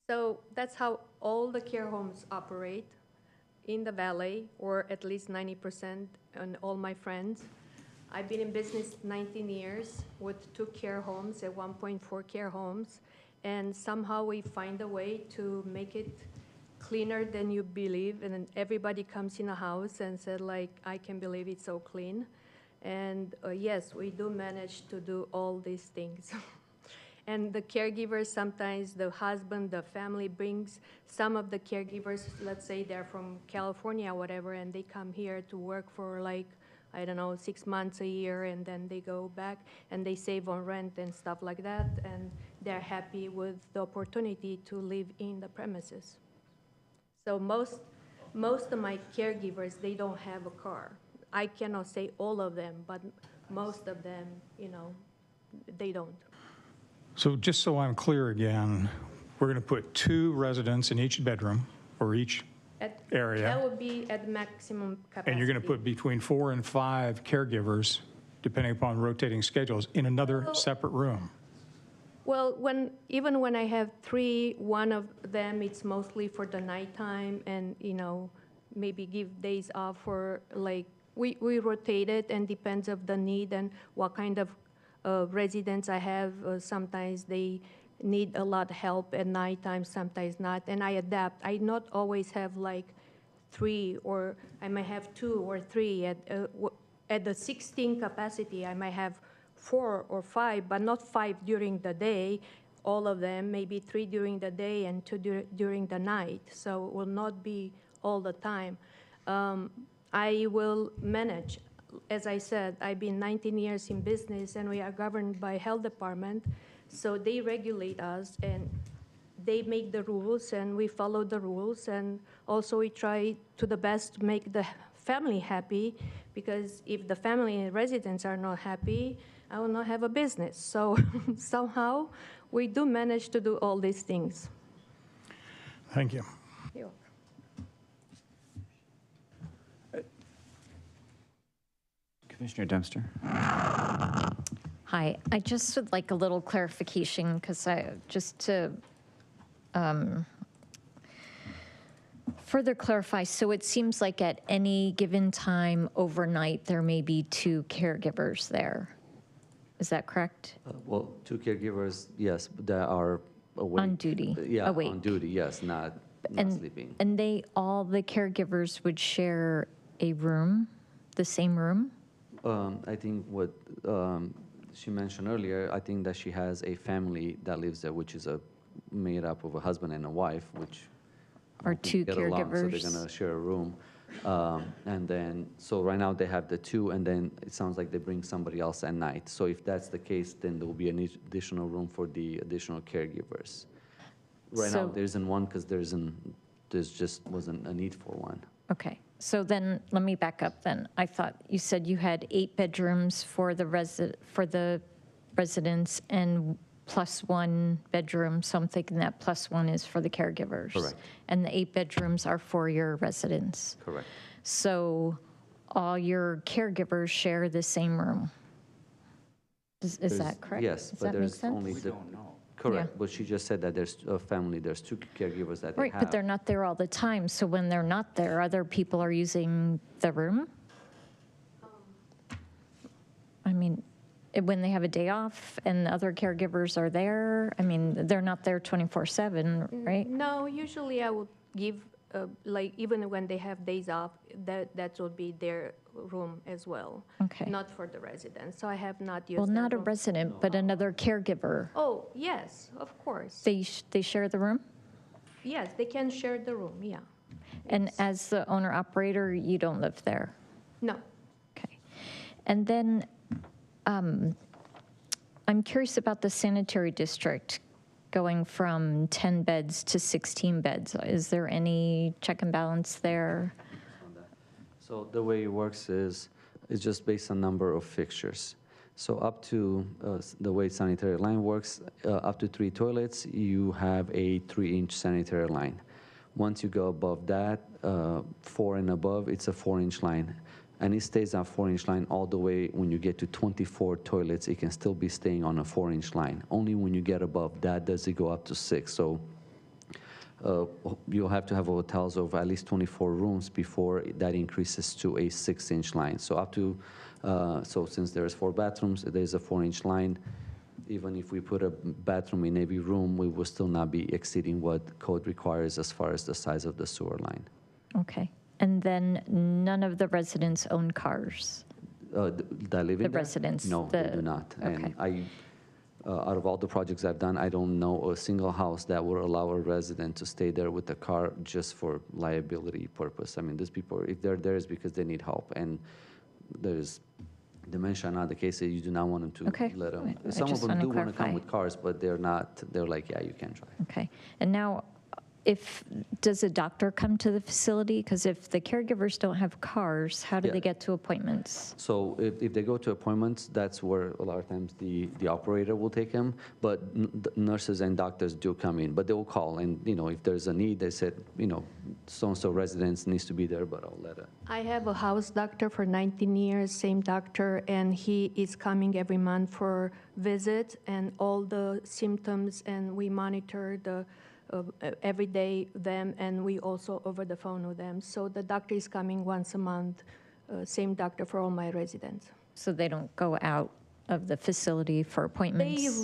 So that's how all the care homes operate. in the valley, or at least 90%, and all my friends. I've been in business 19 years with 2 care homes and 1.4 care homes, and somehow we find a way to make it cleaner than you believe, and then everybody comes in a house and said, like, I can't believe it's so clean. And yes, we do manage to do all these things. And the caregivers, sometimes the husband, the family brings some of the caregivers, let's say they're from California or whatever, and they come here to work for like, I don't know, 6 months, a year, and then they go back and they save on rent and stuff like that, and they're happy with the opportunity to live in the premises. So most of my caregivers, they don't have a car. I cannot say all of them, but most of them, you know, they don't. So just so I'm clear again, we're going to put 2 residents in each bedroom or each area. That would be at maximum capacity. And you're going to put between 4 and 5 caregivers, depending upon rotating schedules, in another separate room. Well, even when I have 3, one of them, it's mostly for the nighttime, and, you know, maybe give days off for, like, we rotate it, and depends of the need and what kind of residents I have. Sometimes they need a lot of help at nighttime, sometimes not, and I adapt. I not always have like 3, or I might have 2 or 3. At the 16 capacity, I might have 4 or 5, but not 5 during the day, all of them, maybe 3 during the day and 2 during the night. So it will not be all the time. I will manage. As I said, I've been 19 years in business, and we are governed by health department, so they regulate us, and they make the rules, and we follow the rules, and also we try to the best to make the family happy, because if the family and residents are not happy, I will not have a business. So somehow we do manage to do all these things. Thank you. You're welcome. Commissioner Dempster. Hi, I just would like a little clarification, because just to further clarify, so it seems like at any given time overnight, there may be 2 caregivers there. Is that correct? Well, 2 caregivers, yes, that are awake. On duty, Yeah, awake. on duty, yes, not sleeping. And all the caregivers would share a room, the same room? I think what she mentioned earlier, I think that she has a family that lives there, which is made up of a husband and a wife, which Or 2 get along, caregivers? so they're going to share a room. And then, so right now they have the 2, and then it sounds like they bring somebody else at night. So if that's the case, then there will be an additional room for the additional caregivers. Right now, there isn't one, because there just wasn't a need for one. Okay, so then let me back up then. I thought you said you had 8 bedrooms for the residents and plus 1 bedroom, so I'm thinking that plus 1 is for the caregivers. Correct. And the 8 bedrooms are for your residents. Correct. So all your caregivers share the same room. Is that correct? Yes, Does but that make there's sense? only We don't know. Correct, Yeah. but she just said that there's a family, there's 2 caregivers that they Right, have. but they're not there all the time, so when they're not there, other people are using the room? I mean, when they have a day off and the other caregivers are there, I mean, they're not there 24/7, right? No, usually I would give, like, even when they have days off, that would be their room as well. Okay. Not for the residents, so I have not used Well, that not a room. resident, but another caregiver. Oh, yes, of course. They share the room? Yes, they can share the room, yeah. And as the owner-operator, you don't live there? No. Okay. And then I'm curious about the sanitary district going from 10 beds to 16 beds. Is there any check and balance there? So the way it works is, it's just based on number of fixtures. So up to, the way sanitary line works, up to 3 toilets, you have a 3-inch sanitary line. Once you go above that, 4 and above, it's a 4-inch line. And it stays on 4-inch line all the way. When you get to 24 toilets, it can still be staying on a 4-inch line. Only when you get above that does it go up to 6. So you'll have to have hotels of at least 24 rooms before that increases to a 6-inch line. So up to, so since there's 4 bathrooms, there's a 4-inch line. Even if we put a bathroom in every room, we will still not be exceeding what code requires as far as the size of the sewer line. Okay. And then none of the residents own cars? That live in The there? residents, No, they do not. Okay. And out of all the projects I've done, I don't know a single house that would allow a resident to stay there with a car just for liability purpose. I mean, these people, if they're there, it's because they need help. And there's dementia, not the case that you do not want them to Okay. let them. I Some of just them wanna do want to clarify. come with cars, but they're not, they're like, yeah, you can drive. Okay. And now, does a doctor come to the facility? Because if the caregivers don't have cars, how do Yeah. they get to appointments? So if they go to appointments, that's where a lot of times the operator will take them, but the nurses and doctors do come in, but they will call, and, you know, if there's a need, they said, you know, so-and-so residence needs to be there, but I'll let it. I have a house doctor for 19 years, same doctor, and he is coming every month for visit and all the symptoms, and we monitor the every day them, and we also over the phone with them. So the doctor is coming once a month, same doctor for all my residents. So they don't go out of the facility for appointments?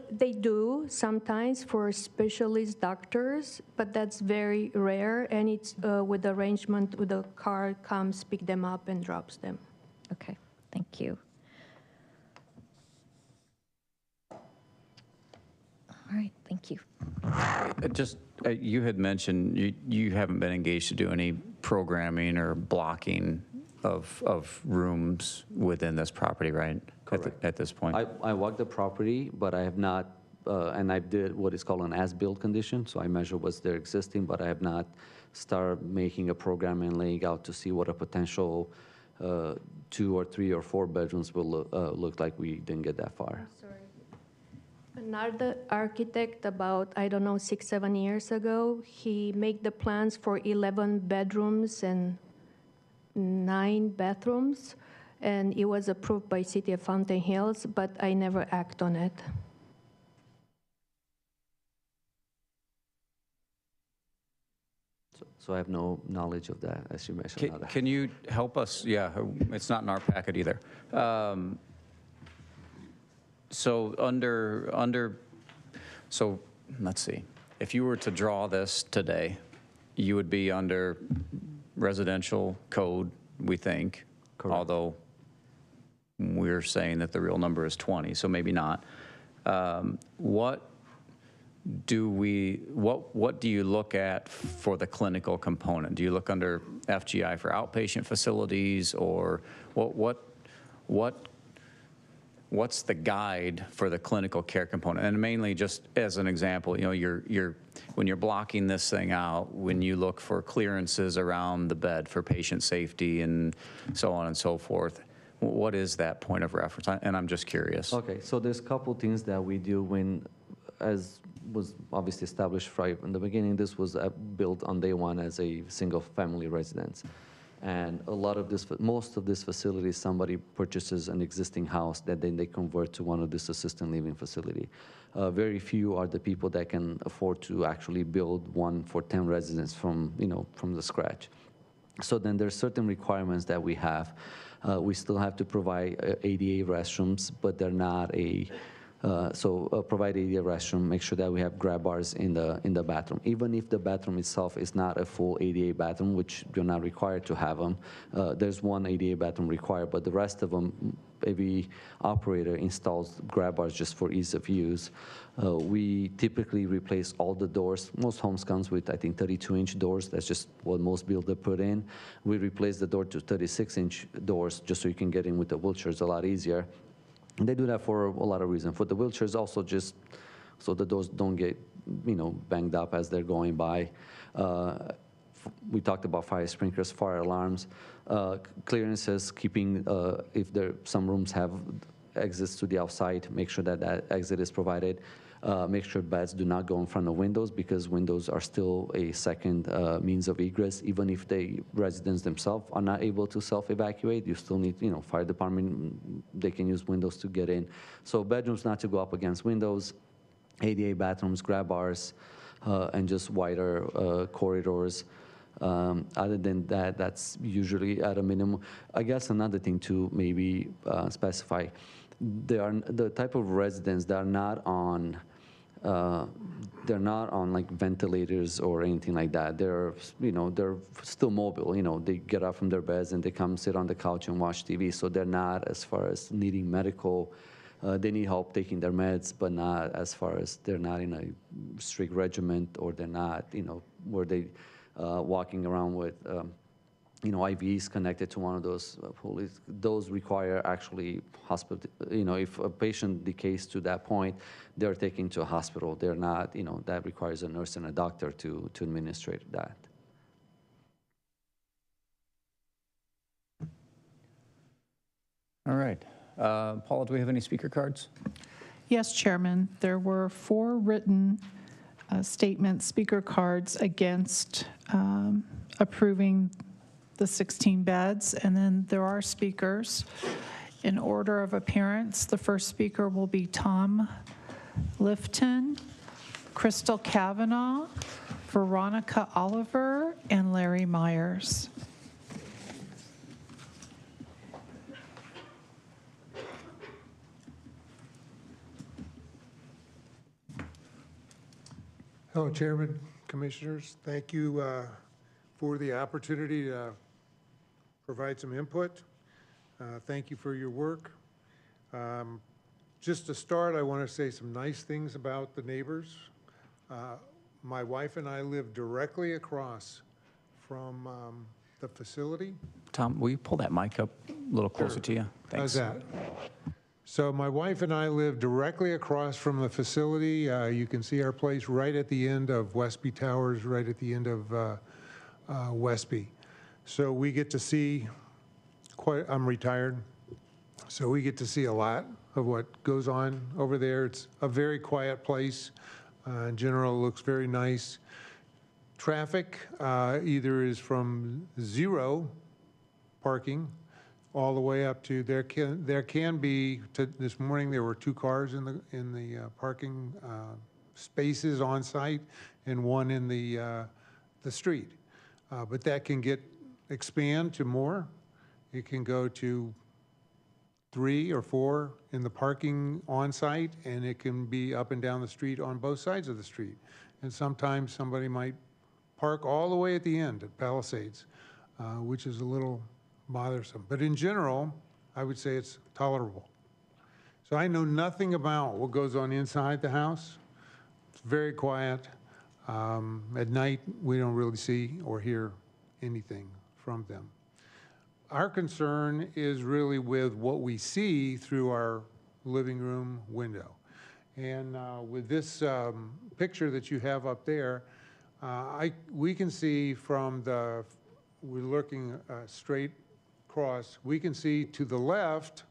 They do sometimes for specialist doctors, but that's very rare, and it's with arrangement with the car comes, pick them up and drops them. Okay, thank you. All right, thank you. Just, you had mentioned you haven't been engaged to do any programming or blocking of rooms within this property, right? Correct. At this point? I walked the property, but I have not, and I did what is called an as-built condition, so I measure what's there existing, but I have not started making a program and laying out to see what a potential 2 or 3 or 4 bedrooms will look like. We didn't get that far. Sorry. Another architect about, I don't know, 6, 7 years ago, he made the plans for 11 bedrooms and 9 bathrooms, and it was approved by City of Fountain Hills, but I never act on it. So I have no knowledge of that, as you mentioned. Can you help us? Yeah, it's not in our packet either. So so let's see. If you were to draw this today, you would be under residential code, we think. Correct. Although we're saying that the real number is 20, so maybe not. What do you look at for the clinical component? Do you look under FGI for outpatient facilities, or what's the guide for the clinical care component? And mainly, just as an example, you know, when you're blocking this thing out, when you look for clearances around the bed for patient safety and so on and so forth, what is that point of reference? And I'm just curious. Okay, so there's a couple things that we do when, as was obviously established right in the beginning, this was built on day one as a single-family residence. And a lot of this, most of this facilities, somebody purchases an existing house that then they convert to one of this assisted living facility. Very few are the people that can afford to actually build one for 10 residents from the scratch. So then there's certain requirements that we have. We still have to provide ADA restrooms, but they're not provide ADA restroom, make sure that we have grab bars in the bathroom. Even if the bathroom itself is not a full ADA bathroom, which you're not required to have them, there's one ADA bathroom required, but the rest of them, every operator installs grab bars just for ease of use. We typically replace all the doors. Most homes comes with, I think, 32-inch doors. That's just what most builders put in. We replace the door to 36-inch doors just so you can get in with the wheelchairs a lot easier. And they do that for a lot of reasons. For the wheelchairs, also just so the doors don't get, banged up as they're going by. We talked about fire sprinklers, fire alarms, clearances, keeping, if some rooms have exits to the outside, make sure that exit is provided. Make sure beds do not go in front of windows, because windows are still a second means of egress. Even if the residents themselves are not able to self-evacuate, you still need, fire department, they can use windows to get in. So bedrooms not to go up against windows, ADA bathrooms, grab bars, and just wider corridors. Other than that, that's usually at a minimum. I guess another thing to maybe specify, there are the type of residents that are not on they're not on like ventilators or anything like that. They're, they're still mobile. They get up from their beds and they come sit on the couch and watch TV. So they're not as far as needing medical. They need help taking their meds, but not as far as they're not in a strict regimen, or they're not, where they walking around with IVs connected to one of those pulleys. Those require actually hospital. If a patient decays to that point, they're taken to a hospital. They're not. That requires a nurse and a doctor to administrate that. All right. Paula, do we have any speaker cards? Yes, Chairman. There were 4 written statement speaker cards against approving the 16 beds, and then there are speakers. In order of appearance, the first speaker will be Tom Lifton, Crystal Kavanaugh, Veronica Oliver, and Larry Myers. Hello, Chairman, Commissioners. Thank you for the opportunity to provide some input. Thank you for your work. Just to start, I want to say some nice things about the neighbors. My wife and I live directly across from the facility. Tom, will you pull that mic up a little closer to you? Thanks. How's that? So my wife and I live directly across from the facility. You can see our place right at the end of Westby Towers, right at the end of Westby. So we get to see I'm retired, so we get to see a lot of what goes on over there. It's a very quiet place. In general, it looks very nice. Traffic either is from 0 parking all the way up to there can be. This morning there were 2 cars in the parking spaces on site and 1 in the street, but that can expand to more. It can go to 3 or 4 in the parking on site, and it can be up and down the street on both sides of the street. And sometimes somebody might park all the way at the end at Palisades, which is a little bothersome. But in general, I would say it's tolerable. So I know nothing about what goes on inside the house. It's very quiet. At night, we don't really see or hear anything from them. Our concern is really with what we see through our living room window. And with this picture that you have up there, we can see we're looking straight across, we can see to the left,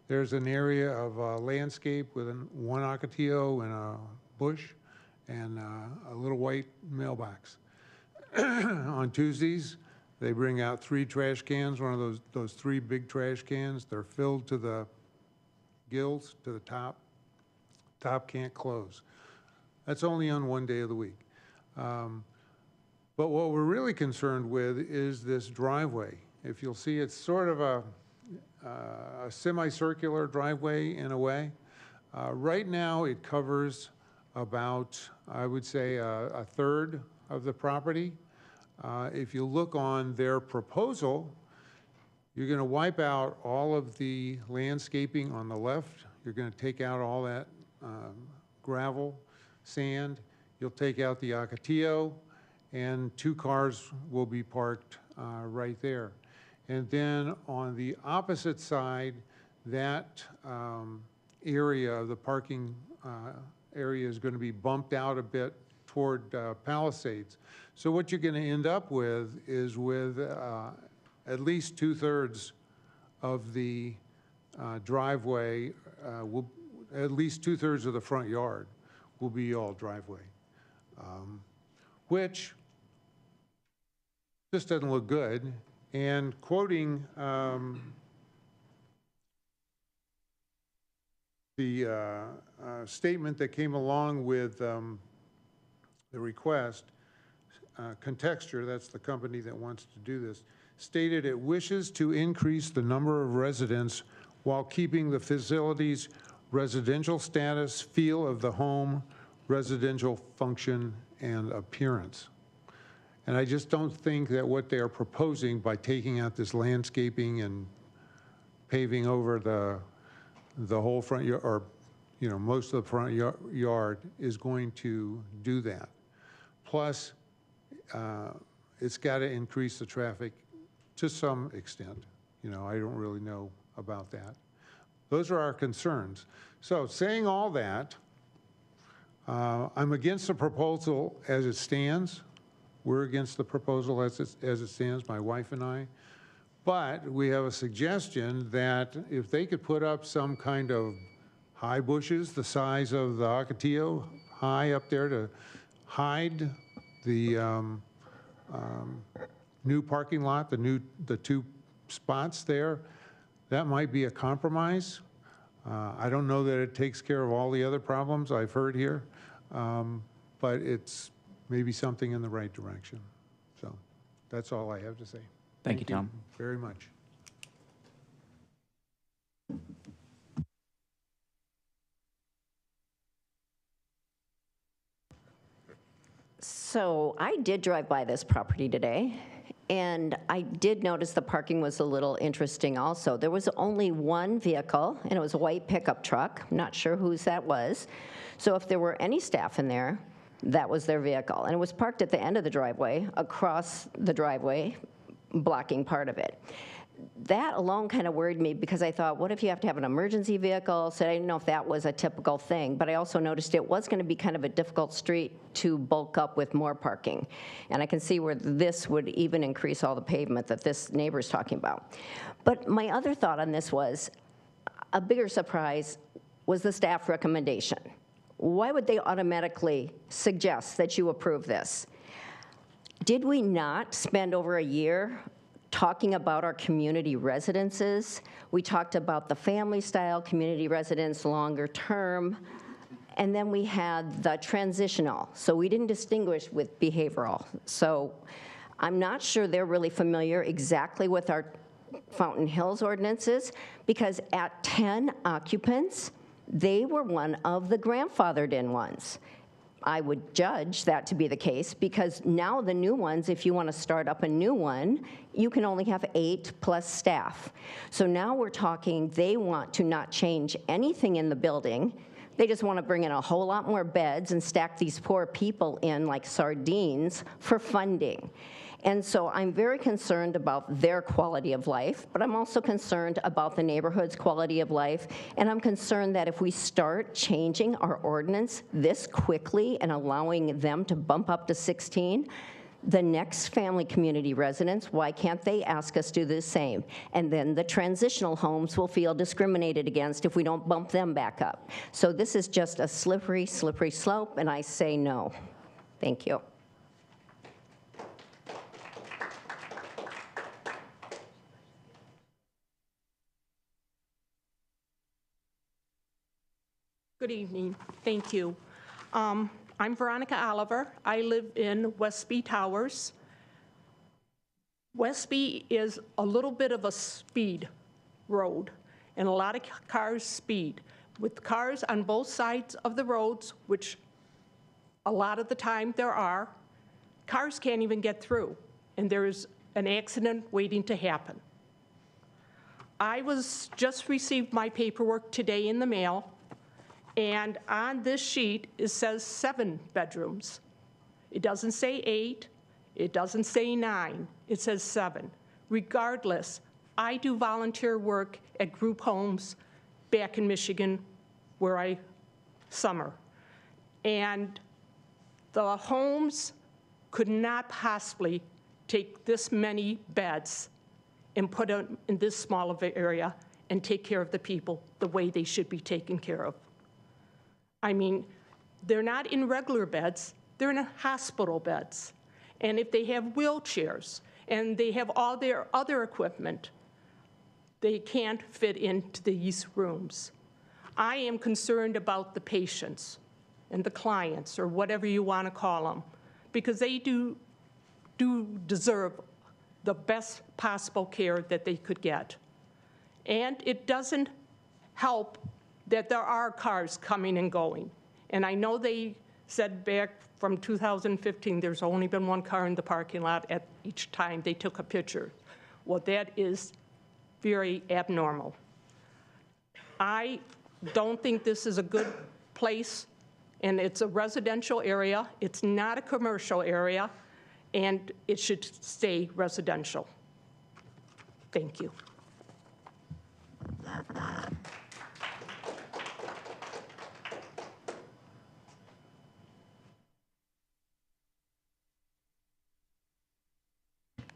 there's an area of landscape with 1 ocotillo and a bush and a little white mailbox. On Tuesdays, they bring out 3 trash cans, one of those 3 big trash cans. They're filled to the gills, to the top. Top can't close. That's only on 1 day of the week. But what we're really concerned with is this driveway. If you'll see, it's sort of a semicircular driveway in a way. Right now, it covers about, I would say, a third of the property. If you look on their proposal, you're going to wipe out all of the landscaping on the left. You're going to take out all that gravel, sand. You'll take out the ocotillo, and 2 cars will be parked right there. And then on the opposite side, that area of the parking area is going to be bumped out a bit toward Palisades. So what you're going to end up with is with at least 2/3 of the driveway, at least 2/3 of the front yard will be all driveway, which just doesn't look good. And quoting the statement that came along with the request, Contexture, that's the company that wants to do this, stated it wishes to increase the number of residents while keeping the facility's residential status, feel of the home, residential function, and appearance. And I just don't think that what they are proposing by taking out this landscaping and paving over the whole front yard, or most of the front yard, is going to do that. Plus, it's got to increase the traffic to some extent. I don't really know about that. Those are our concerns. So saying all that, I'm against the proposal as it stands. We're against the proposal as it stands, my wife and I. But we have a suggestion that if they could put up some kind of high bushes the size of the Ocotillo, high up there to hide the new parking lot, the two spots there, that might be a compromise. I don't know that it takes care of all the other problems I've heard here, but it's maybe something in the right direction. So that's all I have to say. Thank you, Tom. Very much. So I did drive by this property today, and I did notice the parking was a little interesting also. There was only one vehicle, and it was a white pickup truck. I'm not sure whose that was. So if there were any staff in there, that was their vehicle. And it was parked at the end of the driveway, across the driveway, blocking part of it. That alone kind of worried me, because I thought, what if you have to have an emergency vehicle? So I didn't know if that was a typical thing. But I also noticed it was going to be kind of a difficult street to bulk up with more parking. And I can see where this would even increase all the pavement that this neighbor's talking about. But my other thought on this was, a bigger surprise was the staff recommendation. Why would they automatically suggest that you approve this? Did we not spend over a year talking about our community residences? We talked about the family-style community residence, longer term, and then we had the transitional. So we didn't distinguish with behavioral. So I'm not sure they're really familiar exactly with our Fountain Hills ordinances, because at 10 occupants, they were one of the grandfathered in ones. I would judge that to be the case, because now the new ones, if you want to start up a new one, you can only have 8 plus staff. So now we're talking, they want to not change anything in the building. They just want to bring in a whole lot more beds and stack these poor people in like sardines for funding. And so I'm very concerned about their quality of life, but I'm also concerned about the neighborhood's quality of life. And I'm concerned that if we start changing our ordinance this quickly and allowing them to bump up to 16, the next family community residents, why can't they ask us to do the same? And then the transitional homes will feel discriminated against if we don't bump them back up. So this is just a slippery, slippery slope, and I say no. Thank you. Good evening. Thank you. I'm Veronica Oliver. I live in Westby Towers. Westby is a little bit of a speed road, and a lot of cars speed. With cars on both sides of the roads, which a lot of the time there are, cars can't even get through, and there's an accident waiting to happen. I just received my paperwork today in the mail, and on this sheet, it says 7 bedrooms. It doesn't say 8, it doesn't say 9, it says 7. Regardless, I do volunteer work at group homes back in Michigan where I summer. And the homes could not possibly take this many beds and put them in this small of an area and take care of the people the way they should be taken care of. I mean, they're not in regular beds, they're in hospital beds. And if they have wheelchairs and they have all their other equipment, they can't fit into these rooms. I am concerned about the patients. and the clients, or whatever you want to call them, because they do deserve the best possible care that they could get. And it doesn't help that there are cars coming and going. And I know they said back from 2015, there's only been one car in the parking lot at each time they took a picture. Well, that is very abnormal. I don't think this is a good place, and it's a residential area. It's not a commercial area, and it should stay residential. Thank you.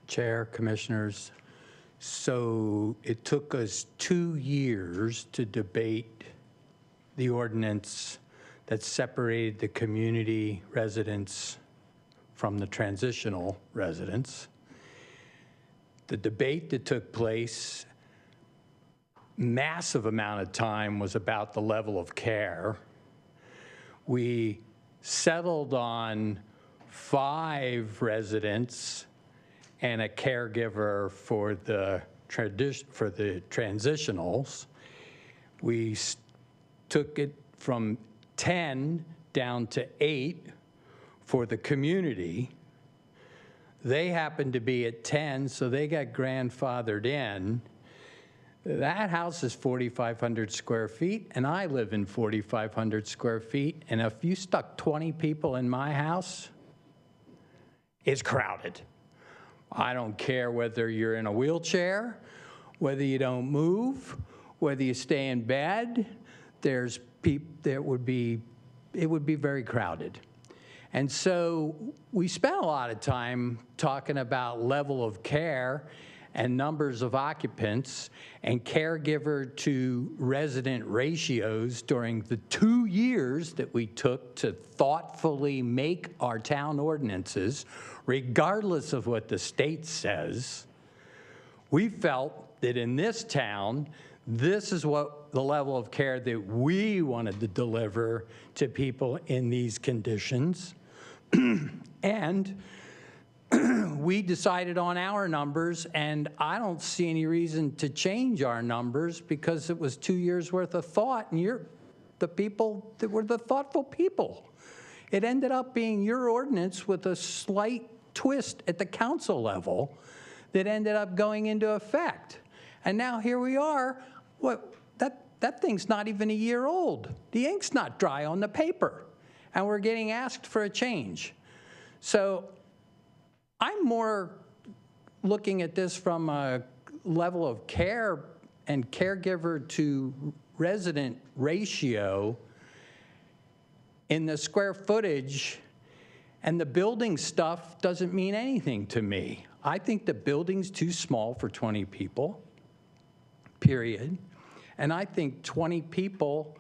Chair, Commissioners, so it took us 2 years to debate the ordinance that separated the community residents from the transitional residents. The debate that took place, massive amount of time, was about the level of care. We settled on 5 residents and a caregiver for the transitionals. We took it from 10 down to 8 for the community. They happened to be at 10, so they got grandfathered in. That house is 4,500 square feet, and I live in 4,500 square feet, and if you stuck 20 people in my house, it's crowded. I don't care whether you're in a wheelchair, whether you don't move, whether you stay in bed. It would be very crowded. And so we spent a lot of time talking about level of care and numbers of occupants and caregiver to resident ratios during the 2 years that we took to thoughtfully make our town ordinances, regardless of what the state says. We felt that in this town, this is what the level of care that we wanted to deliver to people in these conditions. And we decided on our numbers, and I don't see any reason to change our numbers because it was 2 years worth of thought, and you're the people that were the thoughtful people. It ended up being your ordinance with a slight twist at the council level that ended up going into effect. And now here we are. That thing's not even a year old. The ink's not dry on the paper, and we're getting asked for a change. So I'm more looking at this from a level of care and caregiver to resident ratio in the square footage, and the building stuff doesn't mean anything to me. I think the building's too small for 20 people, period. And I think 20 people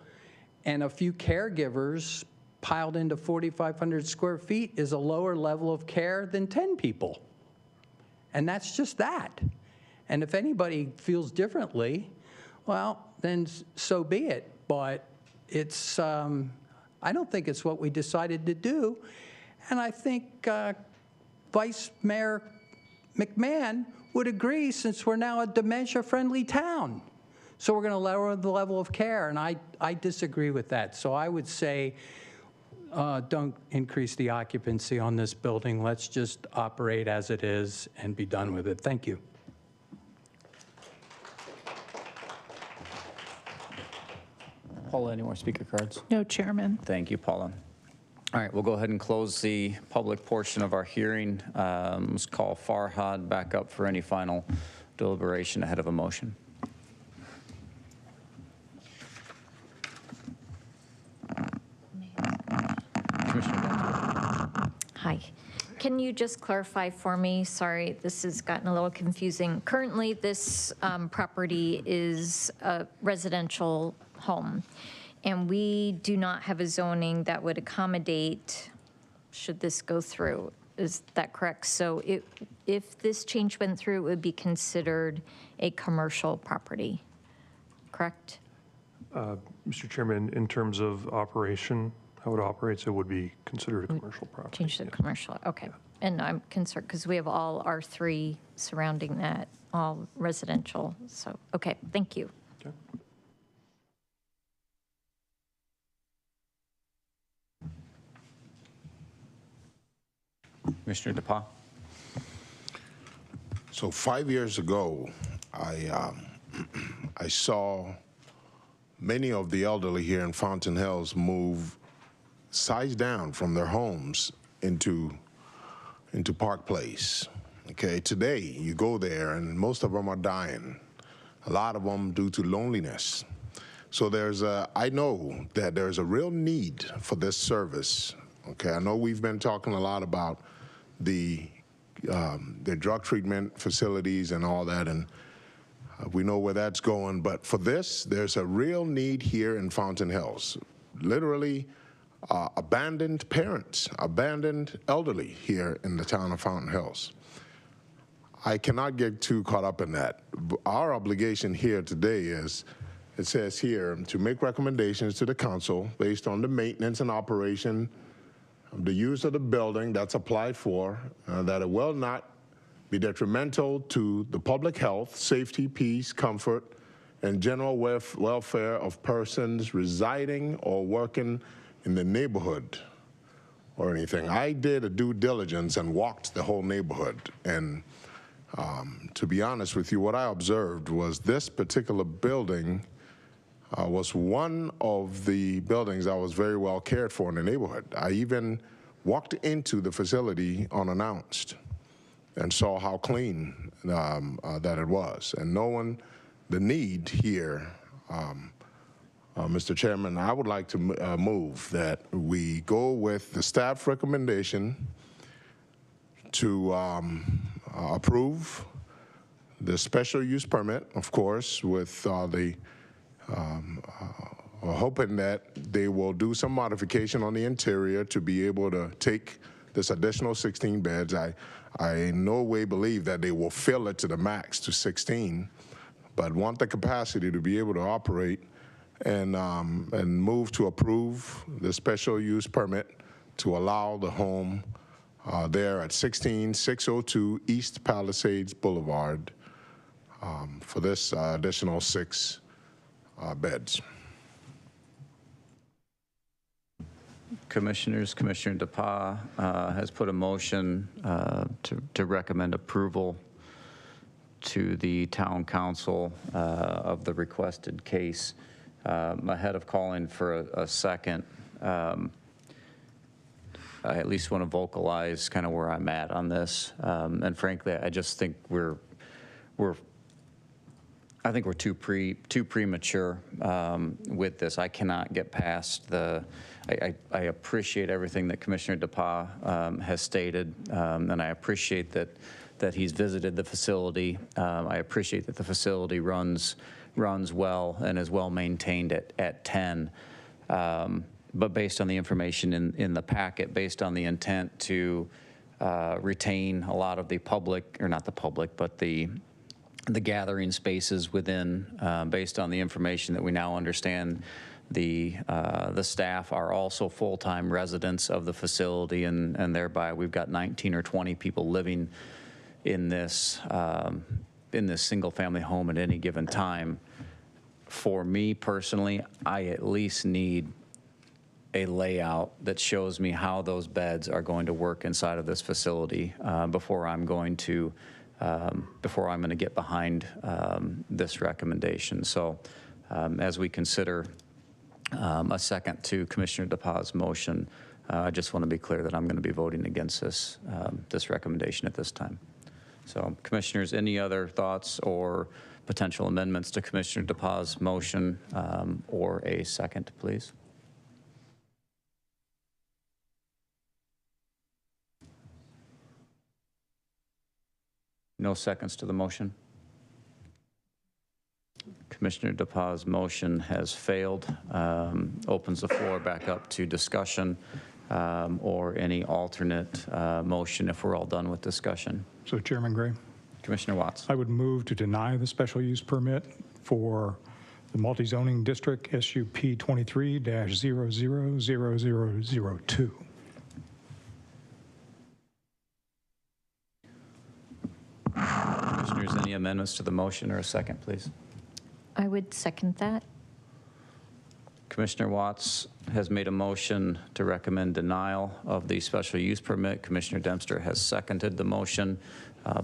and a few caregivers piled into 4,500 square feet is a lower level of care than 10 people. And that's just that. And if anybody feels differently, well, then so be it. But it's, I don't think it's what we decided to do. And I think Vice Mayor McMahon would agree, since we're now a dementia-friendly town. So we're going to lower the level of care, and I disagree with that. So I would say don't increase the occupancy on this building. Let's just operate as it is and be done with it. Thank you. Paula, any more speaker cards? No, Chairman. Thank you, Paula. All right, we'll go ahead and close the public portion of our hearing. Let's call Farhad back up for any final deliberation ahead of a motion. Hi. Can you just clarify for me? Sorry, this has gotten a little confusing. Currently, this property is a residential home, and we do not have a zoning that would accommodate, should this go through. Is that correct? So if this change went through, it would be considered a commercial property, correct? Mr. Chairman, in terms of operation, how it operates, it would be considered a commercial property. Change to yes. commercial, okay. And I'm concerned, because we have all R3 surrounding that, all residential, so, okay, thank you. Okay. Commissioner DePauw? So 5 years ago, I saw many of the elderly here in Fountain Hills move size down from their homes into Park Place. Okay, today you go there and most of them are dying. A lot of them due to loneliness. So I know that there's a real need for this service. Okay, I know we've been talking a lot about the drug treatment facilities and all that, and we know where that's going. But for this, there's a real need here in Fountain Hills. Literally, abandoned parents, abandoned elderly here in the town of Fountain Hills. I cannot get too caught up in that. Our obligation here today is, it says here, to make recommendations to the council based on the maintenance and operation of the use of the building that's applied for, that it will not be detrimental to the public health, safety, peace, comfort, and general welfare of persons residing or working in the neighborhood or anything. I did a due diligence and walked the whole neighborhood, and to be honest with you, what I observed was this particular building was one of the buildings that was very well cared for in the neighborhood. I even walked into the facility unannounced and saw how clean that it was. And knowing the need here, Mr. Chairman, I would like to move that we go with the staff recommendation to approve the special use permit, of course, with hoping that they will do some modification on the interior to be able to take this additional 16 beds. I in no way believe that they will fill it to the max to 16, but want the capacity to be able to operate and move to approve the special use permit to allow the home there at 16602 East Palisades Boulevard for this additional 6 beds. Commissioners, Commissioner DePauw has put a motion to recommend approval to the town council of the requested case. Ahead of calling for a second, I at least want to vocalize kind of where I'm at on this. And frankly, I just think I think we're too premature with this. I cannot get past I appreciate everything that Commissioner DePauw has stated, and I appreciate that he's visited the facility. I appreciate that the facility runs well and is well maintained at 10. But based on the information in the packet, based on the intent to retain a lot of the public, or not the public, but the gathering spaces within, based on the information that we now understand, the staff are also full-time residents of the facility, and thereby we've got 19 or 20 people living in this single-family home at any given time. For me personally, I at least need a layout that shows me how those beds are going to work inside of this facility before I'm going to get behind this recommendation. So as we consider a second to Commissioner DePauw's motion, I just want to be clear that I'm going to be voting against this recommendation at this time. So commissioners, any other thoughts or potential amendments to Commissioner DePauw's motion, or a second, please? No seconds to the motion. Commissioner DePauw's motion has failed. Opens the floor back up to discussion or any alternate motion if we're all done with discussion. So Chairman Gray? Commissioner Watts. I would move to deny the special use permit for the multi-zoning district, SUP 23-000002. Commissioners, any amendments to the motion or a second, please? I would second that. Commissioner Watts has made a motion to recommend denial of the special use permit. Commissioner Dempster has seconded the motion.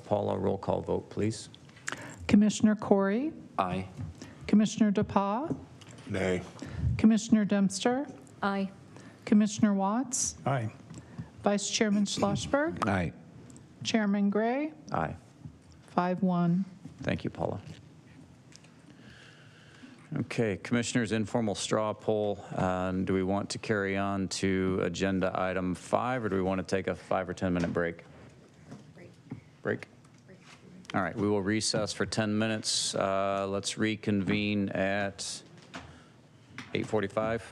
Paula, roll call vote, please. Commissioner Corey, Aye. Commissioner DePauw, Nay. Commissioner Dempster, Aye. Commissioner Watts, Aye. Vice Chairman Schlossberg, Aye. Chairman Gray, Aye. 5-1. Thank you, Paula. Okay, Commissioners, informal straw poll. Do we want to carry on to agenda item 5, or do we want to take a 5 or 10-minute break? Break? All right, we will recess for 10 minutes. Let's reconvene at 8:45.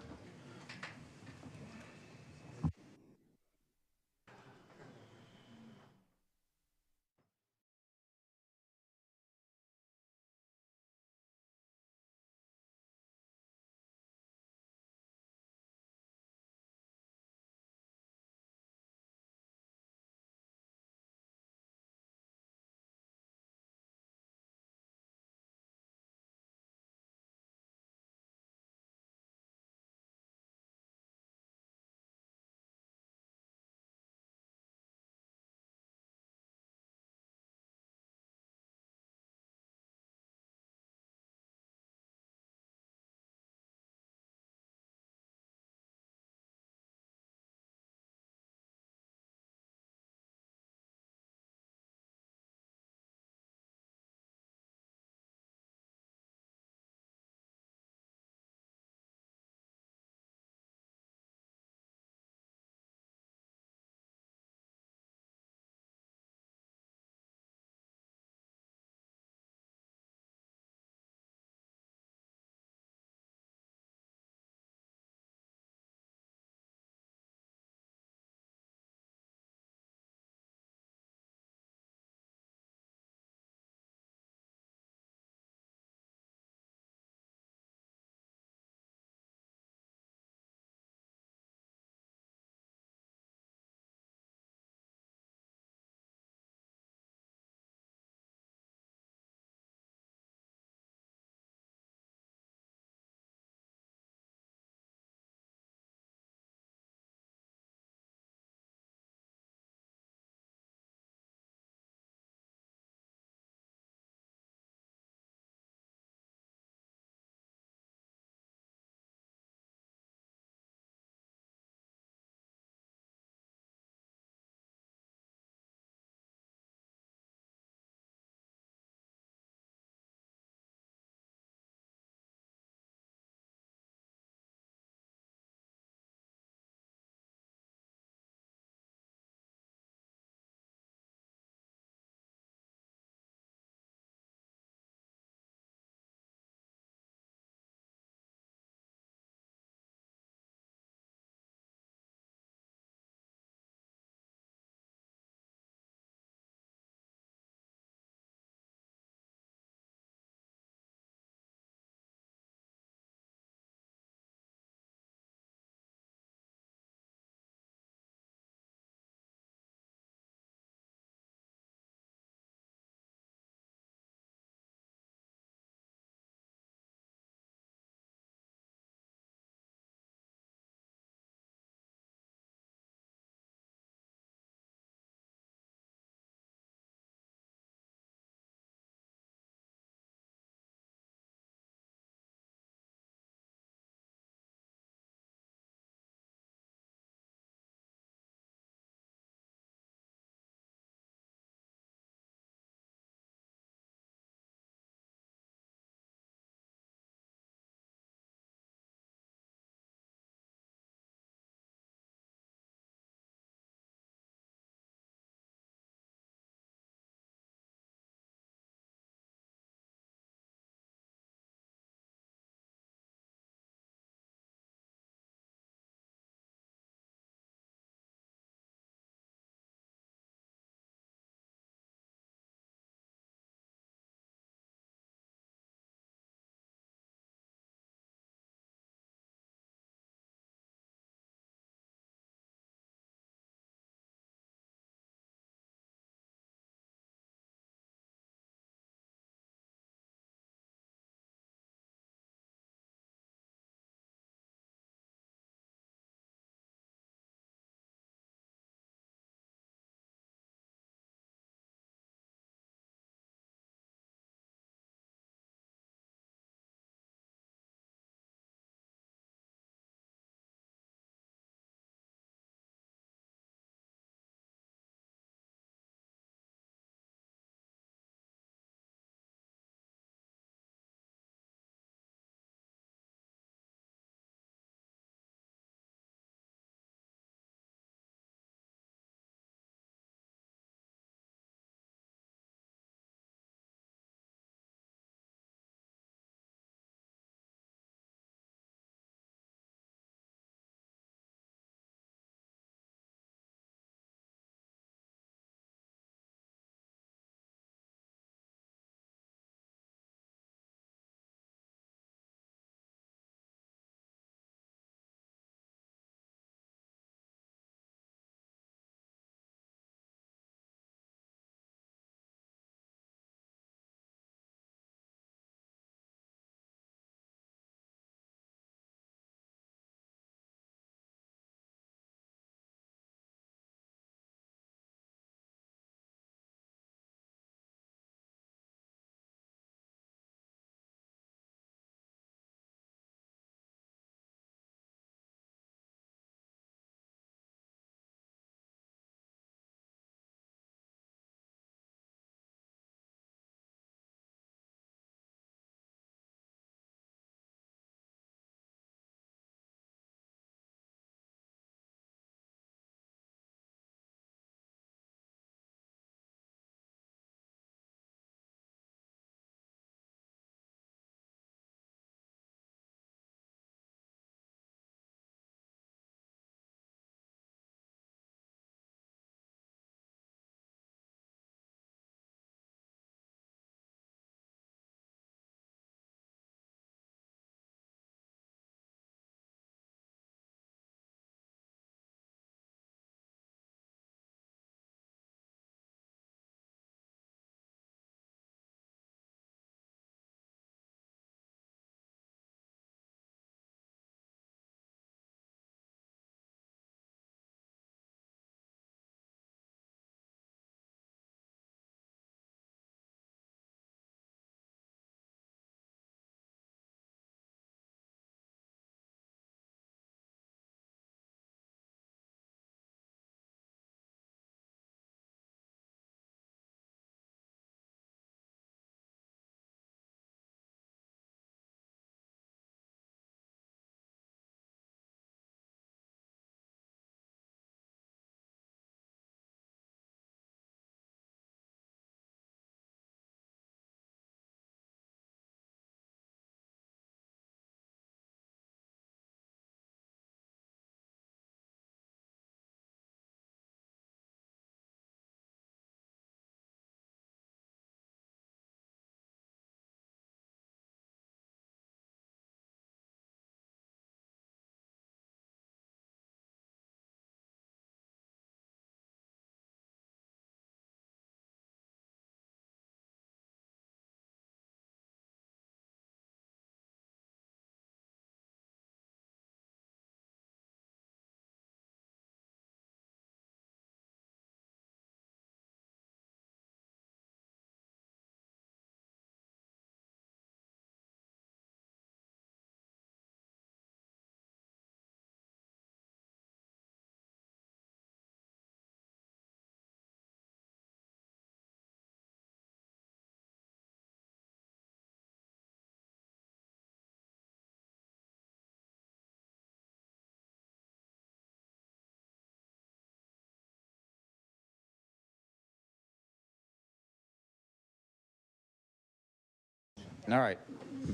All right,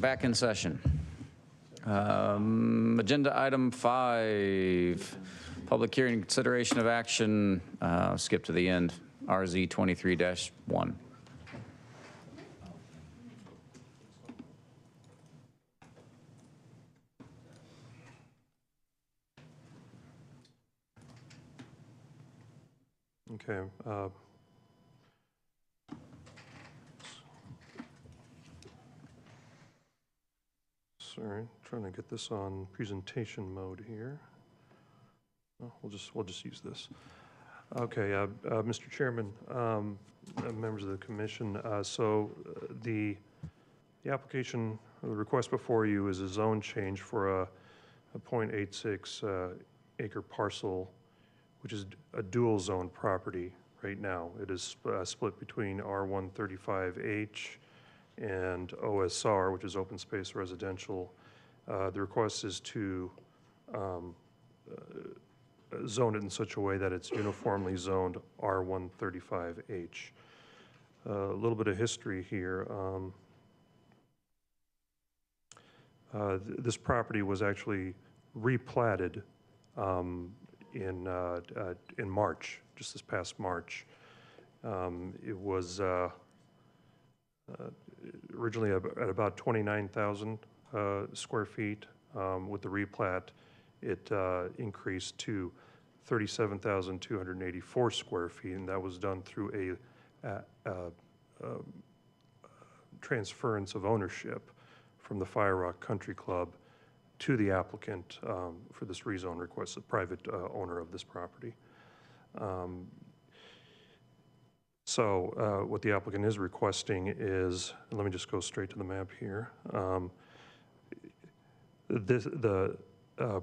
back in session. Agenda item 5, public hearing consideration of action, skip to the end, RZ 23-1. Okay. Sorry, trying to get this on presentation mode here. Oh, we'll just use this. Okay, Mr. Chairman, members of the commission. The application, or the request before you is a zone change for a 0.86 acre parcel, which is a dual zone property right now. It is split between R135H and OSR, which is open space residential. The request is to zone it in such a way that it's uniformly zoned R135H. A little bit of history here. This property was actually replatted in March, just this past March. It was originally at about 29,000 square feet. With the replat, it increased to 37,284 square feet, and that was done through a transference of ownership from the Fire Rock Country Club to the applicant for this rezone request, the private owner of this property. What the applicant is requesting is, and let me just go straight to the map here. The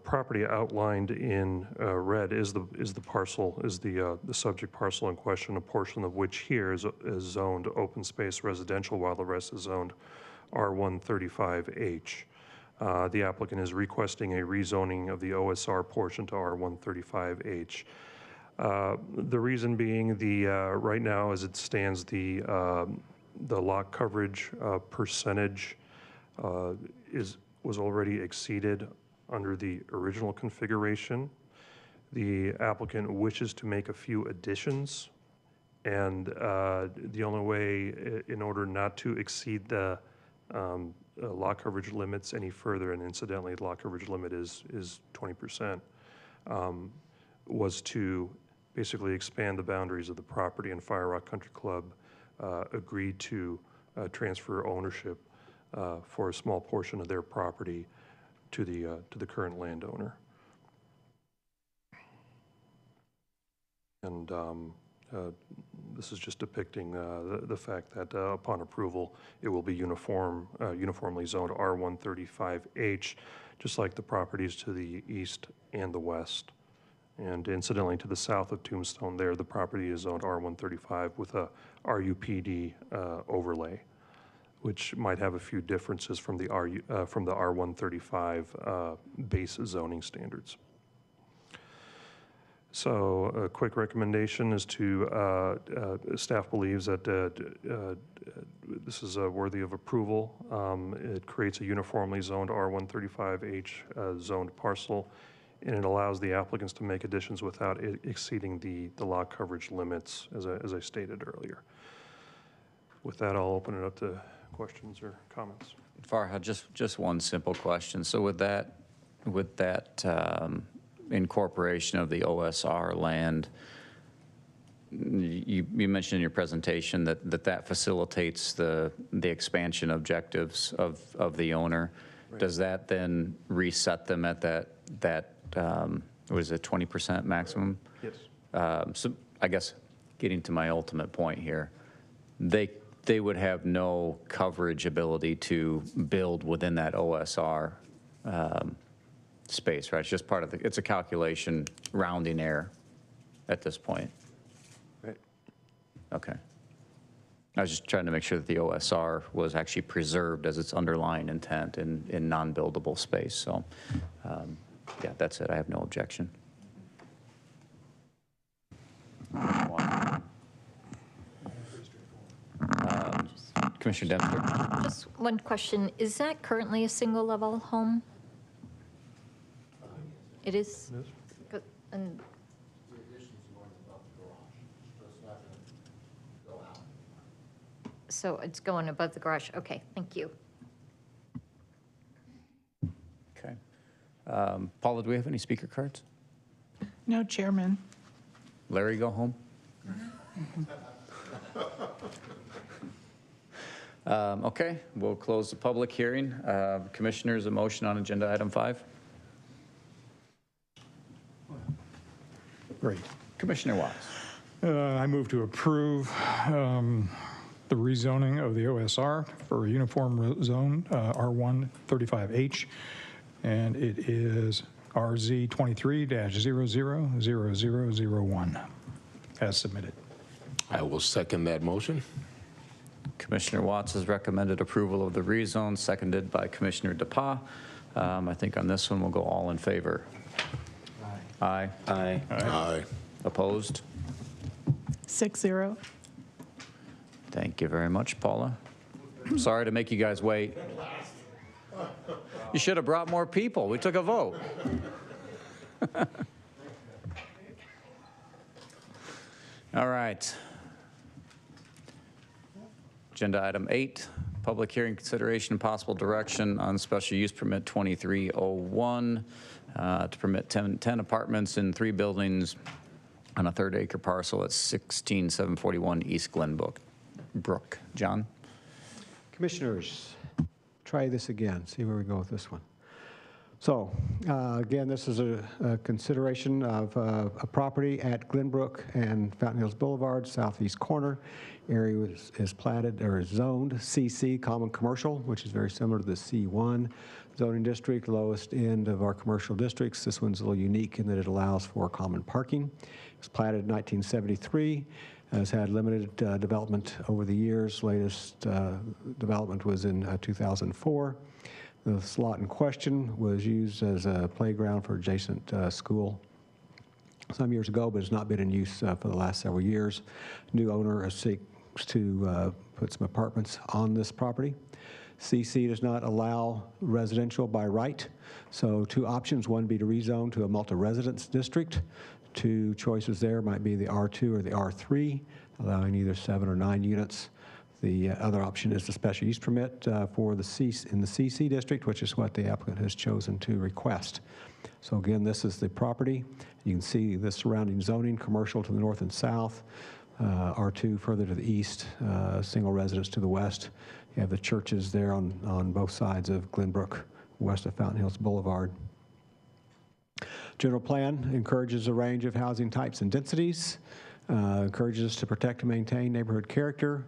property outlined in red is the parcel, is the subject parcel in question, a portion of which here is zoned open space residential, while the rest is zoned R135H. The applicant is requesting a rezoning of the OSR portion to R135H. The reason being, right now as it stands, the lot coverage percentage was already exceeded under the original configuration. The applicant wishes to make a few additions, and the only way, in order not to exceed the lot coverage limits any further, and incidentally, the lot coverage limit is 20%, was to basically expand the boundaries of the property, and Fire Rock Country Club agreed to transfer ownership for a small portion of their property to the current landowner. And this is just depicting the fact that upon approval, it will be uniformly zoned R135H, just like the properties to the east and the west. And incidentally, to the south of Tombstone there, the property is zoned R135 with a RUPD overlay, which might have a few differences from the R135 base zoning standards. So a quick recommendation is to, staff believes that this is worthy of approval. It creates a uniformly zoned R135H zoned parcel, and it allows the applicants to make additions without exceeding the lot coverage limits, as I stated earlier. With that, I'll open it up to questions or comments. Farha, just one simple question. So with that incorporation of the OSR land, you mentioned in your presentation that facilitates the expansion objectives of the owner. Right. Does that then reset them at that what is it, 20% maximum? Yes. So I guess getting to my ultimate point here, they would have no coverage ability to build within that OSR space, right? It's just part of it's a calculation rounding error at this point. Right. Okay. I was just trying to make sure that the OSR was actually preserved as its underlying intent in non-buildable space. So, yeah, that's it. I have no objection. Commissioner Dempster. Just one question. Is that currently a single-level home? It is? Good. And so it's going above the garage. Okay, thank you. Okay. Paula, do we have any speaker cards? No, Chairman. Larry, go home? Okay, we'll close the public hearing. Commissioners, a motion on agenda item 5. Great. Commissioner Watts. I move to approve the rezoning of the OSR for a uniform zone, R1 35H, and it is RZ 23-000001, as submitted. I will second that motion. Commissioner Watts has recommended approval of the rezone, seconded by Commissioner DePauw. I think on this one, we'll go all in favor. Aye. Aye. Aye. Opposed? 6-0. Thank you very much, Paula. Sorry to make you guys wait. You should have brought more people. We took a vote. All right. Agenda item 8, public hearing consideration and possible direction on special use permit 2301 to permit 10 apartments in 3 buildings on a 3rd-acre parcel at 16741 East Glenbrook. John? Commissioners, try this again, see where we go with this one. So, again, this is a consideration of a property at Glenbrook and Fountain Hills Boulevard, southeast corner. Area is platted or is zoned CC, common commercial, which is very similar to the C1 zoning district, lowest end of our commercial districts. This one's a little unique in that it allows for common parking. It was platted in 1973. Has had limited development over the years. Latest development was in 2004. The slot in question was used as a playground for adjacent school some years ago, but has not been in use for the last several years. New owner seeks to put some apartments on this property. CC does not allow residential by right, so 2 options. One would be to rezone to a multi-residence district. 2 choices there might be the R2 or the R3, allowing either 7 or 9 units. The other option is the special use permit for the in the CC district, which is what the applicant has chosen to request. So again, this is the property. You can see the surrounding zoning, commercial to the north and south, R2 further to the east, single residence to the west. You have the churches there on both sides of Glenbrook, west of Fountain Hills Boulevard. General plan encourages a range of housing types and densities, encourages us to protect and maintain neighborhood character,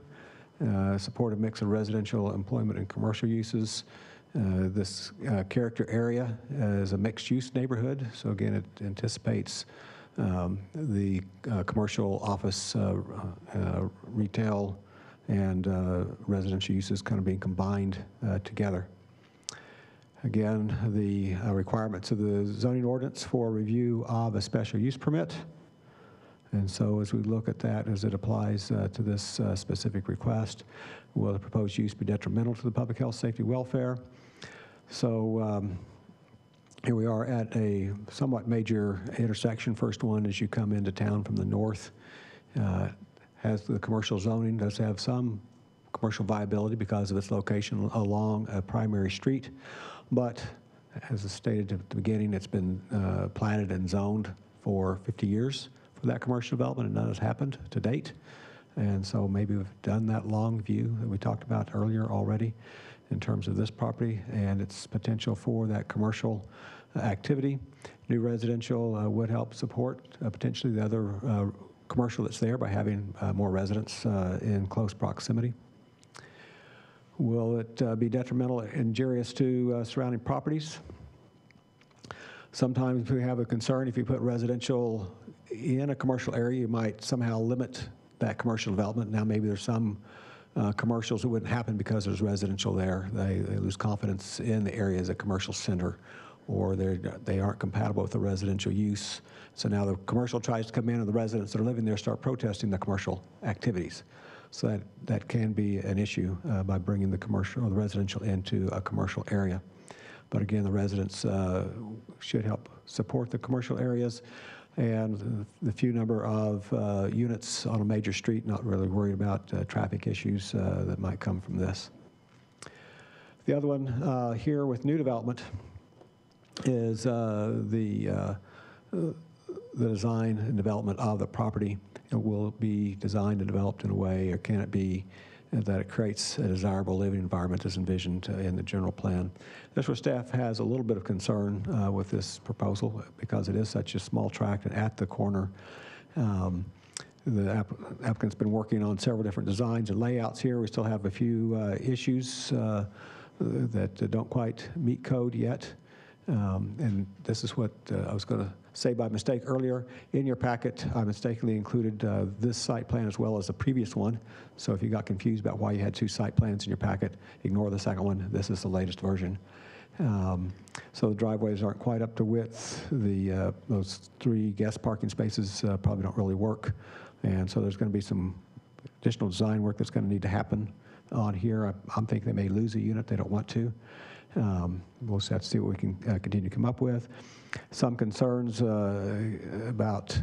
support a mix of residential, employment, and commercial uses. This character area is a mixed-use neighborhood, so again, it anticipates the commercial, office, retail, and residential uses kind of being combined together. Again, the requirements of the zoning ordinance for review of a special use permit. And so as we look at that as it applies to this specific request, will the proposed use be detrimental to the public health, safety, welfare? So here we are at a somewhat major intersection. First one as you come into town from the north. Has the commercial zoning, does have some commercial viability because of its location along a primary street. But as stated at the beginning, it's been platted and zoned for 50 years. For that commercial development, and none has happened to date. And so maybe we've done that long view that we talked about earlier already in terms of this property and its potential for that commercial activity. New residential would help support potentially the other commercial that's there by having more residents in close proximity. Will it be detrimental and injurious to surrounding properties? Sometimes we have a concern if you put residential in a commercial area, you might somehow limit that commercial development. Now maybe there's some commercials that wouldn't happen because there's residential there. They lose confidence in the area as a commercial center, or they aren't compatible with the residential use. So now the commercial tries to come in and the residents that are living there start protesting the commercial activities. So that can be an issue by bringing the commercial or the residential into a commercial area. But again, the residents should help support the commercial areas, and the few number of units on a major street, not really worried about traffic issues that might come from this. The other one here with new development is the design and development of the property. It will be designed and developed in a way, or can it be, that it creates a desirable living environment as envisioned in the general plan. That's where staff has a little bit of concern with this proposal because it is such a small tract and at the corner. The applicant's been working on several different designs and layouts here. We still have a few issues that don't quite meet code yet. And this is what I was going to say by mistake earlier. In your packet, I mistakenly included this site plan as well as the previous one. So if you got confused about why you had two site plans in your packet, ignore the second one. This is the latest version. So the driveways aren't quite up to width. Those 3 guest parking spaces probably don't really work. And so there's going to be some additional design work that's going to need to happen on here. I'm thinking they may lose a unit. They don't want to. We'll just have to see what we can continue to come up with. Some concerns about,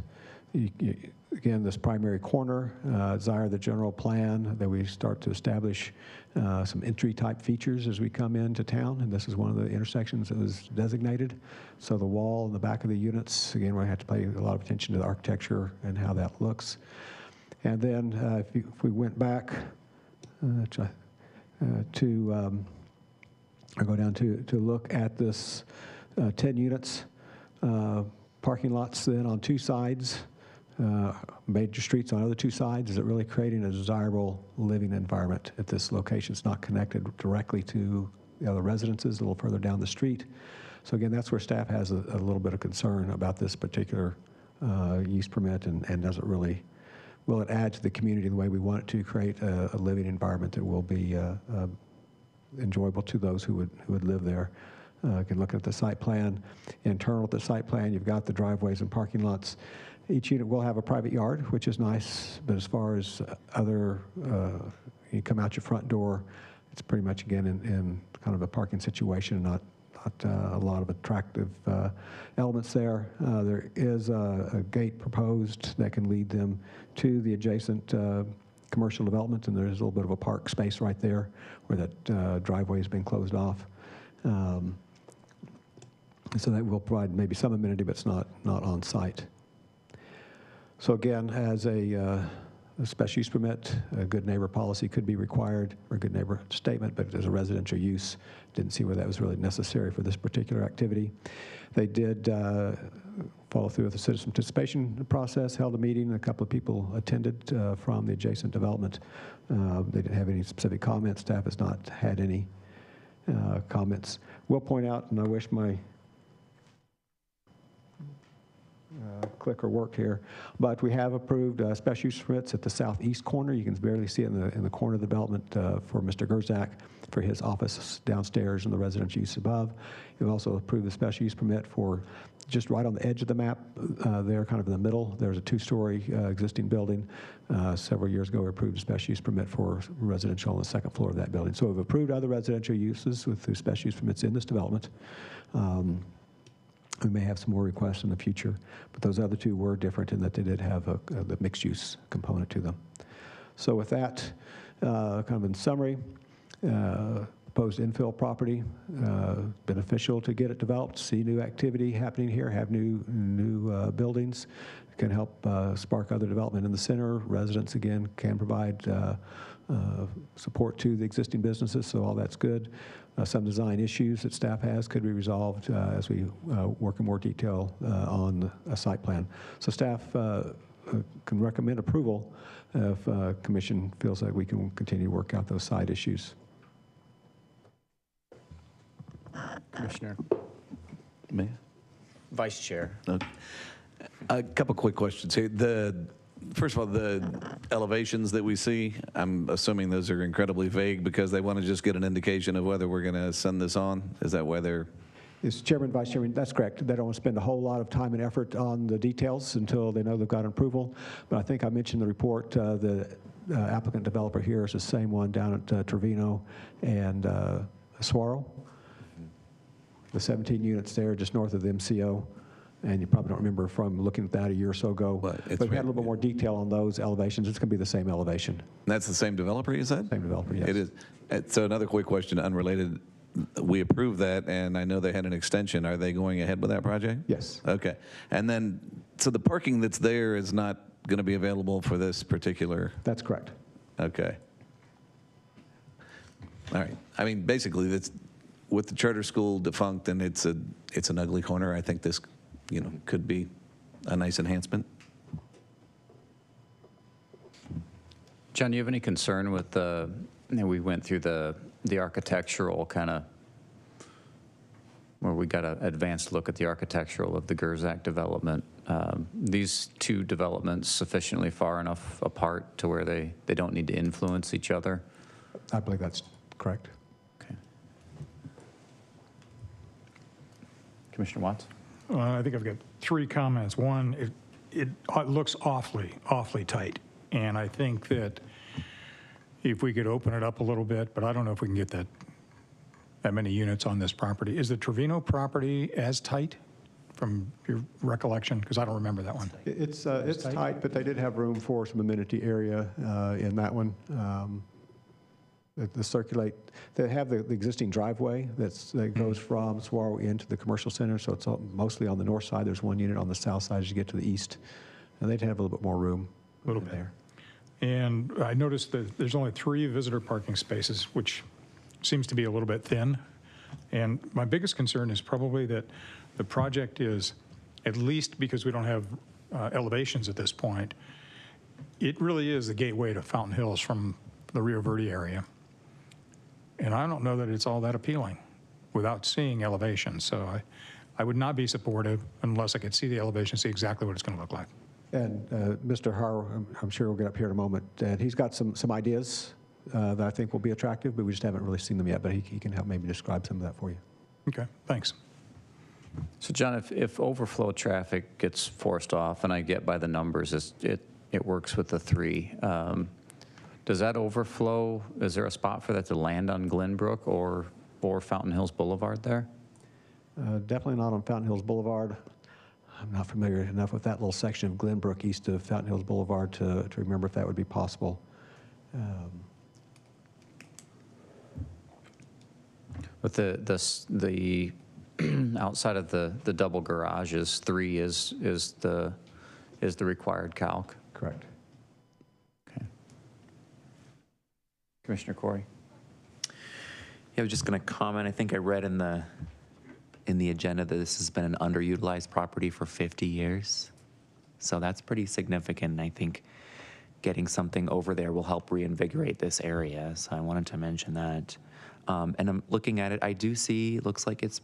again, this primary corner. Desire the general plan that we start to establish some entry-type features as we come into town, and this is one of the intersections that was designated. So the wall in the back of the units, again, we're going to have to pay a lot of attention to the architecture and how that looks. And then if we went back I go down to look at this 10 units, parking lots then on 2 sides, major streets on other 2 sides. Is it really creating a desirable living environment at this location? It's not connected directly to the other residences, a little further down the street. So again, that's where staff has a little bit of concern about this particular use permit, and does it really, will it add to the community the way we want it to, create a living environment that will be enjoyable to those who would live there. You can look at the site plan. Internal to the site plan, you've got the driveways and parking lots. Each unit will have a private yard, which is nice, but as far as other, you come out your front door, it's pretty much, again, in kind of a parking situation, not a lot of attractive elements there. There is a gate proposed that can lead them to the adjacent commercial development, and there's a little bit of a park space right there where that driveway has been closed off. So that will provide maybe some amenity, but it's not on site. So again, as a special use permit, a good neighbor policy could be required, or a good neighbor statement, but as a residential use, didn't see where that was really necessary for this particular activity. They did follow through with the citizen participation process, held a meeting, a couple of people attended from the adjacent development. They didn't have any specific comments. Staff has not had any comments. We'll point out, and I wish my clicker worked here, but we have approved special use permits at the southeast corner. You can barely see it in the corner of the development for Mr. Gerzak for his office downstairs and the residential use above. We've also approved the special use permit for just right on the edge of the map there, kind of in the middle. There's a 2-story existing building. Several years ago, we approved a special use permit for residential on the 2nd floor of that building. So we've approved other residential uses with the special use permits in this development. We may have some more requests in the future, but those other 2 were different in that they did have the mixed-use component to them. So with that, kind of in summary, proposed infill property, beneficial to get it developed, see new activity happening here, have new buildings, can help spark other development in the center. Residents, again, can provide support to the existing businesses, so all that's good. Some design issues that staff has could be resolved as we work in more detail on a site plan. So staff can recommend approval if commission feels like we can continue to work out those side issues. Commissioner. Mayor? Vice Chair. Okay. A couple quick questions here. First of all, the elevations that we see, I'm assuming those are incredibly vague because they want to just get an indication of whether we're going to send this on. Is that why they're? Yes, Chairman, Vice Chairman, that's correct. They don't want to spend a whole lot of time and effort on the details until they know they've got approval. But I think I mentioned in the report the applicant developer here is the same one down at Trevino and Saguaro. The 17 units there just north of the MCO. And you probably don't remember from looking at that a year or so ago. But we had a little bit more detail on those elevations. It's going to be the same elevation. And that's the same developer, you said? Same developer, yes. It is. So another quick question, unrelated. We approved that, and I know they had an extension. Are they going ahead with that project? Yes. Okay. And then, so the parking that's there is not going to be available for this particular? That's correct. Okay. All right. I mean, basically, that's with the charter school defunct, and it's an ugly corner. I think this, could be a nice enhancement. John, do you have any concern with we went through the architectural kind of, where we got an advanced look at the architectural of the Gerczak development. These two developments sufficiently far enough apart to where they don't need to influence each other? I believe that's correct. Okay. Commissioner Watts? I think I've got 3 comments. One, it looks awfully tight. And I think that if we could open it up a little bit, but I don't know if we can get that many units on this property. Is the Trevino property as tight from your recollection? Because I don't remember that one. It's tight, but they did have room for some amenity area in that one. They have the existing driveway that goes from Saguaro into the commercial center, so it's mostly on the north side. There's one unit on the south side as you get to the east. And they'd have a little bit more room there. And I noticed that there's only 3 visitor parking spaces, which seems to be a little bit thin. And my biggest concern is probably that the project is, at least because we don't have elevations at this point, it really is the gateway to Fountain Hills from the Rio Verde area. And I don't know that it's all that appealing without seeing elevations. So I would not be supportive unless I could see the elevation, see exactly what it's going to look like. And Mr. Har, I'm sure we'll get up here in a moment, and he's got some ideas that I think will be attractive, but we just haven't really seen them yet, but he can help maybe describe some of that for you. Okay, thanks. So John, if overflow traffic gets forced off, and I get by the numbers, it works with the 3, does that overflow, is there a spot for that to land on Glenbrook or Fountain Hills Boulevard there? Definitely not on Fountain Hills Boulevard. I'm not familiar enough with that little section of Glenbrook east of Fountain Hills Boulevard to remember if that would be possible. With the outside of the double garages, 3 is the required calc. Correct. Okay. Commissioner Corey. Yeah, I was just going to comment. I think I read in the agenda that this has been an underutilized property for 50 years. So that's pretty significant. I think getting something over there will help reinvigorate this area. So I wanted to mention that. And I'm looking at it, I do see, looks like it's,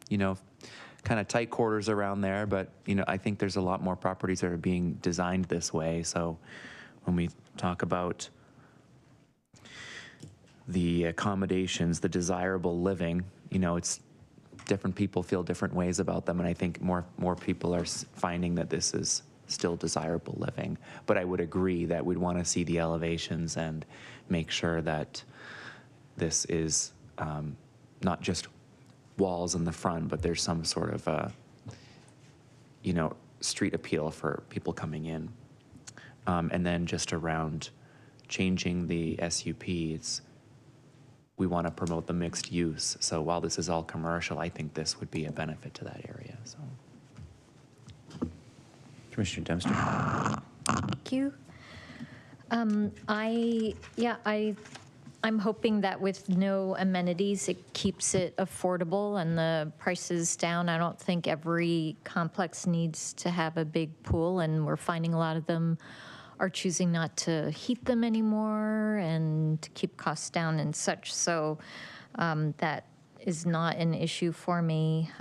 kind of tight quarters around there, but, I think there's a lot more properties that are being designed this way. So when we talk about the accommodations, the desirable living, it's different people feel different ways about them, and I think more people are finding that this is still desirable living. But I would agree that we'd want to see the elevations and make sure that this is not just walls in the front, but there's some sort of street appeal for people coming in. And then just around changing the SUPs, we want to promote the mixed use. So while this is all commercial, I think this would be a benefit to that area. So, Commissioner Dempster. Thank you. I'm hoping that with no amenities, it keeps it affordable and the prices down. I don't think every complex needs to have a big pool, and we're finding a lot of them are choosing not to heat them anymore and to keep costs down and such. So that is not an issue for me.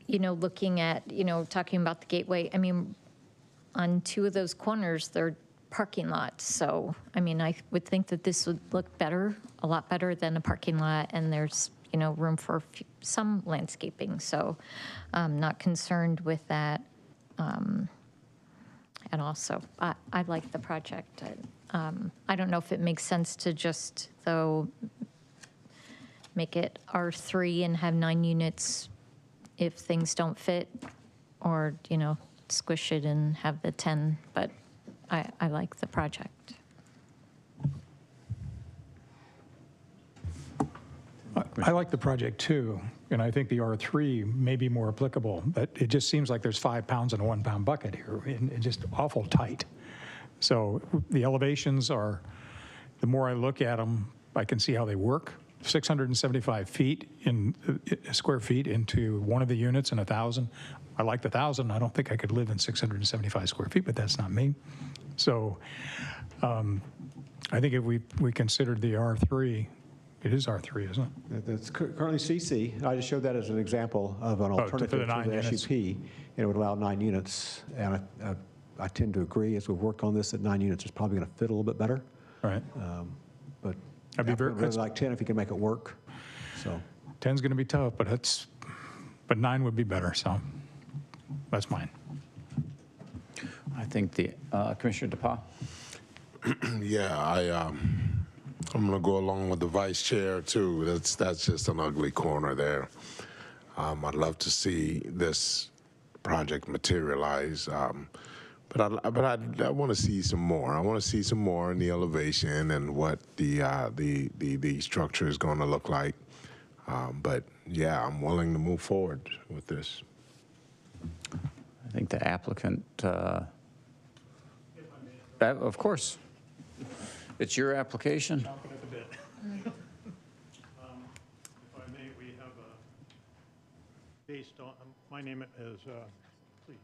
Looking at, talking about the gateway, I mean, on 2 of those corners, they're parking lots. So, I mean, I would think that this would look better, a lot better than a parking lot, and there's, room for some landscaping. So I'm not concerned with that. And also, I like the project. I don't know if it makes sense to just, though, make it R3 and have 9 units if things don't fit, or, you know, squish it and have the 10, but I like the project. I like the project too, and I think the R3 may be more applicable, but it just seems like there's 5 pounds in a 1 pound bucket here, and just awful tight. So the elevations are, the more I look at them, I can see how they work. 675 feet in square feet into one of the units and 1,000. I like the 1,000. I don't think I could live in 675 square feet, but that's not me. So I think if we considered the R3, it is R3, isn't it? It's currently CC. I just showed that as an example of an alternative for the to 9 the units. SUP, and it would allow 9 units. And I tend to agree, as we've worked on this, that 9 units is probably going to fit a little bit better. Right. But I'd be I would really that's- like 10 if you can make it work. So 10's going to be tough, but 9 would be better, so that's mine. I think the, Commissioner DePauw? Yeah, I'm going to go along with the vice chair too. That's just an ugly corner there. I'd love to see this project materialize, but I want to see some more. I want to see some more in the elevation and what the structure is going to look like. But yeah, I'm willing to move forward with this. I think the applicant, of course. It's your application. Chomping at the bit. If I may, we have based on, my name is, please.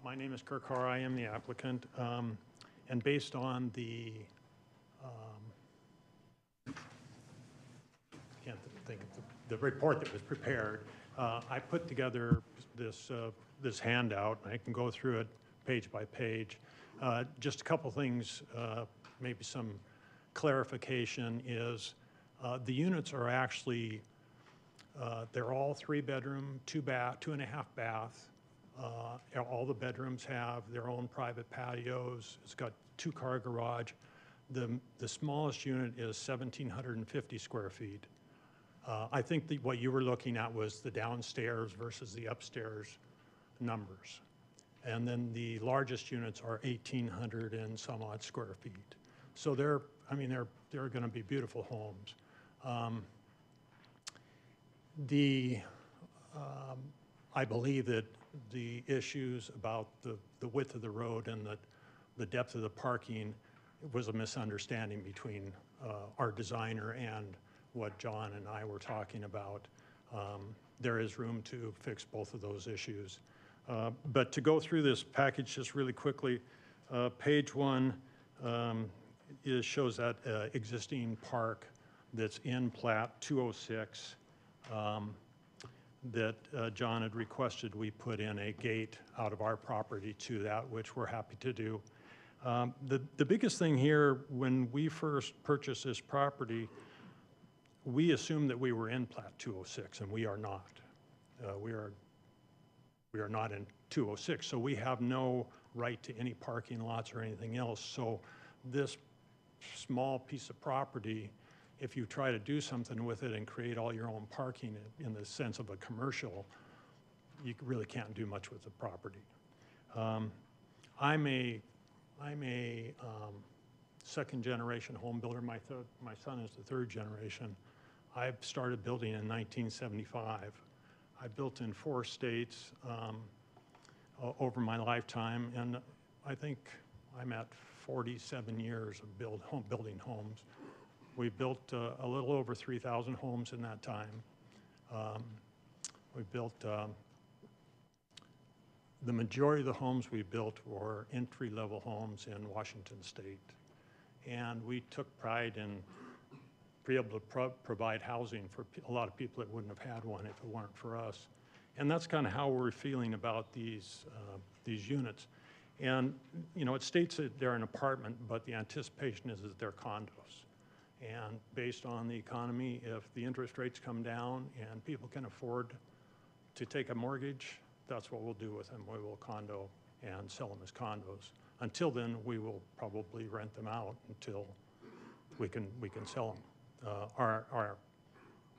My name is Kirk Carr. I am the applicant. And based on the, can't think of the report that was prepared, I put together this handout. I can go through it page by page. Just a couple things, maybe some clarification is the units are actually, they're all 3-bedroom, 2.5 bath. All the bedrooms have their own private patios. It's got 2-car garage. The smallest unit is 1,750 square feet. I think what you were looking at was the downstairs versus the upstairs numbers. And then the largest units are 1,800 and some odd square feet. So they're going to be beautiful homes. I believe that the issues about the width of the road and the depth of the parking was a misunderstanding between our designer and what John and I were talking about. There is room to fix both of those issues. But to go through this package just really quickly, page 1 shows that existing park that's in Plat 206 that John had requested we put in a gate out of our property to that, which we're happy to do. The biggest thing here, when we first purchased this property, we assumed that we were in Plat 206, and we are not. We are not in 206, so we have no right to any parking lots or anything else. So this small piece of property, if you try to do something with it and create all your own parking in the sense of a commercial, you really can't do much with the property. I'm a second-generation home builder. My son is the third generation. I started building in 1975. I built in 4 states over my lifetime, and I think I'm at 47 years of building homes. We built a little over 3,000 homes in that time. We built, the majority of the homes we built were entry-level homes in Washington State. And we took pride in being able to provide housing for a lot of people that wouldn't have had one if it weren't for us. And that's kind of how we're feeling about these units. And, you know, it states that they're an apartment, but the anticipation is that they're condos. And based on the economy, if the interest rates come down and people can afford to take a mortgage, that's what we'll do with them. We will condo and sell them as condos. Until then, we will probably rent them out until we can sell them.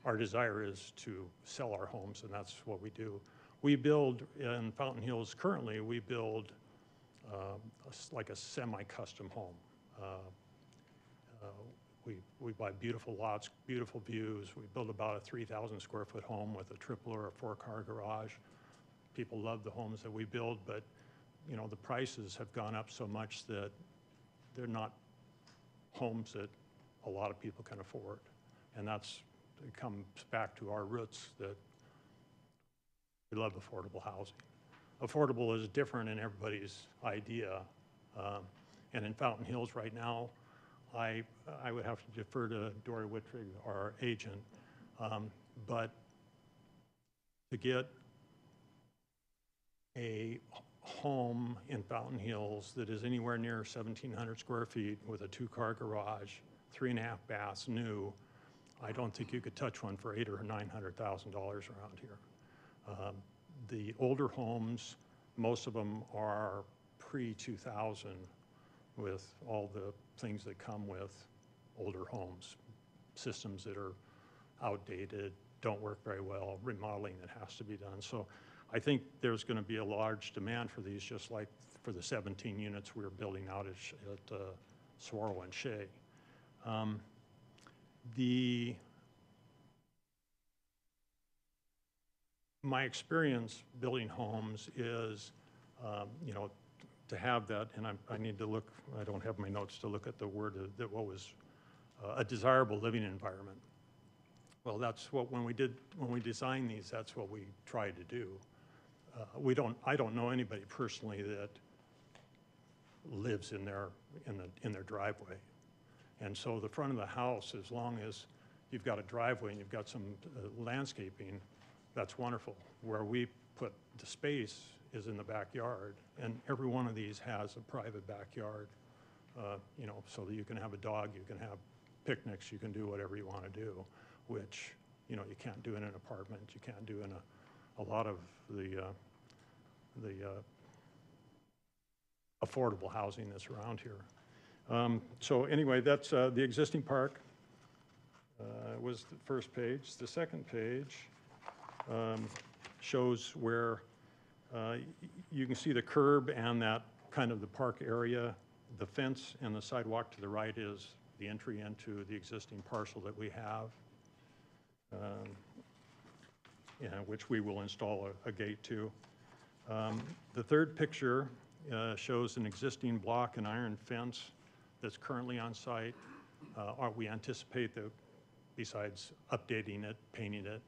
Our desire is to sell our homes, and that's what we do. We build in Fountain Hills currently. We build like a semi-custom home. We buy beautiful lots, beautiful views. We build about a 3,000 square foot home with a triple or a 4-car garage. People love the homes that we build, but you know, the prices have gone up so much that they're not homes that a lot of people can afford. And it comes back to our roots that we love affordable housing. Affordable is different in everybody's idea. And in Fountain Hills right now, I would have to defer to Dory Wittrig, our agent, but to get a home in Fountain Hills that is anywhere near 1,700 square feet with a 2-car garage, 3.5 baths new, I don't think you could touch one for $800,000 or $900,000 around here. The older homes, most of them are pre-2000 with all the things that come with older homes, systems that are outdated, don't work very well, remodeling that has to be done. So I think there's going to be a large demand for these, just like for the 17 units we're building out at Saguaro and Shea. My experience building homes is, you know, to have that, and I need to look, I don't have my notes to look at the word that what was a desirable living environment. Well, that's what, when we designed these, that's what we tried to do. I don't know anybody personally that lives in their driveway. And so the front of the house, as long as you've got a driveway and you've got some landscaping, that's wonderful. Where we put the space is in the backyard, and every one of these has a private backyard, you know, so that you can have a dog, you can have picnics, you can do whatever you want to do, which, you know, you can't do in an apartment, you can't do in a lot of the affordable housing that's around here. So anyway, that's the existing park was the first page. The second page shows where you can see the curb and that kind of the park area. The fence and the sidewalk to the right is the entry into the existing parcel that we have, which we will install a gate to. The third picture shows an existing block and iron fence that's currently on site. We anticipate that besides updating it, painting it,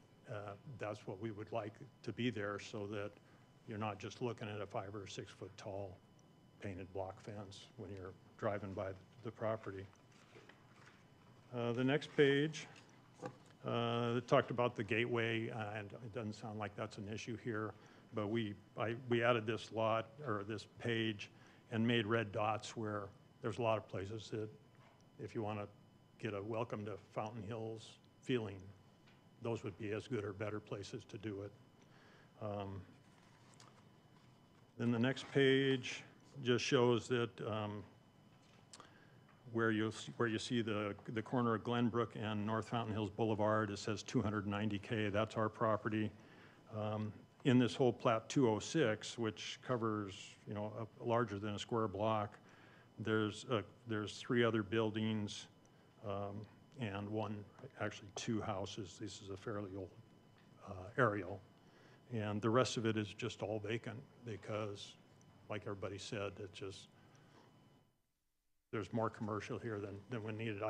that's what we would like to be there, so that you're not just looking at a 5 or 6 foot tall painted block fence when you're driving by the property. The next page talked about the gateway, and it doesn't sound like that's an issue here, but we added this lot, or this page, and made red dots where there's a lot of places that if you want to get a welcome to Fountain Hills feeling, those would be as good or better places to do it. Then the next page just shows that where you see the corner of Glenbrook and North Fountain Hills Boulevard, it says 290K, that's our property. In this whole plat 206, which covers, you know, larger than a square block, there's 3 other buildings and actually 2 houses. This is a fairly old aerial. And the rest of it is just all vacant because, like everybody said, there's more commercial here than we needed.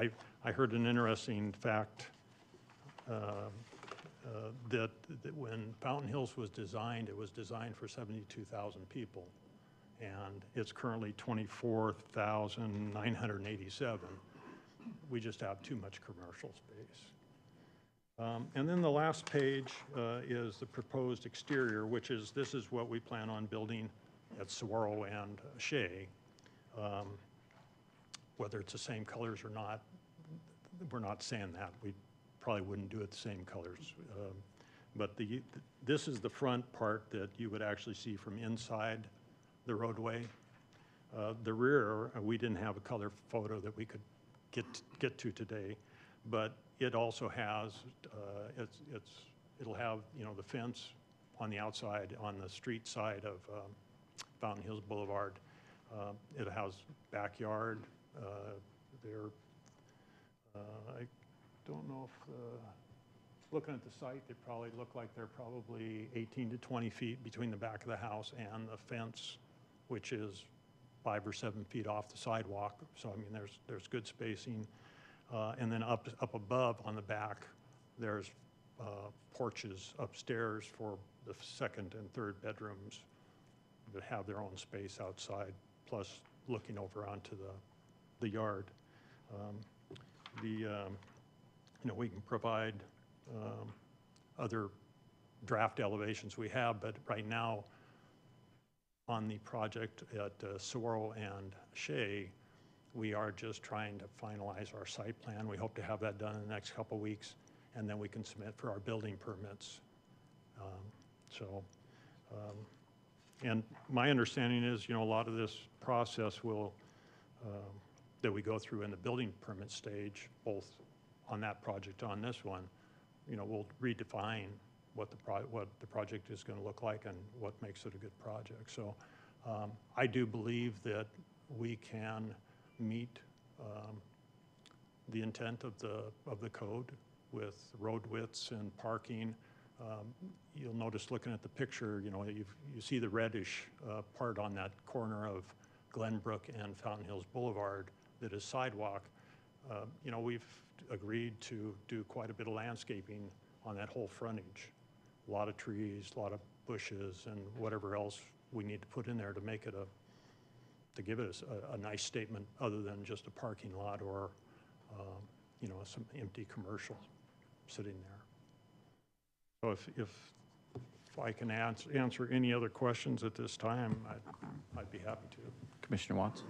I heard an interesting fact that when Fountain Hills was designed, it was designed for 72,000 people, and it's currently 24,987. We just have too much commercial space. And then the last page is the proposed exterior, this is what we plan on building at Saguaro and Shea. Whether it's the same colors or not, we're not saying that. We probably wouldn't do it the same colors. But this is the front part that you would actually see from inside the roadway. The rear, we didn't have a color photo that we could get to today, but it also has, it'll have, you know, the fence on the outside, on the street side of Fountain Hills Boulevard. It has backyard there. I don't know if, looking at the site, they probably look like they're probably 18 to 20 feet between the back of the house and the fence, which is 5 or 7 feet off the sidewalk. So I mean, there's good spacing. And then up above on the back, there's porches upstairs for the second and third bedrooms that have their own space outside, plus looking over onto the yard. You know, we can provide other draft elevations we have, but right now on the project at Saguaro and Shea, we are just trying to finalize our site plan. We hope to have that done in the next couple weeks, and then we can submit for our building permits. And my understanding is, you know, a lot of this process will, that we go through in the building permit stage, both on that project, on this one, you know, we'll redefine what the project is going to look like and what makes it a good project. So I do believe that we can meet the intent of the code with road widths and parking. You'll notice looking at the picture, you know, you see the reddish part on that corner of Glenbrook and Fountain Hills Boulevard that is sidewalk. You know, we've agreed to do quite a bit of landscaping on that whole frontage. A lot of trees, a lot of bushes, and whatever else we need to put in there to make it to give it a nice statement other than just a parking lot or, you know, some empty commercial sitting there. So if I can answer any other questions at this time, I'd be happy to. Commissioner Watts?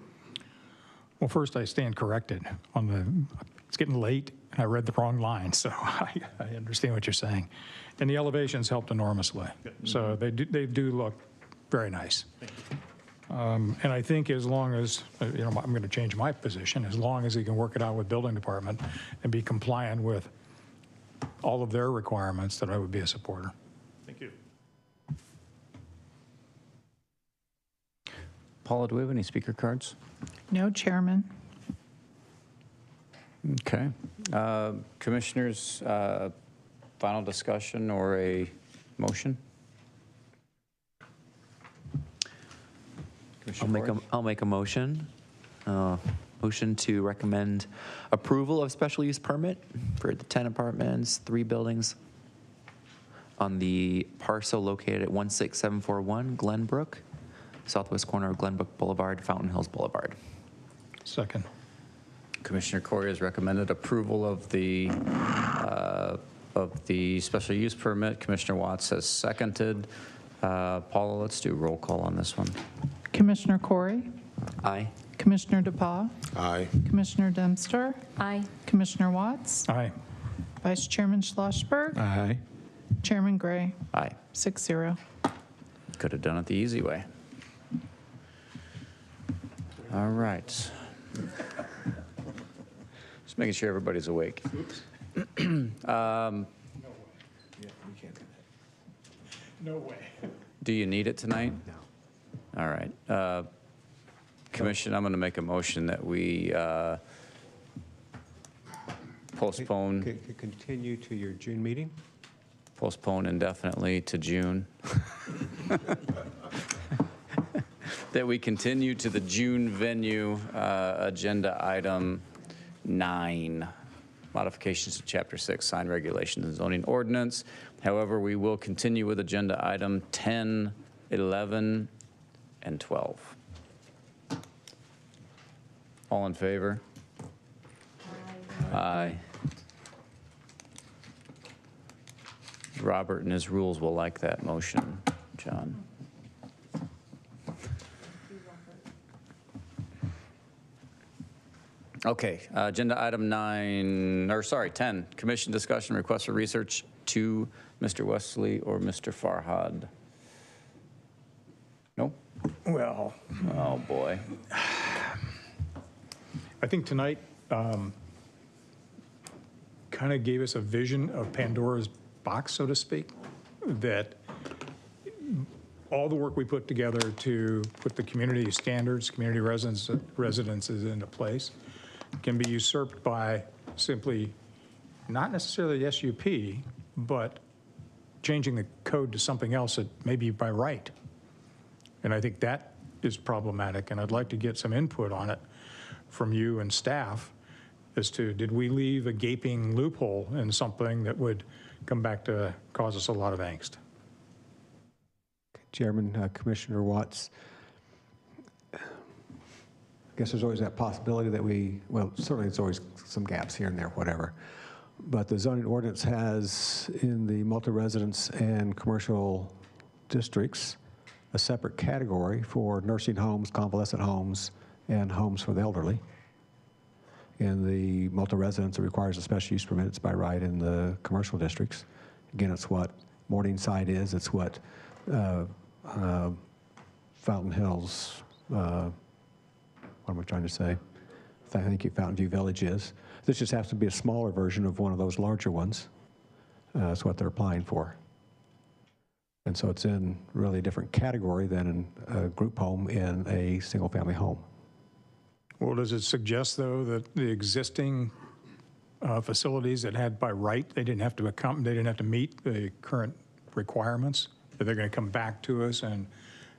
Well, first, I stand corrected on it's getting late, and I read the wrong line, so I understand what you're saying. And the elevations helped enormously. So they do look very nice. And I think as long as, you know, I'm going to change my position, as long as he can work it out with building department and be compliant with all of their requirements, that I would be a supporter. Thank you. Paula, do we have any speaker cards? No, Chairman. Okay. Commissioners, final discussion or a motion? I'll make a motion. Motion to recommend approval of special use permit for the 10 apartments, 3 buildings on the parcel located at 16741 Glenbrook, southwest corner of Glenbrook Boulevard, Fountain Hills Boulevard. Second. Commissioner Corey has recommended approval of the special use permit. Commissioner Watts has seconded. Paula, let's do roll call on this one. Commissioner Corey? Aye. Commissioner DePauw? Aye. Commissioner Dempster? Aye. Commissioner Watts? Aye. Vice Chairman Schlossberg? Aye. Chairman Gray? Aye. 6-0. Could have done it the easy way. All right. Just making sure everybody's awake. No way. Do you need it tonight? No. All right. Commission, I'm going to make a motion that we postpone. Continue to your June meeting? Postpone indefinitely to June. That we continue to the June venue, agenda item 9, modifications to Chapter 6, sign regulations and zoning ordinance. However, we will continue with agenda item 10, 11, and 12. All in favor? Aye. Robert and his rules will like that motion, John. Okay, agenda item 10, commission discussion, request for research to Mr. Wesley or Mr. Farhad. No? Well, Oh, boy. I think tonight kind of gave us a vision of Pandora's box, so to speak, that all the work we put together to put the community standards, community residences into place can be usurped by simply not necessarily the SUP, but changing the code to something else that may be by right. And I think that is problematic, and I'd like to get some input on it from you and staff as to, did we leave a gaping loophole in something that would come back to cause us a lot of angst? Chairman, Commissioner Watts, I guess there's always that possibility that well, certainly there's always some gaps here and there, whatever. But the zoning ordinance has, in the multi-residence and commercial districts, a separate category for nursing homes, convalescent homes, and homes for the elderly. In the multi-residence, it requires a special use permit. It's by right in the commercial districts. Again, it's what Morningside is. It's what Fountain Hills, what am I trying to say? I think Fountain View Village is. This just has to be a smaller version of one of those larger ones. That's what they're applying for. And so it's in really a different category than a group home in a single-family home. Well, does it suggest, though, that the existing facilities that had by right, they didn't have to meet the current requirements, that they're going to come back to us and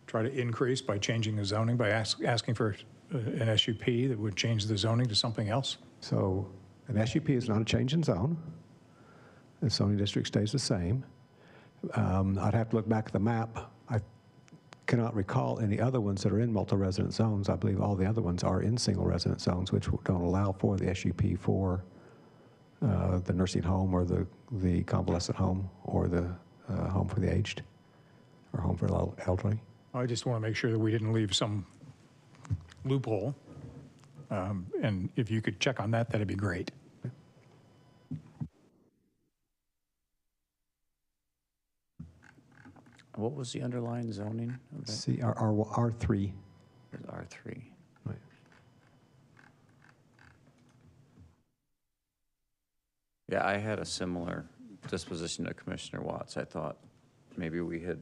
try to increase by changing the zoning, by asking for an SUP that would change the zoning to something else? So an SUP is not a change in zone. The zoning district stays the same. I'd have to look back at the map. I cannot recall any other ones that are in multi-resident zones. I believe all the other ones are in single-resident zones, which don't allow for the SUP for the nursing home or the convalescent home or the home for the aged or home for the elderly. I just want to make sure that we didn't leave some loophole. And if you could check on that, that'd be great. What was the underlying zoning of that? See, R3. There's R3. Right. Yeah, I had a similar disposition to Commissioner Watts. I thought maybe we had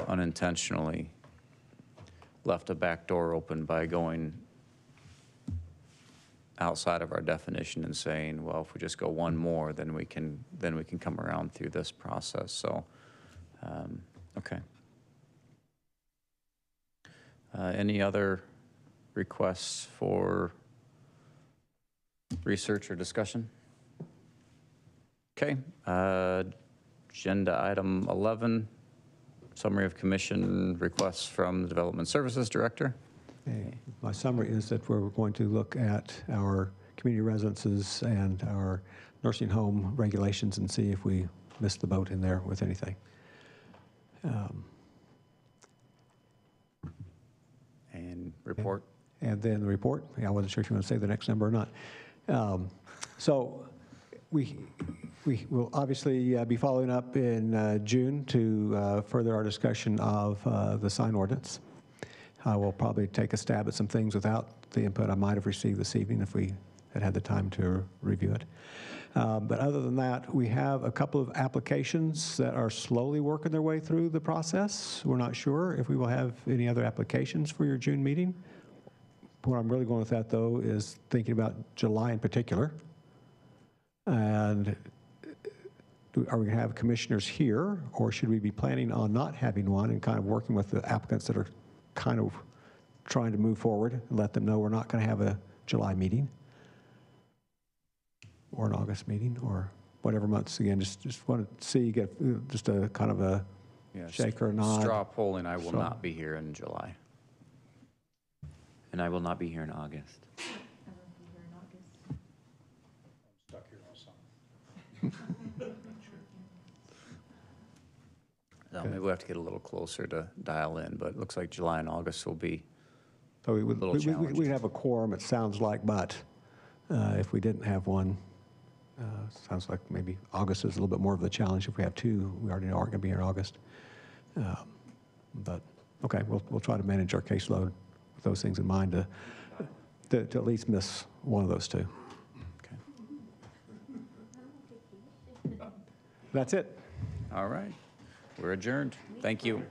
unintentionally left a back door open by going outside of our definition and saying, well, if we just go one more, then we can come around through this process. So, okay. Any other requests for research or discussion? Okay. Agenda item 11, summary of commission requests from the Development Services Director. Okay. My summary is that we're going to look at our community residences and our nursing home regulations and see if we missed the boat in there with anything. And report. And then the report. I wasn't sure if you want to say the next number or not. So we will obviously be following up in June to further our discussion of the sign ordinance. I will probably take a stab at some things without the input I might have received this evening if we had the time to review it. But other than that, we have a couple of applications that are slowly working their way through the process. We're not sure if we will have any other applications for your June meeting. Where I'm really going with that, though, is thinking about July in particular. And are we going to have commissioners here, or should we be planning on not having one and kind of working with the applicants that are kind of trying to move forward and let them know we're not going to have a July meeting or an August meeting or whatever months? Again, just want to see, get just a kind of a shake or a nod. Straw polling, I will not be here in July. And I will not be here in August. I'm stuck here all summer. So maybe we'll have to get a little closer to dial in, but it looks like July and August will be So we would, little challenging. we'd have a quorum, it sounds like, but if we didn't have one, sounds like maybe August is a little bit more of the challenge. If we have two, we already know aren't going to be here in August. But, okay, we'll try to manage our caseload with those things in mind to at least miss one of those two. Okay. That's it. All right. We're adjourned. Thank you.